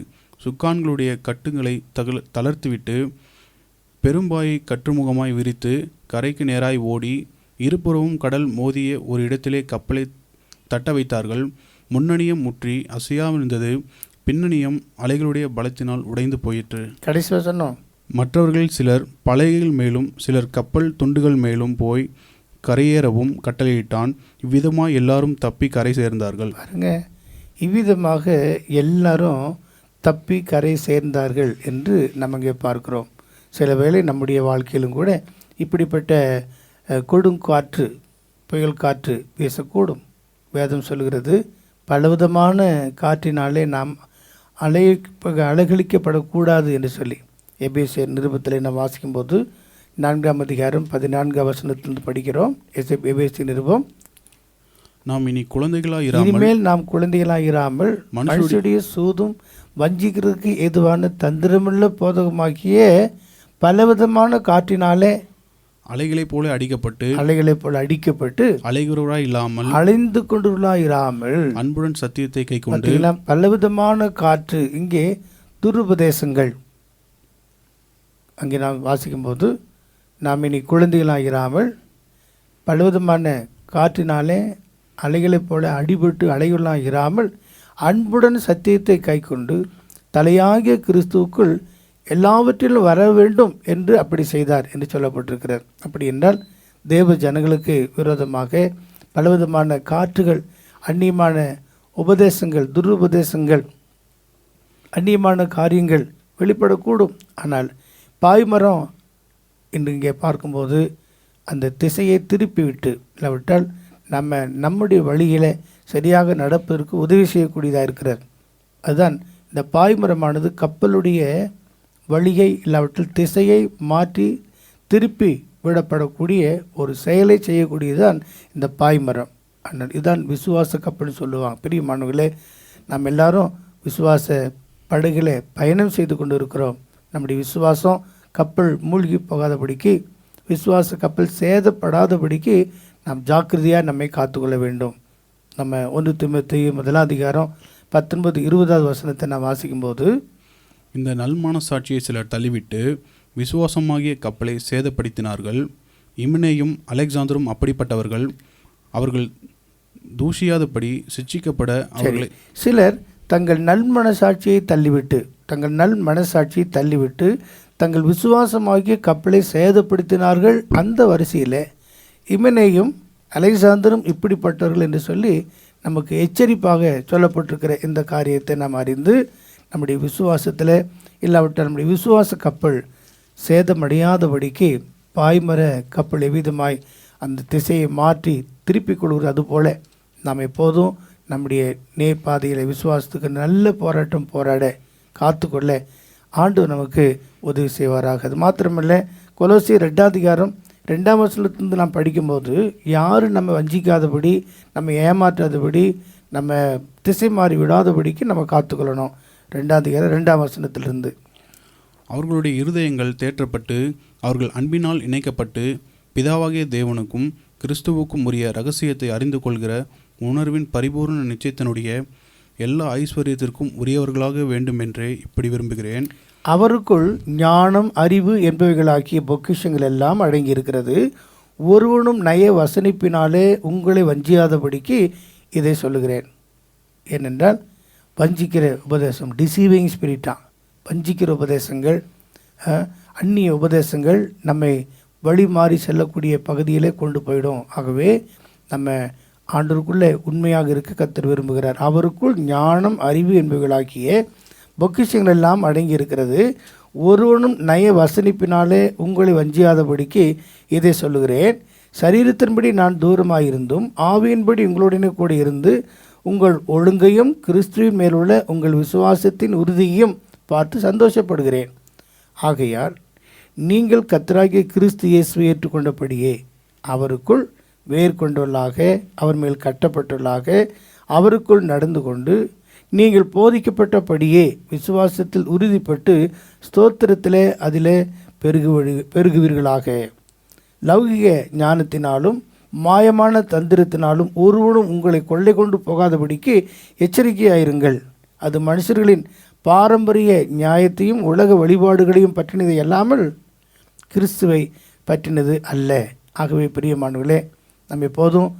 சுக்கான்களுடைய கட்டுங்களை தளர்த்துவிட்டு பெரும்பாயை கற்றுமுகமாய் விரித்து கரைக்கு நேராய் ஓடி இருபுறமும் கடல் மோதிய ஒரு இடத்திலே கப்பலை தட்ட வைத்தார்கள். முன்னணியம் முற்றி அசையாமிருந்தது, பின்னணியம் அலைகளுடைய பலத்தினால் உடைந்து போயிற்று. கடைசி வசனம், மற்றவர்கள் சிலர் பலகைகள் மேலும் சிலர் கப்பல் துண்டுகள் மேலும் போய் கரையேறவும் கட்டளையிட்டான். இவ்விதமாய் எல்லாரும் தப்பி கரை சேர்ந்தார்கள். பாருங்க, இவ்விதமாக எல்லாரும் தப்பி கரை சேர்ந்தார்கள் என்று நம்ம இங்கே பார்க்கிறோம். சில வேளை நம்முடைய வாழ்க்கையிலும் கூட இப்படிப்பட்ட கொடுங்காற்று, புயல் காற்று வீசக்கூடும். வேதம் சொல்கிறது, பலவிதமான காற்றினாலே நாம் அலைகழிக்கப்படக்கூடாது என்று சொல்லி எபேசியர் நிருபத்தில் நாம் வாசிக்கும்போது 4ஆம் அதிகாரம் 14ஆம் வசனத்திலிருந்து படிக்கிறோம். எபேசியர் நிருபம், நாம் இனி இனிமேல் நாம் குழந்தைகளாயிராமல் மனுஷருடைய சூதும் வஞ்சிக்கிறதுக்கு ஏதுவான தந்திரமுள்ள போதகமாக்கிய பலவிதமான காற்றினாலே அலைகளைப் போல அடிக்கப்பட்டு அலைகிறவராய் இல்லாமல் அலைந்து கொண்டுள்ளாயிராமல் அன்புடன் சத்தியத்தை கை கொண்டு. பலவிதமான காற்று, இங்கே துருபதேசங்கள். அங்கே நாம் வாசிக்கும்போது, நாம் இனி குழந்தைகளாயிராமல் பலவிதமான காற்றினாலே அலைகளைப் போல அடிபட்டு அலைகளாயிராமல் அன்புடன் சத்தியத்தை கை கொண்டு தலையாகிய கிறிஸ்துவுக்குள் எல்லாவற்றிலும் வர வேண்டும் என்று அப்படி செய்தார் என்று சொல்லப்பட்டிருக்கிறார். அப்படி என்றால் தேவ ஜனங்களுக்கு விரோதமாக பலவிதமான காற்றுகள், அந்நியமான உபதேசங்கள், துருபதேசங்கள், அந்நியமான காரியங்கள் வெளிப்படக்கூடும். ஆனால் பாய்மரம் இன்று இங்கே பார்க்கும்போது அந்த திசையை திருப்பிவிட்டு, இல்லாவிட்டால் நம்முடைய வழியில் சரியாக நடப்பதற்கு உதவி செய்யக்கூடியதாக இருக்கிறார். அதுதான் இந்த பாய்மரமானது கப்பலுடைய வழியை இல்லாவற்றில் திசையை மாற்றி திருப்பி விடப்படக்கூடிய ஒரு செயலை செய்யக்கூடியதுதான் இந்த பாய்மரம். ஆனால் இதுதான் விசுவாச கப்பல்னு சொல்லுவாங்க. பிரியமானவர்களே, நாம் எல்லாரும் விசுவாச படகுல பயணம் செய்து கொண்டு இருக்கிறோம். நம்முடைய விசுவாசம் கப்பல் மூழ்கி போகாதபடிக்கு, விசுவாச கப்பல் சேதப்படாதபடிக்கு நாம் ஜாக்கிரதையாக நம்மை காத்துக்கொள்ள வேண்டும். நம்ம 1 தீமோத்தேயு 1ஆம் அதிகாரம் 19-20வது வசனத்தை நாம் வாசிக்கும்போது, இந்த நல்மான சாட்சியை சிலர் தள்ளிவிட்டு விசுவாசமாகிய கப்பலை சேதப்படுத்தினார்கள். இமினேயும் அலெக்சாந்தரும் அப்படிப்பட்டவர்கள். அவர்கள் தூஷியாதபடி சிட்சிக்கப்பட அவர்களை சிலர் தங்கள் நல் மனசாட்சியை தள்ளிவிட்டு தங்கள் விசுவாசமாகிய கப்பலை சேதப்படுத்தினார்கள். அந்த வரிசையில் இமினேயும் அலெக்சாந்தரும் இப்படிப்பட்டவர்கள் என்று சொல்லி நமக்கு எச்சரிப்பாக சொல்லப்பட்டிருக்கிற இந்த காரியத்தை நாம் அறிந்து நம்முடைய விசுவாசத்தில் இல்லாவிட்டால் நம்முடைய விசுவாச கப்பல் சேதமடையாதபடிக்கு பாய்மர கப்பல் எவ்விதமாய் அந்த திசையை மாற்றி திருப்பிக் கொள்கிறது, அதுபோல் நாம் எப்போதும் நம்முடைய நேர்பாதையில் விசுவாசத்துக்கு நல்ல போராட்டம் போராட காத்துக்கொள்ள ஆண்டவர் நமக்கு உதவி செய்வாராக. அது மாத்திரமல்ல, கொலோசியர் 2ஆம் அதிகாரம் 2ஆம் வசனத்திலிருந்து நாம் படிக்கும்போது, யாரும் நம்ம வஞ்சிக்காதபடி, நம்ம ஏமாற்றாதபடி, நம்ம திசை மாறி விடாதபடிக்கு நம்ம காத்துக்கொள்ளணும். 2ஆம் அதிகாரம் 2ஆம் வசனத்திலிருந்து, அவர்களுடைய இருதயங்கள் தேற்றப்பட்டு அவர்கள் அன்பினால் இணைக்கப்பட்டு பிதாவாகிய தேவனுக்கும் கிறிஸ்துவுக்கும் உரிய இரகசியத்தை அறிந்து கொள்கிற உணர்வின் பரிபூர்ண நிச்சயத்தினுடைய எல்லா ஐஸ்வர்யத்திற்கும் உரியவர்களாக வேண்டும் என்றே இப்படி விரும்புகிறேன். அவருக்குள் ஞானம், அறிவு என்பவைகளாகிய பொக்கிஷங்கள் எல்லாம் அடங்கியிருக்கிறது. ஒருவனும் நய வசனிப்பினாலே உங்களை வஞ்சியாதபடிக்கு இதை சொல்லுகிறேன். ஏனென்றால் வஞ்சிக்கிற உபதேசம், டிசீவிங் ஸ்பிரிட்டா, வஞ்சிக்கிற உபதேசங்கள், அந்நிய உபதேசங்கள் நம்மை வழி மாறி செல்லக்கூடிய பகுதியிலே கொண்டு போயிடும். ஆகவே நம்ம ஆண்டவருக்குள்ளே உண்மையாக இருக்க கர்த்தர் விரும்புகிறார். அவருக்குள் ஞானம், அறிவு என்பவைகளாகிய பொக்கிஷங்கள் எல்லாம் அடங்கி இருக்கிறது. ஒருவனும் நய வசனிப்பினாலே உங்களை வஞ்சியாதபடிக்கு இதை சொல்லுகிறேன். சரீரத்தின்படி நான் தூரமாயிருந்தும் ஆவியின்படி உங்களுடனே கூட இருந்து உங்கள் ஒழுங்கையும் கிறிஸ்துவின் மேலுள்ள உங்கள் விசுவாசத்தின் உறுதியையும் பார்த்து சந்தோஷப்படுகிறேன். ஆகையால் நீங்கள் கர்த்தராகிய கிறிஸ்து இயேசுவை ஏற்றுக்கொண்டபடியே அவருக்குள் வேர் கொண்டவர்களாக, அவர் மேல் கட்டப்பட்டுள்ளாக அவருக்குள் நடந்து கொண்டு, நீங்கள் போதிக்கப்பட்டபடியே விசுவாசத்தில் உறுதிப்பட்டு ஸ்தோத்திரத்திலே அதிலே பெருகுவீர்களாக. லௌகிக ஞானத்தினாலும் மாயமான தந்திரத்தினாலும் ஒருவனும் உங்களை கொள்ளை கொண்டு போகாதபடிக்கு எச்சரிக்கையாயிருங்கள். அது மனுஷர்களின் பாரம்பரிய நியாயத்தையும் உலக வழிபாடுகளையும் பற்றினது அல்லாமல் கிறிஸ்துவை பற்றினது அல்ல. ஆகவே பிரியமானவர்களே, நம்ம எப்போதும்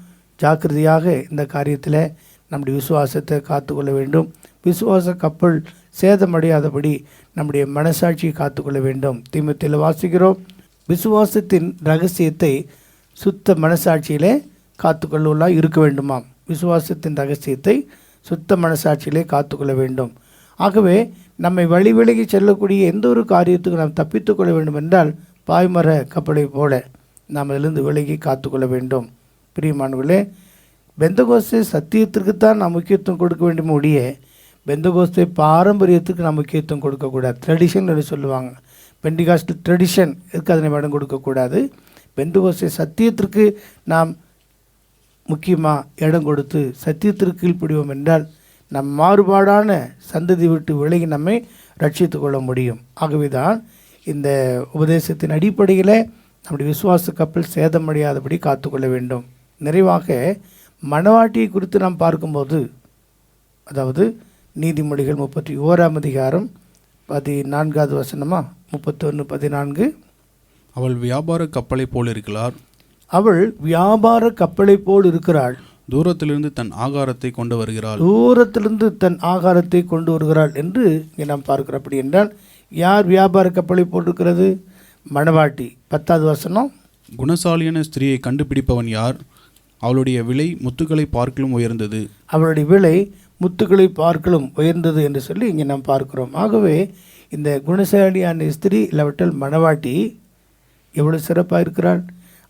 ஜாக்கிரதையாக இந்த காரியத்தில் நம்முடைய விசுவாசத்தை காத்துக்கொள்ள வேண்டும். விசுவாச கப்பல் சேதமடையாதபடி நம்முடைய மனசாட்சியை காத்துக்கொள்ள வேண்டும். தீமோத்தேயுவில் வாசிக்கிறோம், விசுவாசத்தின் ரகசியத்தை சுத்த மனசாட்சியிலே காத்துக்கொள்ளலாம் இருக்க வேண்டுமாம். விசுவாசத்தின் ரகசியத்தை சுத்த மனசாட்சியிலே காத்துக்கொள்ள வேண்டும். ஆகவே நம்மை வழி விலகி செல்லக்கூடிய எந்த ஒரு காரியத்துக்கு நாம் தப்பித்துக்கொள்ள வேண்டும் என்றால் பாய்மர கப்பலை போல நாம் அதிலிருந்து விலகி காத்துக்கொள்ள வேண்டும். பிரியமானவர்களே, பெந்தகோஸ்தே சத்தியத்திற்குத்தான் நாம் முக்கியத்துவம் கொடுக்க வேண்டும் ஒழிய பெந்தகோஸ்தே பாரம்பரியத்துக்கு நாம் முக்கியத்துவம் கொடுக்கக்கூடாது. ட்ரெடிஷன் என்று சொல்லுவாங்க. பெண்டிகாஸ்டல் ட்ரெடிஷன் இதுக்கு அதனை இடம் கொடுக்கக்கூடாது. பெந்தகோஸ்தே சத்தியத்திற்கு நாம் முக்கியமாக இடம் கொடுத்து சத்தியத்திற்கு கீழ்ப்படிவோம் என்றால் நம் மாறுபாடான சந்ததி விட்டு விலகி நம்மை ரட்சித்து கொள்ள முடியும். ஆகவே தான் இந்த உபதேசத்தின் அடிப்படையில் நம்முடைய விசுவாச கப்பல் சேதமடையாதபடி காத்துக்கொள்ள வேண்டும். நிறைவாக மணவாட்டியை குறித்து நாம் பார்க்கும்போது, அதாவது நீதிமொழிகள் 31ஆம் அதிகாரம் 14வது வசனமா 31-14, அவள் வியாபார கப்பலை போல் இருக்கிறாள். அவள் வியாபார கப்பலை போல் இருக்கிறாள். தூரத்திலிருந்து தன் ஆகாரத்தை கொண்டு வருகிறாள். தூரத்திலிருந்து தன் ஆகாரத்தை கொண்டு வருகிறாள் என்று இங்கே நாம் பார்க்கிறோம். அப்படி என்றால் யார் வியாபார கப்பலை போல் இருக்கிறது? மணவாட்டி. 10வது வசனம், குணசாலியான ஸ்திரியை கண்டுபிடிப்பவன் யார்? அவளுடைய விலை முத்துக்களை பார்க்கலும் உயர்ந்தது. அவளுடைய விலை முத்துக்களை பார்க்கலும் உயர்ந்தது என்று சொல்லி இங்கே நாம் பார்க்கிறோம். ஆகவே இந்த குணசாலியான ஸ்திரீ இல்லாவிட்டால் மணவாட்டி எவ்வளோ சிறப்பாக இருக்கிறாள்.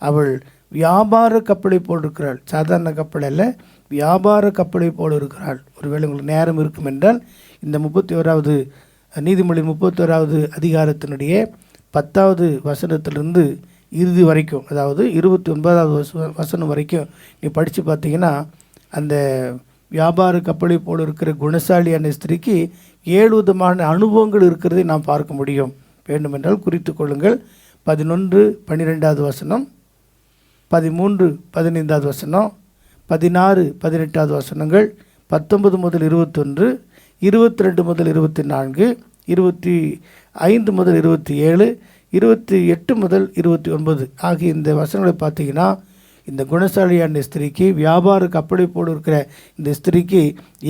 அவள் வியாபார கப்பலை போல் இருக்கிறாள். சாதாரண கப்பல் அல்ல, வியாபார கப்பலை போல் இருக்கிறாள். ஒருவேளை உங்களுக்கு நேரம் இருக்கும் என்றால் இந்த 31வது நீதிமொழி 31வது அதிகாரத்தினுடைய 10வது வசனத்திலிருந்து இறுதி வரைக்கும், அதாவது 29வது வசனம் வரைக்கும் நீ படித்து பார்த்தீங்கன்னா அந்த வியாபார கப்பலை போல் இருக்கிற குணசாலியான ஸ்திரீக்கு 7 விதமான அனுபவங்கள் இருக்கிறதை நாம் பார்க்க முடியும். வேண்டுமென்றால் குறித்து கொள்ளுங்கள். 11-12வது வசனம், 13-15வது வசனம், 16-18வது வசனங்கள், 19-21, 22-24, 25-27, 28-29 ஆகிய இந்த வசனங்களை பார்த்தீங்கன்னா இந்த குணசாலியான ஸ்திரீக்கு, வியாபார கப்பலை போல் இருக்கிற இந்த ஸ்திரீக்கு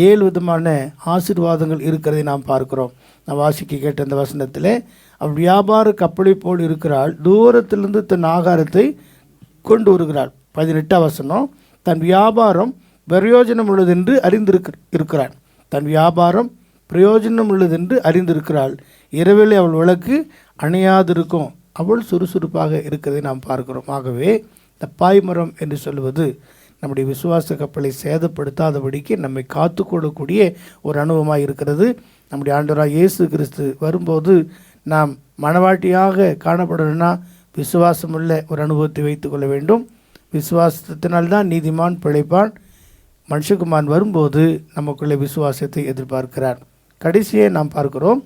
7 விதமான ஆசீர்வாதங்கள் இருக்கிறதை நாம் பார்க்கிறோம். நான் வாசிக்க கேட்ட அந்த வசனத்தில் அவள் வியாபார கப்பலை போல் இருக்கிறாள், தூரத்திலிருந்து தன் ஆகாரத்தை கொண்டு வருகிறாள். 18ஆம் வசனம், தன் வியாபாரம் பிரயோஜனம் உள்ளதென்று இருக்கிறாள். தன் வியாபாரம் பிரயோஜனம் உள்ளதென்று அறிந்திருக்கிறாள். இரவில் அவள் விளக்கு அணையாதிருக்கும். அவள் சுறுசுறுப்பாக இருக்கிறதை நாம் பார்க்கிறோம். ஆகவே இந்த பாய்மரம் என்று சொல்வது நம்முடைய விசுவாச கப்பலை சேதப்படுத்தாதபடிக்கு நம்மை காத்துக்கொள்ளக்கூடிய ஒரு அனுபவமாக இருக்கிறது. நம்முடைய ஆண்டவராக இயேசு கிறிஸ்து வரும்போது நாம் மணவாட்டியாக காணப்படணும்னா விசுவாசமுள்ள ஒரு அனுபவத்தை வைத்து கொள்ள வேண்டும். விசுவாசத்தினால்தான் நீதிமான் பிழைப்பான். மனுஷகுமாரன் வரும்போது நமக்குள்ள விசுவாசத்தை எதிர்பார்க்கிறார். கடைசியை நாம் பார்க்கிறோம்.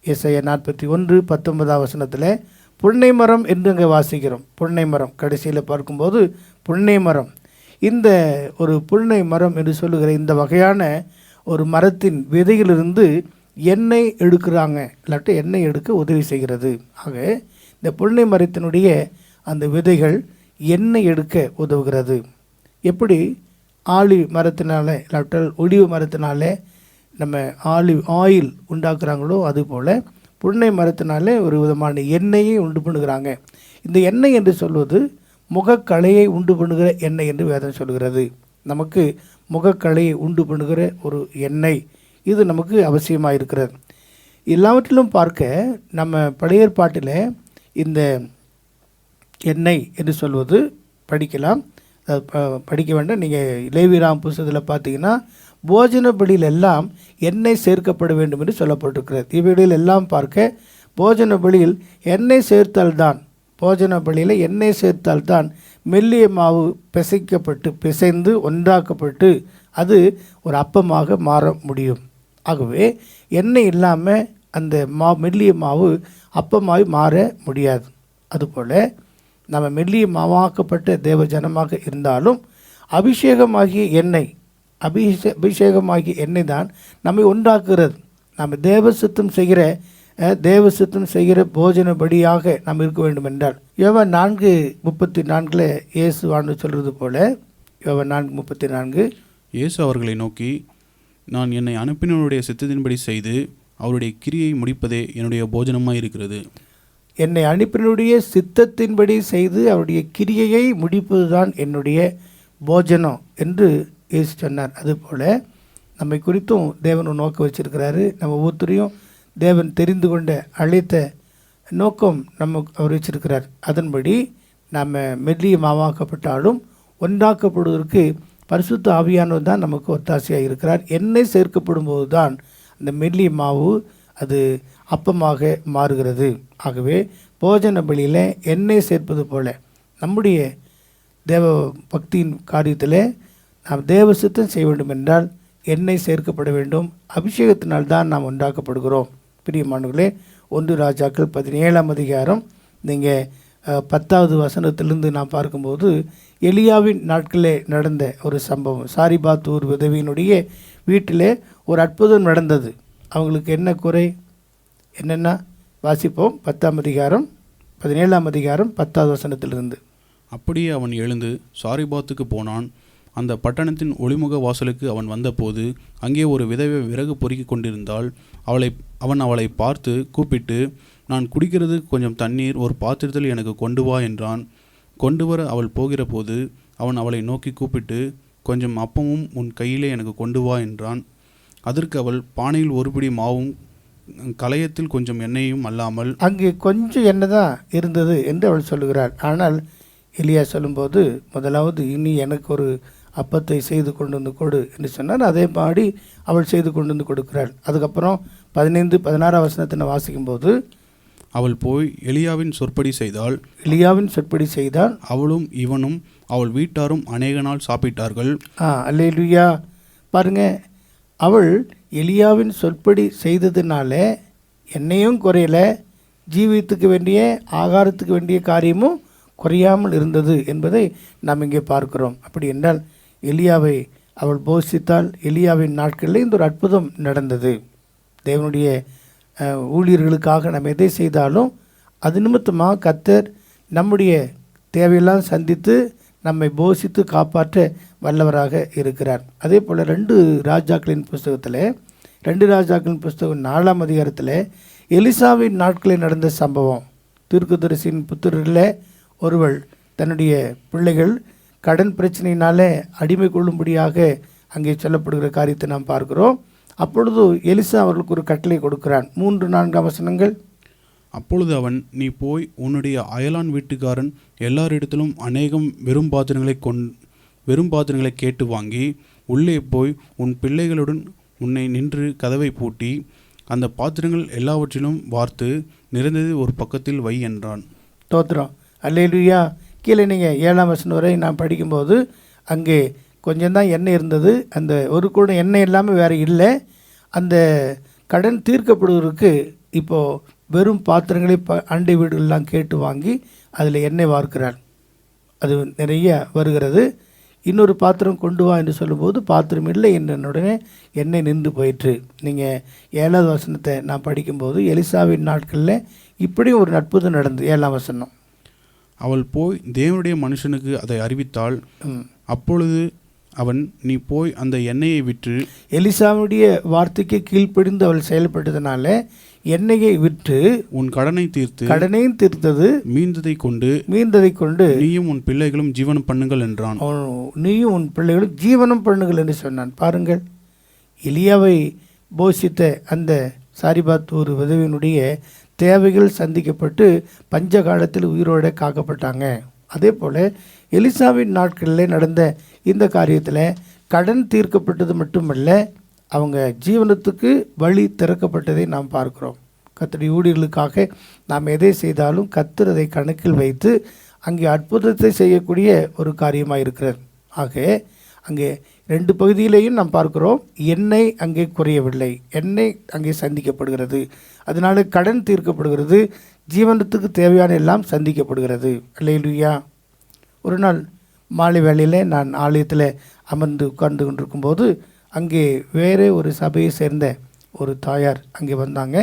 ஏசாயா 41:19 வசனத்தில் புன்னை மரம் என்று அங்கே வாசிக்கிறோம். புன்னை மரம் கடைசியில் பார்க்கும்போது புன்னை மரம், இந்த ஒரு புன்னை மரம் என்று சொல்லுகிற இந்த வகையான ஒரு மரத்தின் விதையிலிருந்து எண்ணெய் எடுக்கிறாங்க, இல்லாட்டி எண்ணெய் எடுக்க உதவி செய்கிறது. ஆக இந்த புன்னை மரத்தினுடைய அந்த விதைகள் எண்ணெய் எடுக்க உதவுகிறது. எப்படி ஆலிவ் மரத்தினால இல்லாட்டால் ஒலிவு மரத்தினால நம்ம ஆலிவ் ஆயில் உண்டாக்குறாங்களோ அதுபோல் புன்னை மரத்தினாலே ஒரு விதமான எண்ணெயை உண்டு பண்ணுகிறாங்க. இந்த எண்ணெய் என்று சொல்வது முகக்கலையை உண்டு பண்ணுகிற எண்ணெய் என்று வேதம் சொல்கிறது. நமக்கு முகக்கலையை உண்டு பண்ணுகிற ஒரு எண்ணெய் இது நமக்கு அவசியமாக இருக்கிறது. எல்லாவற்றிலும் பார்க்க நம்ம பழைய ஏற்பாட்டில் இந்த எண்ணெய் என்று சொல்வது படிக்கலாம். படிக்க வேண்டாம். நீங்கள் லேவியராம் புஸ்தகத்தில் பார்த்தீங்கன்னா போஜன பலியில் எல்லாம் எண்ணெய் சேர்க்கப்பட வேண்டும் என்று சொல்லப்பட்டிருக்கிறது. இவைகளில் எல்லாம் பார்க்க போஜன பலியில் எண்ணெய் சேர்த்தால்தான், போஜன பலியில் எண்ணெய் சேர்த்தால்தான் மெல்லிய மாவு பிசைந்து ஒன்றாக்கப்பட்டு அது ஒரு அப்பமாக மாற முடியும். ஆகவே எண்ணெய் இல்லாமல் அந்த மெல்லிய மாவு அப்பமாய் மாற முடியாது. அதுபோல் நம்ம மெல்லிய மாவாக்கப்பட்ட தேவ ஜனமாக இருந்தாலும் அபிஷேகமாகிய எண்ணெய் தான் நம்மை ஒன்றாக்குகிறது. நம்ம தேவ சித்தம் செய்கிற போஜனபடியாக நாம் இருக்க வேண்டும் என்றால் யோவான் 4:34 இயேசு ஆண்டு சொல்கிறது போல, யோவான் 4:34 இயேசு அவர்களை நோக்கி, நான் என்னை அனுப்பினவருடைய சித்தத்தின்படி செய்து அவருடைய கிரியை முடிப்பதே என்னுடைய போஜனமாக இருக்கிறது. என்னை அனுப்பினுடைய சித்தத்தின்படி செய்து அவருடைய கிரியையை முடிப்பது தான் என்னுடைய போஜனம் என்று இயேசு சொன்னார். அதுபோல் நம்மை குறித்தும் தேவன் நோக்க வச்சிருக்கிறாரு. நம்ம ஒவ்வொருத்தரையும் தேவன் தெரிந்து கொண்ட அழைத்த நோக்கம் அவர் வச்சிருக்கிறார். அதன்படி நம்ம மெல்லிய மாவாக்கப்பட்டாலும் ஒன்றாக்கப்படுவதற்கு பரிசுத்த ஆவியானவர் தான் நமக்கு ஒத்தாசையாக இருக்கிறார். எண்ணெய் சேர்க்கப்படும் போது தான் அந்த மெல்லிய மாவு அது அப்பமாக மாறுகிறது. ஆகவே போஜன பலியில் எண்ணெய் சேர்ப்பது போல நம்முடைய தேவ பக்தியின் காரியத்தில் நாம் தேவ சித்தம் செய்ய வேண்டும் என்றால் எண்ணெய் சேர்க்கப்பட வேண்டும். அபிஷேகத்தினால் தான் நாம் உண்டாக்கப்படுகிறோம். பிரியமானவர்களே, 1 ராஜாக்கள் 17ஆம் அதிகாரம் நீங்கள் 10வது வசனத்திலிருந்து நாம் பார்க்கும்போது எலியாவின் நாட்களே நடந்த ஒரு சம்பவம். சாரிபாத் ஊர் விதவியினுடைய வீட்டிலே ஒரு அற்புதம் நடந்தது. அவங்களுக்கு என்ன குறை, என்னென்னா வாசிப்போம். 10ஆம் அதிகாரம் 17ஆம் அதிகாரம் 10வது வசனத்திலிருந்து. அப்படியே அவன் எழுந்து சாரிபாத்துக்கு போனான். அந்த பட்டணத்தின் ஒளிமுக வாசலுக்கு அவன் வந்தபோது அங்கே ஒரு விதவை விறகு பொறுக்கி கொண்டிருந்தாள். அவன் அவளை பார்த்து கூப்பிட்டு, நான் குடிக்கிறது கொஞ்சம் தண்ணீர் ஒரு பாத்திரத்தில் எனக்கு கொண்டு வா என்றான். கொண்டு வர அவள் போகிற போது அவன் அவளை நோக்கி கூப்பிட்டு, கொஞ்சம் அப்பமும் உன் கையிலே எனக்கு கொண்டு வா என்றான். அதற்கு அவள், பானையில் ஒரு பிடி மாவும் கலயத்தில் கொஞ்சம் எண்ணெயும் அல்லாமல். அங்கே கொஞ்சம் எண்ணெய் தான் இருந்தது என்று அவள் சொல்லுகிறாள். ஆனால் எலியா சொல்லும்போது, முதலாவது இனி எனக்கு ஒரு அப்பத்தை செய்து கொண்டு வந்து கொடு என்று சொன்னார். அதே மாதிரி அவள் செய்து கொண்டு வந்து கொடுக்கிறாள். அதுக்கப்புறம் 15-16 வசனத்தை வாசிக்கும்போது, அவள் போய் எலியாவின் சொற்படி செய்தாள். அவளும் இவனும் அவள் வீட்டாரும் அநேக நாள் சாப்பிட்டார்கள். அல்லேலூயா. பாருங்க, அவள் எலியாவின் சொற்படி செய்ததுனால என்னையும் குறையல, ஜீவித்துக்கு வேண்டிய ஆகாரத்துக்கு வேண்டிய காரியமும் குறையாமல் இருந்தது என்பதை நாம் இங்கே பார்க்கிறோம். அப்படி என்றால் எலியாவை அவள் போஷித்தால் எலியாவின் நாட்களில் இந்த ஒரு அற்புதம் நடந்தது. தேவனுடைய ஊழியர்களுக்காக நம்ம எதை செய்தாலும் அது நிமித்தமாக கர்த்தர் நம்முடைய தேவையெல்லாம் சந்தித்து நம்மை போஷித்து காப்பாற்ற வல்லவராக இருக்கிறார். அதே போல் 2 ராஜாக்களின் புஸ்தகம் 4ஆம் அதிகாரத்தில் எலிசாவின் நாட்களில் நடந்த சம்பவம். தீர்க்கதரிசியின் புத்திரரில் ஒருவள் தன்னுடைய பிள்ளைகள் கடன் பிரச்சனையினாலே அடிமை கொள்ளும்படியாக அங்கே சொல்லப்படுகிற காரியத்தை நாம் பார்க்கிறோம். அப்பொழுது எலிசா அவர்களுக்கு ஒரு கட்டளை கொடுக்கிறான். 3-4 வசனங்கள். அப்பொழுது அவன், நீ போய் உன்னுடைய அயலான் வீட்டுக்காரன் எல்லாரிடத்திலும் அநேகம் வெறும் பாத்திரங்களை கேட்டு வாங்கி உள்ளே போய் உன் பிள்ளைகளுடன் உன்னை நின்று கதவை பூட்டி அந்த பாத்திரங்கள் எல்லாவற்றிலும் வார்த்து நிறைந்தது ஒரு பக்கத்தில் வை என்றான். தோத்திரம். அல்லேலூயா. கீழே நீங்கள் 7ஆம் வசனம் வரை நான் படிக்கும்போது அங்கே கொஞ்சம்தான் எண்ணெய் இருந்தது. அந்த ஒரு கூட எண்ணெய் இல்லாமல் வேறு இல்லை. அந்த கடன் தீர்க்கப்படுவதற்கு இப்போது வெறும் பாத்திரங்களை அண்டை வீடுகளெலாம் கேட்டு வாங்கி அதில் எண்ணெய் வார்க்கிறாள். அது நிறைய வருகிறது. இன்னொரு பாத்திரம் கொண்டு வா என்று சொல்லும்போது பாத்திரம் இல்லை என்னுடனே எண்ணெய் நின்று போயிற்று. நீங்கள் 7வது வசனத்தை நான் படிக்கும்போது எலிசாவின் நாட்களில் இப்படியும் ஒரு அற்புதம் நடந்தது. 7ஆம் வசனம். அவள் போய் தேவனுடைய மனுஷனுக்கு அதை அறிவித்தாள். அப்பொழுது அவன், நீ போய் அந்த எண்ணெயை விற்று. எலிசாவுடைய வார்த்தைக்கு கீழ்ப்படிந்து அவள் செயல்பட்டதுனால எண்ணெயை விற்று உன் கடனையும் தீர்த்தது, மீந்ததை கொண்டு நீயும் உன் பிள்ளைகளும் ஜீவனம் பண்ணுங்கள் என்றான். நீயும் உன் பிள்ளைகளும் ஜீவனம் பண்ணுங்கள் என்று சொன்னான். பாருங்கள், எலியாவை போஷித்த அந்த சாரிபாத் ஒரு விதவியினுடைய தேவைகள் சந்திக்கப்பட்டு பஞ்ச காலத்தில் உயிரோடு காக்கப்பட்டாங்க. அதே போல் எலிசாவின் நாட்களில் நடந்த இந்த காரியத்தில் கடன் தீர்க்கப்பட்டது மட்டுமல்ல, அவங்க ஜீவனத்துக்கு வழி திறக்கப்பட்டதை நாம் பார்க்கிறோம். கர்த்தருடைய ஊழியர்களுக்காக நாம் எதை செய்தாலும் கர்த்தர் அதை கணக்கில் வைத்து அங்கே அற்புதத்தை செய்யக்கூடிய ஒரு காரியமாக இருக்கிறது. ஆக அங்கே 2 பகுதியிலையும் நாம் பார்க்கிறோம், எண்ணெய் அங்கே குறையவில்லை, எண்ணெய் அங்கே சந்திக்கப்படுகிறது. அதனால கடன் தீர்க்கப்படுகிறது, ஜீவனத்துக்கு தேவையான எல்லாம் சந்திக்கப்படுகிறது. அல்லேலூயா. ஒரு நாள் மாலை வேளையில் நான் ஆலயத்தில் அமர்ந்து உட்கார்ந்து கொண்டிருக்கும்போது அங்கே வேறு ஒரு சபையை சேர்ந்த ஒரு தாயார் அங்கே வந்தாங்க.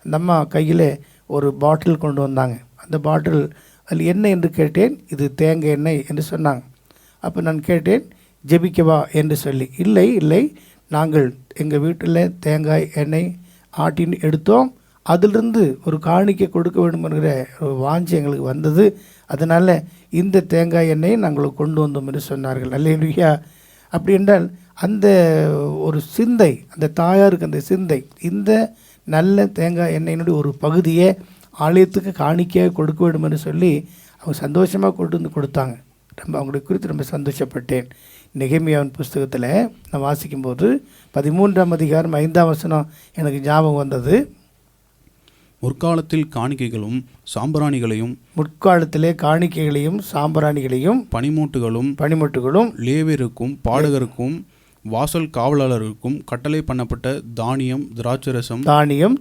அந்த அம்மா கையில் ஒரு பாட்டில் கொண்டு வந்தாங்க. அந்த பாட்டில் அதில் என்ன என்று கேட்டேன். இது தேங்காய் எண்ணெய் என்று சொன்னாங்க. அப்போ நான் கேட்டேன், ஜெபிக்கவா என்று சொல்லி. இல்லை இல்லை, நாங்கள் எங்கள் வீட்டில் தேங்காய் எண்ணெய் ஆட்டின்னு எடுத்தோம், அதிலிருந்து ஒரு காணிக்கை கொடுக்க வேண்டும் என்கிற ஒரு வாஞ்சி எங்களுக்கு வந்தது, அதனால் இந்த தேங்காய் எண்ணெயை நாங்கள் கொண்டு வந்தோம் என்று சொன்னார்கள். அல்லேலூயா. அப்படி என்றால் அந்த ஒரு சிந்தை, அந்த தாயாருக்கு அந்த சிந்தை, இந்த நல்ல தேங்காய் எண்ணெயினுடைய ஒரு பகுதியை ஆலயத்துக்கு காணிக்கையாக கொடுக்க வேண்டும் என்று சொல்லி அவங்க சந்தோஷமாக கொண்டு வந்து கொடுத்தாங்க. ரொம்ப அவங்களை குறித்து ரொம்ப சந்தோஷப்பட்டேன். நெகேமியாவின் புஸ்தகத்தில் நான் வாசிக்கும்போது 13ஆம் அதிகாரம் 5ஆம் வசனம் எனக்கு ஞாபகம் வந்தது. முற்காலத்தில் காணிக்கைகளும் சாம்பிராணிகளையும், முற்காலத்திலே காணிக்கைகளையும் சாம்பிராணிகளையும் பனிமுட்டுகளும் லேவியருக்கும் பாடகருக்கும் வாசல் காவலாளருக்கும் கட்டளை பண்ணப்பட்ட தானியம்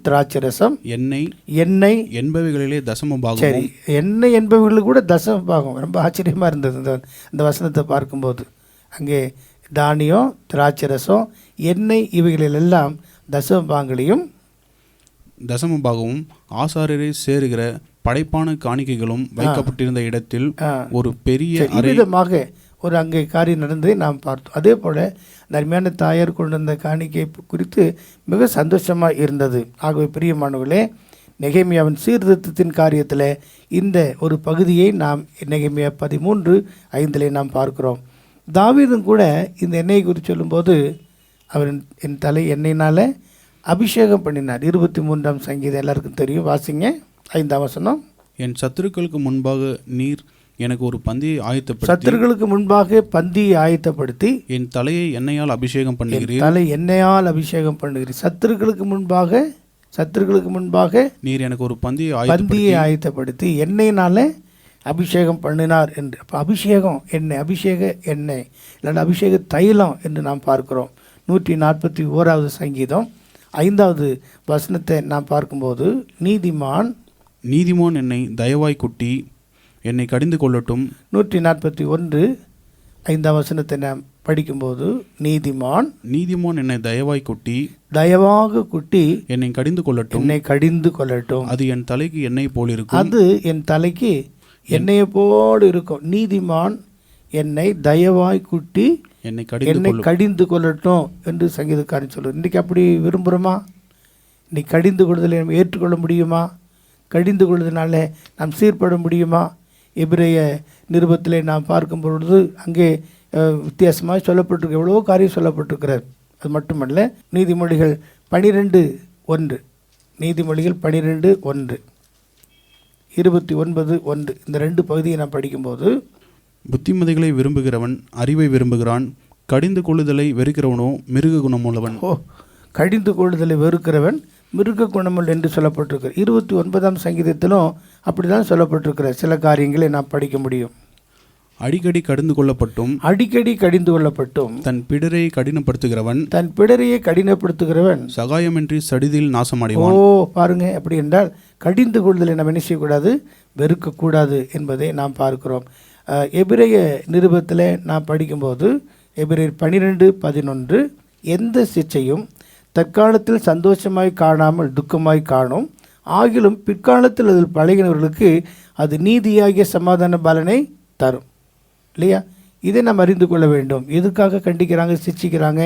திராட்சரசம் எண்ணெய் என்பவைகளிலே தசம பாகம். சரி, எண்ணெய் என்பவைகளுக்கு கூட தசம பாகம். ரொம்ப ஆச்சரியமாக இருந்தது இந்த வசனத்தை பார்க்கும்போது. அங்கே தானியம், திராட்சரசம், எண்ணெய் இவைகளெல்லாம் தசம பாகமும் ஆசாரியரை சேருகிற படைப்பான காணிக்கைகளும் வைக்கப்பட்டிருந்த இடத்தில் ஒரு பெரிய விதமாக ஒரு அங்கே காரியம் நடந்ததை நாம் பார்த்தோம். அதே போல் இந்த அருமையான தாயார் கொண்டு வந்த காணிக்கை குறித்து மிக சந்தோஷமாக இருந்தது. ஆகவே பிரியமானவர்களே, நெகேமியாவின் சீர்திருத்தத்தின் காரியத்தில் இந்த ஒரு பகுதியை நாம் நெகேமியா 13:5 நாம் பார்க்கிறோம். தாவீதும் கூட இந்த எண்ணெயை குறித்து சொல்லும்போது அவர் என் தலை எண்ணெயினால் அபிஷேகம் பண்ணினார். 23ஆம் சங்கீதம் எல்லாருக்கும் தெரியும், வாசிங்க 5ஆம் வசனம். என் சத்துருக்களுக்கு முன்பாக நீர் எனக்கு ஒரு பந்தியை ஆயத்தப்படுத்தி, சத்துருக்களுக்கு முன்பாக பந்தியை ஆயத்தப்படுத்தி என் தலையை எண்ணெயால் அபிஷேகம் பண்ணுகிறீர். சத்துருக்களுக்கு முன்பாக நீர் எனக்கு ஒரு பந்தியை ஆயத்தப்படுத்தி எண்ணெயினால அபிஷேகம் பண்ணினார் என்று. அப்போ அபிஷேகம் எண்ணெய் இல்லைன்னா அபிஷேக தைலம் என்று நாம் பார்க்கிறோம். 141வது சங்கீதம் 5வது வசனத்தை நாம் பார்க்கும்போது, நீதிமான் என்னை தயவாய் குட்டி என்னை கடிந்து கொள்ளட்டும். 141 5ஆம் வசனத்தை நாம் படிக்கும்போது, நீதிமான் என்னை தயவாக குட்டி என்னை கடிந்து கொள்ளட்டும். அது என் தலைக்கு எண்ணெய் போல் இருக்கும். அது என் தலைக்கு எண்ணெயை போல் இருக்கும். நீதிமான் என்னை தயவாய் குட்டி என்னை கடிந்து கொள்ளட்டும் என்று சங்கீதக்காரன் சொல்லுவார். இன்றைக்கி அப்படி விரும்புகிறோமா? இன்னைக்கு கடிந்து கொள்வதில் நம்ம ஏற்றுக்கொள்ள முடியுமா? கடிந்து கொள்வதனால நாம் சீர்பட முடியுமா? எபிரேய நிருபத்திலே நாம் பார்க்கும் பொழுது அங்கே வித்தியாசமாக சொல்லப்பட்டிருக்கு, எவ்வளோ காரியம் சொல்லப்பட்டிருக்கிறார். அது மட்டுமல்ல, நீதிமொழிகள் 12:1 29:1 இந்த 2 பகுதியை நாம் படிக்கும்போது, புத்திமதிகளை விரும்புகிறவன் அறிவை விரும்புகிறான், கடிந்து கொள்ளுதலை வெறுக்கிறவனோ மிருக குணமுள்ளவன். கடிந்து கொள்ளுதலை வெறுக்கிறவன் மிருக குணமுள்ள என்று சொல்லப்பட்டிருக்கிற 29ஆம் சங்கீதத்திலும் அப்படி தான் சொல்லப்பட்டிருக்கிற சில காரியங்களை நாம் படிக்க முடியும். அடிக்கடி கடிந்து கொள்ளப்பட்டும் தன் பிடரையை கடினப்படுத்துகிறவன் சகாயமின்றி சடிதில் நாசமடைவான். பாருங்க, அப்படி என்றால் கடிந்து கொள்ளுதலை நாம் என்ன செய்யக்கூடாது? வெறுக்கக்கூடாது என்பதை நாம் பார்க்கிறோம். எபிரேய நிருபத்தில் நாம் படிக்கும்போது எபிரேயர் 12:11 எந்த சிற்சையும் தற்காலத்தில் சந்தோஷமாய் காணாமல் துக்கமாய் காணும், ஆகிலும் பிற்காலத்தில் அதில் பழகினவர்களுக்கு அது நீதியாகிய சமாதான பலனை தரும். இல்லையா? இதை நாம் அறிந்து கொள்ள வேண்டும். எதுக்காக கண்டிக்கிறாங்க, சிரிச்சிக்கிறாங்க,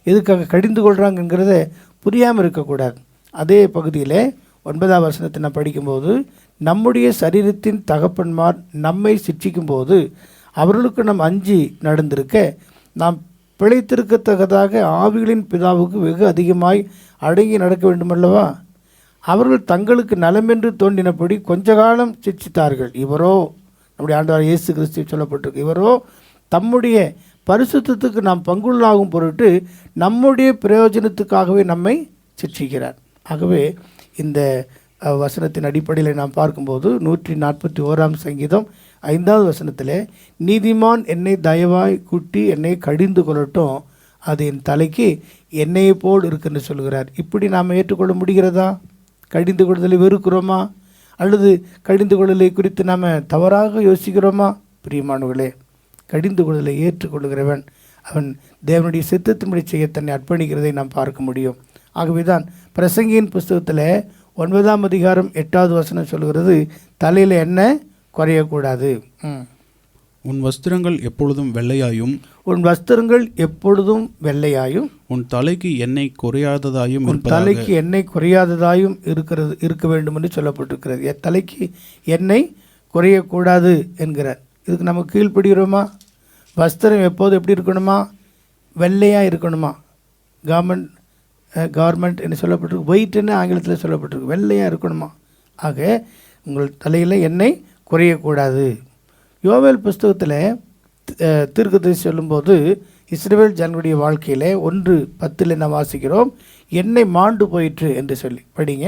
எதுக்காக கடிந்து கொள்கிறாங்கங்கிறத புரியாமல் இருக்கக்கூடாது. அதே பகுதியில் 9ஆம் வசனத்தை நான் படிக்கும்போது, நம்முடைய சரீரத்தின் தகப்பன்மார் நம்மை சிற்றிக்கும்போது அவர்களுக்கு நாம் அஞ்சி நடந்திருக்க நாம் பிழைத்திருக்கத்தக்கதாக ஆவிகளின் பிதாவுக்கு வெகு அதிகமாய் அடங்கி நடக்க வேண்டுமல்லவா? அவர்கள் தங்களுக்கு நலமென்று தோன்றினபடி கொஞ்ச காலம் சிற்றித்தார்கள். இவரோ, நம்முடைய ஆண்டவர் இயேசு கிறிஸ்து சொல்லப்பட்டிருக்கு, இவரோ தம்முடைய பரிசுத்தத்துக்கு நாம் பங்குள்ளாகும் பொருட்டு நம்முடைய பிரயோஜனத்துக்காகவே நம்மை சிற்றிக்கிறார். ஆகவே இந்த வசனத்தின் அடிப்படையில் நாம் பார்க்கும்போது 141 சங்கீதம் 5வது வசனத்தில், நீதிமான் என்னை தயவாய் கூட்டி என்னை கடிந்து கொள்ளட்டும், அது என் தலைக்கு எண்ணெயை போல் இருக்குன்னு சொல்கிறார். இப்படி நாம் ஏற்றுக்கொள்ள முடிகிறதா? கடிந்து கொள்ளுதலை வெறுக்கிறோமா? அல்லது கடிந்து கொள்ளுதலை குறித்து நாம் தவறாக யோசிக்கிறோமா? பிரியமானவர்களே, கடிந்து கொள்ளுதலை ஏற்றுக்கொள்கிறவன் அவன் தேவனுடைய சித்தத்தின்படி செய்ய தன்னை அர்ப்பணிக்கிறதை நாம் பார்க்க முடியும். ஆகவே தான் பிரசங்கியின் புஸ்தகத்தில் 9ஆம் அதிகாரம் 8வது வசனம் சொல்கிறது, தலையில் எண்ணெய் குறையக்கூடாது. உன் வஸ்திரங்கள் எப்பொழுதும் வெள்ளையாயும் உன் வஸ்திரங்கள் எப்பொழுதும் வெள்ளையாயும் உன் தலைக்கு எண்ணெய் குறையாததாயும் உன் தலைக்கு எண்ணெய் குறையாததாயும் இருக்க வேண்டும் என்று சொல்லப்பட்டிருக்கிறது. என் தலைக்கு எண்ணெய் குறையக்கூடாது என்கிறார். இதுக்கு நம்ம கீழ்ப்படுகிறோமா? வஸ்திரம் எப்போது எப்படி இருக்கணுமா? வெள்ளையாக இருக்கணுமா? கார்மெண்ட் என்று சொல்லப்பட்டிருக்கு, ஒயிட்னு ஆங்கிலத்தில் சொல்லப்பட்டிருக்கு, வெள்ளையாக இருக்கணுமா? ஆக உங்கள் தலையில் எண்ணெய் குறையக்கூடாது. யோவேல் புஸ்தகத்தில் தீர்க்கதரிசி சொல்லும்போது இஸ்ரவேல் ஜனங்களுடைய வாழ்க்கையில் 1:10 நாம் வாசிக்கிறோம், எண்ணெய் மாண்டு போயிற்று என்று சொல்லி. படிங்க.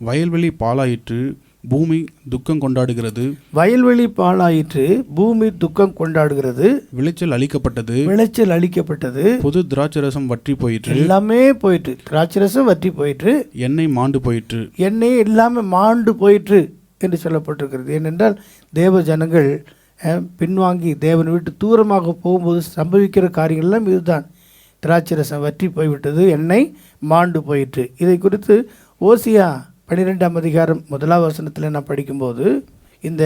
வயல்வெளி பாலாயிற்று, பூமி துக்கம் கொண்டாடுகிறது. வயல்வெளி பாலாயிற்று, பூமி துக்கம் கொண்டாடுகிறது. விளைச்சல் அழிக்கப்பட்டது. புது திராட்சரசம் வற்றி போயிற்று. எல்லாமே போயிற்று. திராட்சரசம் வற்றி போயிற்று. எண்ணெய் மாண்டு போயிற்று. எண்ணெய் எல்லாமே மாண்டு போயிற்று என்று சொல்லப்பட்டிருக்கிறது. ஏனென்றால் தேவ ஜனங்கள் பின்வாங்கி தேவனை விட்டு தூரமாக போகும்போது சம்பவிக்கிற காரியங்கள்லாம் இதுதான். திராட்சரசம் வற்றி போய்விட்டது, எண்ணெய் மாண்டு போயிற்று. இதை குறித்து ஓசியா 12ஆம் அதிகாரம் 1வது வசனத்தில் நான் படிக்கும்போது இந்த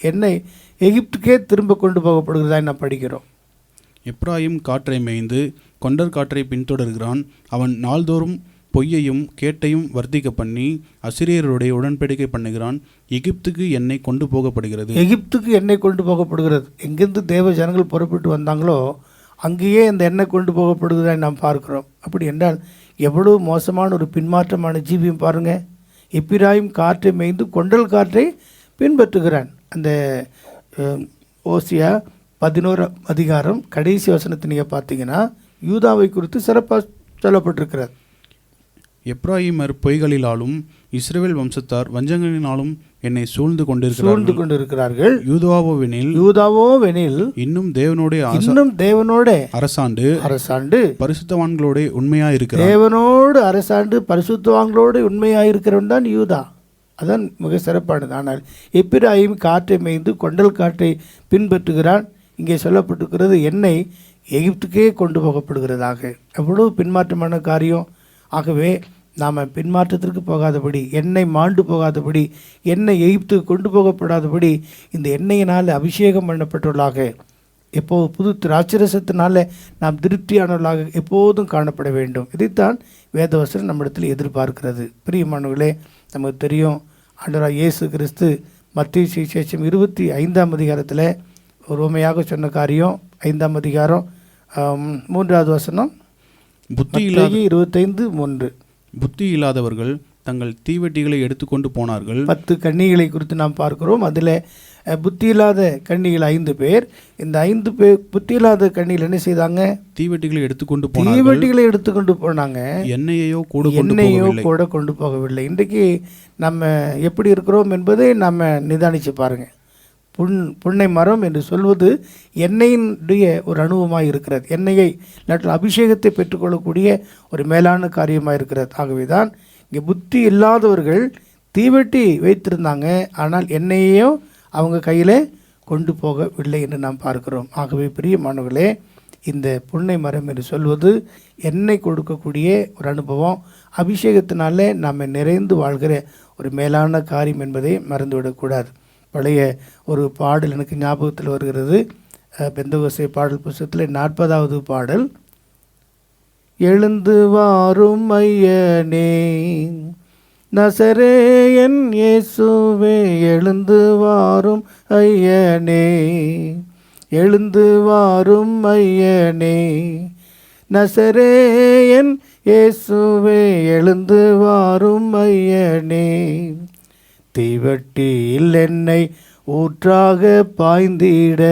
எண்ணெய் எகிப்துக்கே திரும்ப கொண்டு போகப்படுகிறதா நான் படிக்கிறோம். எப்ராயிம் காற்றை மேய்ந்து கொண்டர் காற்றை பின்தொடர்கிறான். அவன் நாள்தோறும் பொய்யையும் கேட்டையும் வர்த்திக்க பண்ணி அசிரியருடைய உடன்படிக்கை பண்ணுகிறான். எகிப்துக்கு எண்ணெய் கொண்டு போகப்படுகிறது. எகிப்துக்கு எண்ணெய் கொண்டு போகப்படுகிறது. எங்கிருந்து தேவ ஜனங்கள் புறப்பட்டு வந்தாங்களோ அங்கேயே இந்த எண்ணெய் கொண்டு போகப்படுகிறதா நாம் பார்க்கிறோம். அப்படி என்றால் எவ்வளவு மோசமான ஒரு பின்மாற்றமான ஜீவியம் பாருங்கள். எப்பிராயிம் காற்றை மேய்ந்து கொண்டல் காற்றை பின்பற்றுகிறான். அந்த ஓசியா 11ஆம் அதிகாரம் கடைசி வசனத்தை நீங்கள் பார்த்தீங்கன்னா யூதாவை குறித்து சிறப்பாக சொல்லப்பட்டிருக்கிறது. எப்ராயிமர் பொய்களிலாலும் இஸ்ரவேல் வம்சத்தார் வஞ்சங்களினாலும் என்னை சூழ்ந்து கொண்டிருக்கிறார்கள். யூதாவோவெனில் இன்னும் தேவனோட அரசாண்டு பரிசுத்தவான்களோட உண்மையாயிருக்கிறார். தேவனோடு அரசாண்டு பரிசுத்தவான்களோடு உண்மையாயிருக்கிறவன் தான் யூதா. அதான் மிக சிறப்பானது. ஆனால் எப்பிராயிம் காற்றை மேய்ந்து கொண்டல் காற்றை பின்பற்றுகிறான். இங்கே சொல்லப்பட்டிருக்கிறது எண்ணெய் எகிப்துக்கே கொண்டு போகப்படுகிறதாக. எவ்வளவு பின்மாற்றமான காரியம். ஆகவே நாம் பின்மாற்றத்திற்கு போகாதபடி, எண்ணெய் மாண்டு போகாதபடி, எண்ணெய் எகிப்துக்கு கொண்டு போகப்படாதபடி இந்த எண்ணெயினால் அபிஷேகம் பண்ணப்பட்டுள்ளாக எப்போது புது திராட்சரசத்தினால நாம் திருப்தியானவர்களாக எப்போதும் காணப்பட வேண்டும். இதைத்தான் வேதவசனம் நம்மிடத்தில் எதிர்பார்க்கிறது. பிரியமானவர்களே, நமக்கு தெரியும் ஆண்டவராகிய இயேசு கிறிஸ்து மத்தேயு சுவிசேஷம் 25ஆம் அதிகாரத்தில் ஒரு உண்மையாக சொன்ன காரியம். 5ஆம் அதிகாரம் 3வது வசனம், 25:3. புத்தி இல்லாதவர்கள் தங்கள் தீவெட்டிகளை எடுத்துக்கொண்டு போனார்கள். 10 கன்னிகளை குறித்து நாம் பார்க்கிறோம். அதில் புத்தி இல்லாத கன்னிகள் 5 பேர். இந்த 5 பேர் புத்தி இல்லாத கன்னிகள் என்ன செய்தாங்க? தீவெட்டிகளை எடுத்துக்கொண்டு போனாங்க. எண்ணெயையோ கூட கொண்டு போகவில்லை. இன்றைக்கு நம்ம எப்படி இருக்கிறோம் என்பதை நம்ம நிதானித்து பாருங்கள். புன்னை மரம் என்று சொல்வது எண்ணெயினுடைய ஒரு அனுபவமாக இருக்கிறது. எண்ணெயை இல்லாட்டில் அபிஷேகத்தை பெற்றுக்கொள்ளக்கூடிய ஒரு மேலான காரியமாக இருக்கிறது. ஆகவே தான் இங்கே புத்தி இல்லாதவர்கள் தீவெட்டி வைத்திருந்தாங்க, ஆனால் எண்ணெயையும் அவங்க கையில் கொண்டு போகவில்லை என்று நாம் பார்க்கிறோம். ஆகவே பிரியமானவர்களே, இந்த புன்னை மரம் என்று சொல்வது எண்ணெய் கொடுக்கக்கூடிய ஒரு அனுபவம், அபிஷேகத்தினாலே நாம் நிறைந்து வாழ்கிற ஒரு மேலான காரியம் என்பதை மறந்துவிடக்கூடாது. பழைய ஒரு பாடல் எனக்கு ஞாபகத்தில் வருகிறது. பெந்தகோஸ்தே பாடல் புத்தகத்தில் 40வது பாடல், எழுந்து வாரும் ஐயனே நசரேயன் இயேசுவே, எழுந்து வாரும் ஐயனே, எழுந்து வாரும் ஐயனே நசரேயன் இயேசுவே, எழுந்து வாரும் ஐயனே, தீவட்டியில் என்னை ஊற்றாக பாய்ந்திட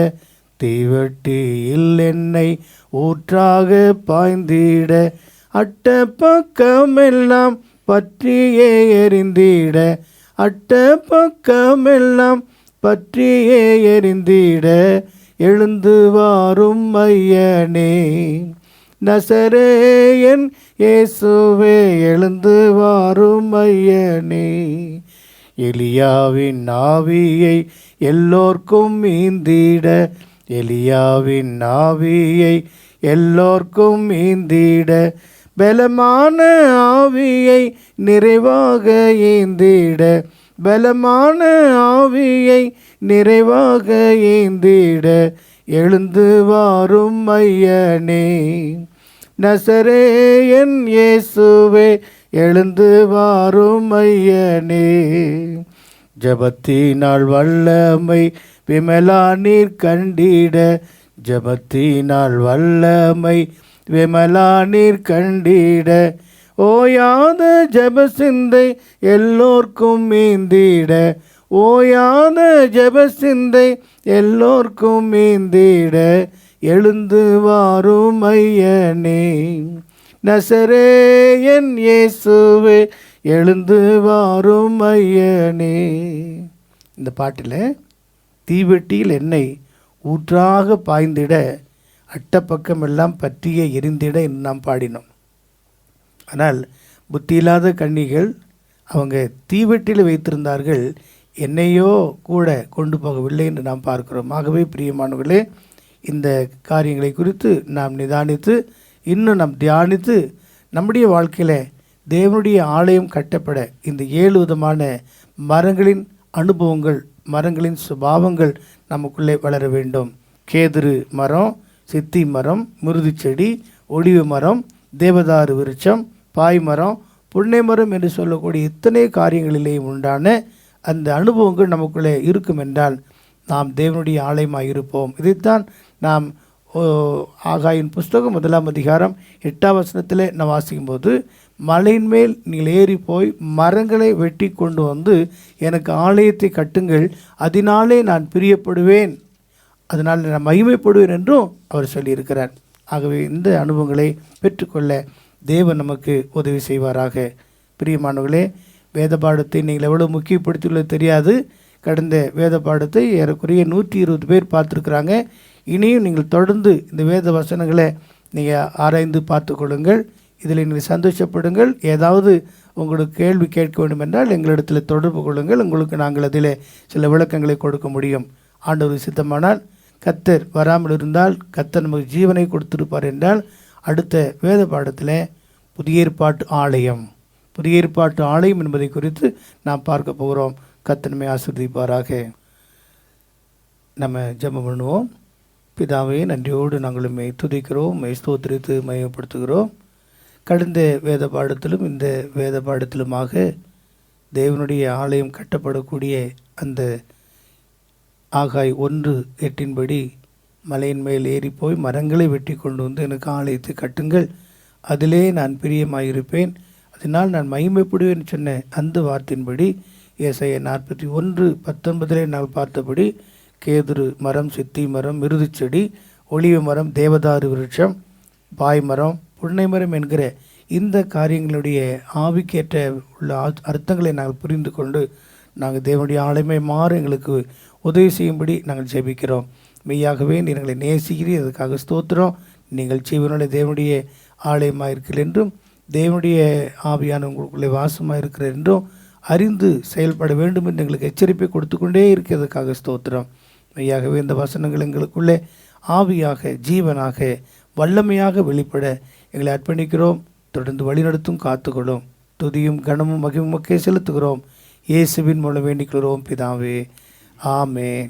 தீவட்டியில் என்னை ஊற்றாக பாய்ந்திட, அட்ட பக்கமெல்லாம் பற்றியே எரிந்திட, அட்ட பக்கமெல்லாம் பற்றியே எரிந்திட, எழுந்து வாரும் ஐயனே நசரேயன் இயேசுவே, எழுந்து வாரும் ஐயனே. எலியாவின் ஆவியை எல்லோர்க்கும் ஈந்திட, எலியாவின் ஆவியை எல்லோர்க்கும் ஈந்திட, பலமான ஆவியை நிறைவாக ஈந்திட, பலமான ஆவியை நிறைவாக ஈந்திட, எழுந்து வாரும் ஐயனே நசரேயன் இயேசுவே, எழுந்து வாரும் ஐயனே. ஜபத்தினால் வல்லமை விமலா நீர் கண்டிட, ஜபத்தினால் வல்லமை விமலா நீர் கண்டிட, ஓயாத ஜபசிந்தை எல்லோர்க்கும் ஈந்திட, ஓயாத ஜபசிந்தை எல்லோர்க்கும் ஈந்திட, எழுந்து வாரும் ஐயனே நசரேயன் இயேசுவே, எழுந்து வாரும் ஐயனே. இந்த பாட்டில் தீவெட்டியில் எண்ணெய் ஊற்றாக பாய்ந்திட, அட்டப்பக்கமெல்லாம் பற்றிய எரிந்திட என்று நாம் பாடினோம். ஆனால் புத்தியில்லாத கன்னிகள் அவங்க தீவெட்டியில் வைத்திருந்தார்கள், என்னையோ கூட கொண்டு போகவில்லை என்று நாம் பார்க்கிறோம். ஆகவே பிரியமானவர்களே, இந்த காரியங்களை குறித்து நாம் நிதானித்து இன்னும் நாம் தியானித்து நம்முடைய வாழ்க்கையில் தேவனுடைய ஆலயம் கட்டப்பட இந்த 7 விதமான மரங்களின் அனுபவங்கள், மரங்களின் சுபாவங்கள் நமக்குள்ளே வளர வேண்டும். கேதுரு மரம், சித்தி மரம், மிருது செடி, ஒளிவு மரம், தேவதாரு விருட்சம், பாய் மரம், புன்னை மரம் என்று சொல்லக்கூடிய இத்தனை காரியங்களிலேயும் உண்டான அந்த அனுபவங்கள் நமக்குள்ளே இருக்கும் என்றால் நாம் தேவனுடைய ஆலயமாக இருப்போம். இதைத்தான் நாம் ஆகாயின் புஸ்தகம் 1ஆம் அதிகாரம் 8ஆம் வசனத்தில் நாம் வாசிக்கும்போது, மலையின் மேல் நீங்கள் ஏறி போய் மரங்களை வெட்டி கொண்டு வந்து எனக்கு ஆலயத்தை கட்டுங்கள், அதனாலே நான் பிரியப்படுவேன், அதனால் நான் மகிமைப்படுவேன் என்றும் அவர் சொல்லியிருக்கிறார். ஆகவே இந்த அனுபவங்களை பெற்றுக்கொள்ள தேவன் நமக்கு உதவி செய்வாராக. பிரியமானவர்களே, வேத பாடத்தை நீங்கள் எவ்வளோ முக்கியப்படுத்தியுள்ளது தெரியாது. கடந்த வேத பாடத்தை ஏறக்குறைய 120 பேர் பார்த்துருக்குறாங்க. இனியும் நீங்கள் தொடர்ந்து இந்த வேத வசனங்களை நீங்கள் ஆராய்ந்து பார்த்து கொள்ளுங்கள். இதில் நீங்கள் சந்தோஷப்படுங்கள். ஏதாவது உங்களுக்கு கேள்வி கேட்க வேண்டும் என்றால் எங்களிடத்தில் தொடர்பு கொள்ளுங்கள். உங்களுக்கு நாங்கள் அதில் சில விளக்கங்களை கொடுக்க முடியும். ஆண்டவர் சித்தமானால், கர்த்தர் வராமல் இருந்தால், கர்த்தர் நமக்கு ஜீவனை கொடுத்திருப்பார் என்றால், அடுத்த வேத பாடத்தில் புதிய ஏற்பாட்டு ஆலயம், புதிய ஏற்பாட்டு ஆலயம் என்பதை குறித்து நாம் பார்க்க போகிறோம். கர்த்தர் நம்மை ஆசீர்வதிப்பாராக. நம்ம ஜெபம் பண்ணுவோம். பிதாவே, நன்றியோடு நாங்கள் உம்மை துதிக்கிறோம், உம்மை ஸ்தோத்திரித்து மகிமைப்படுத்துகிறோம். கடந்த வேத பாடத்திலும் இந்த வேத பாடத்திலுமாக தேவனுடைய ஆலயம் கட்டப்படக்கூடிய அந்த ஆகாய் 1:8 மலையின் மேல் ஏறி போய் மரங்களை வெட்டி கொண்டு வந்து எனக்கு ஆலயத்தை கட்டுங்கள், அதிலே நான் பிரியமாயிருப்பேன், அதனால் நான் மகிமைப்படுவேன் சொன்ன அந்த வார்த்தையின்படி ஏசாயா 41:19 நாங்கள் பார்த்தபடி கேதுரு மரம், சித்தி மரம், மிருது செடி, ஒளிவு மரம், தேவதாரு விருட்சம், பாய் மரம், புன்னை மரம் என்கிற இந்த காரியங்களுடைய ஆவிக்கேற்ற உள்ள அர்த்தங்களை நாங்கள் புரிந்து கொண்டு நாங்கள் தேவனுடைய ஆலயமே மாற எங்களுக்கு உதவி செய்யும்படி நாங்கள் ஜெபிக்கிறோம். மெய்யாகவே நீர் எங்களை நேசிக்கிறீர், அதுக்காக ஸ்தோத்திரம். நீங்கள் ஜீவனுடைய தேவனுடைய ஆலயமாக இருக்கிறீர்கள் என்றும் தேவனுடைய ஆவியான உங்களுக்குள்ளே வாசமாக இருக்கிறார் என்றும் அறிந்து செயல்பட வேண்டும் என்று எங்களுக்கு எச்சரிப்பை கொடுத்து கொண்டே இருக்கிறதுக்காக ஸ்தோத்திரம். மெய்யாகவே இந்த வசனங்கள் எங்களுக்குள்ளே ஆவியாக, ஜீவனாக, வல்லமையாக வெளிப்பட எங்களை அர்ப்பணிக்கிறோம். தொடர்ந்து வழிநடத்தும், காத்துக்கொள்ளும். துதியும் கனமும் மகிமுக்கே செலுத்துகிறோம். இயேசுவின் மூலம் வேண்டிக்கிறோம் பிதாவே, ஆமேன்.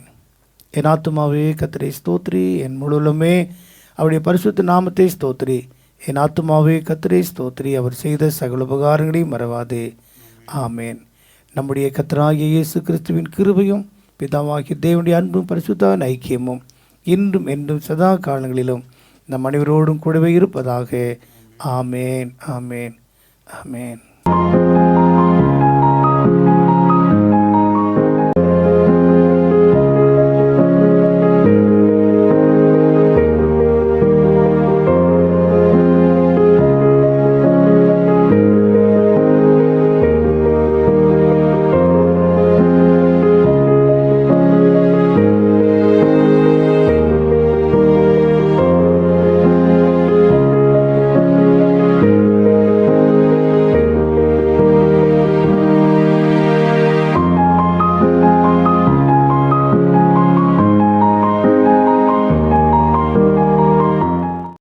என் ஆத்துமாவே கர்த்தரை ஸ்தோத்ரி, என் முழுவலுமே அவருடைய பரிசுத்த நாமத்தை ஸ்தோத்ரி. என் ஆத்துமாவே கர்த்தரை ஸ்தோத்ரி, அவர் செய்த சகல உபகாரங்களையும் மறவாதே. ஆமேன். நம்முடைய கர்த்தராகிய இயேசு கிறிஸ்துவின் கிருபையும் பிதாவாகிய தேவனுடைய அன்பும் பரிசுத்த ஐக்கியமும் இன்றும் என்றும் சதா காலங்களிலும் நம் அனைவரோடும் கூடவே இருப்பதாக. ஆமேன், ஆமேன், ஆமேன்.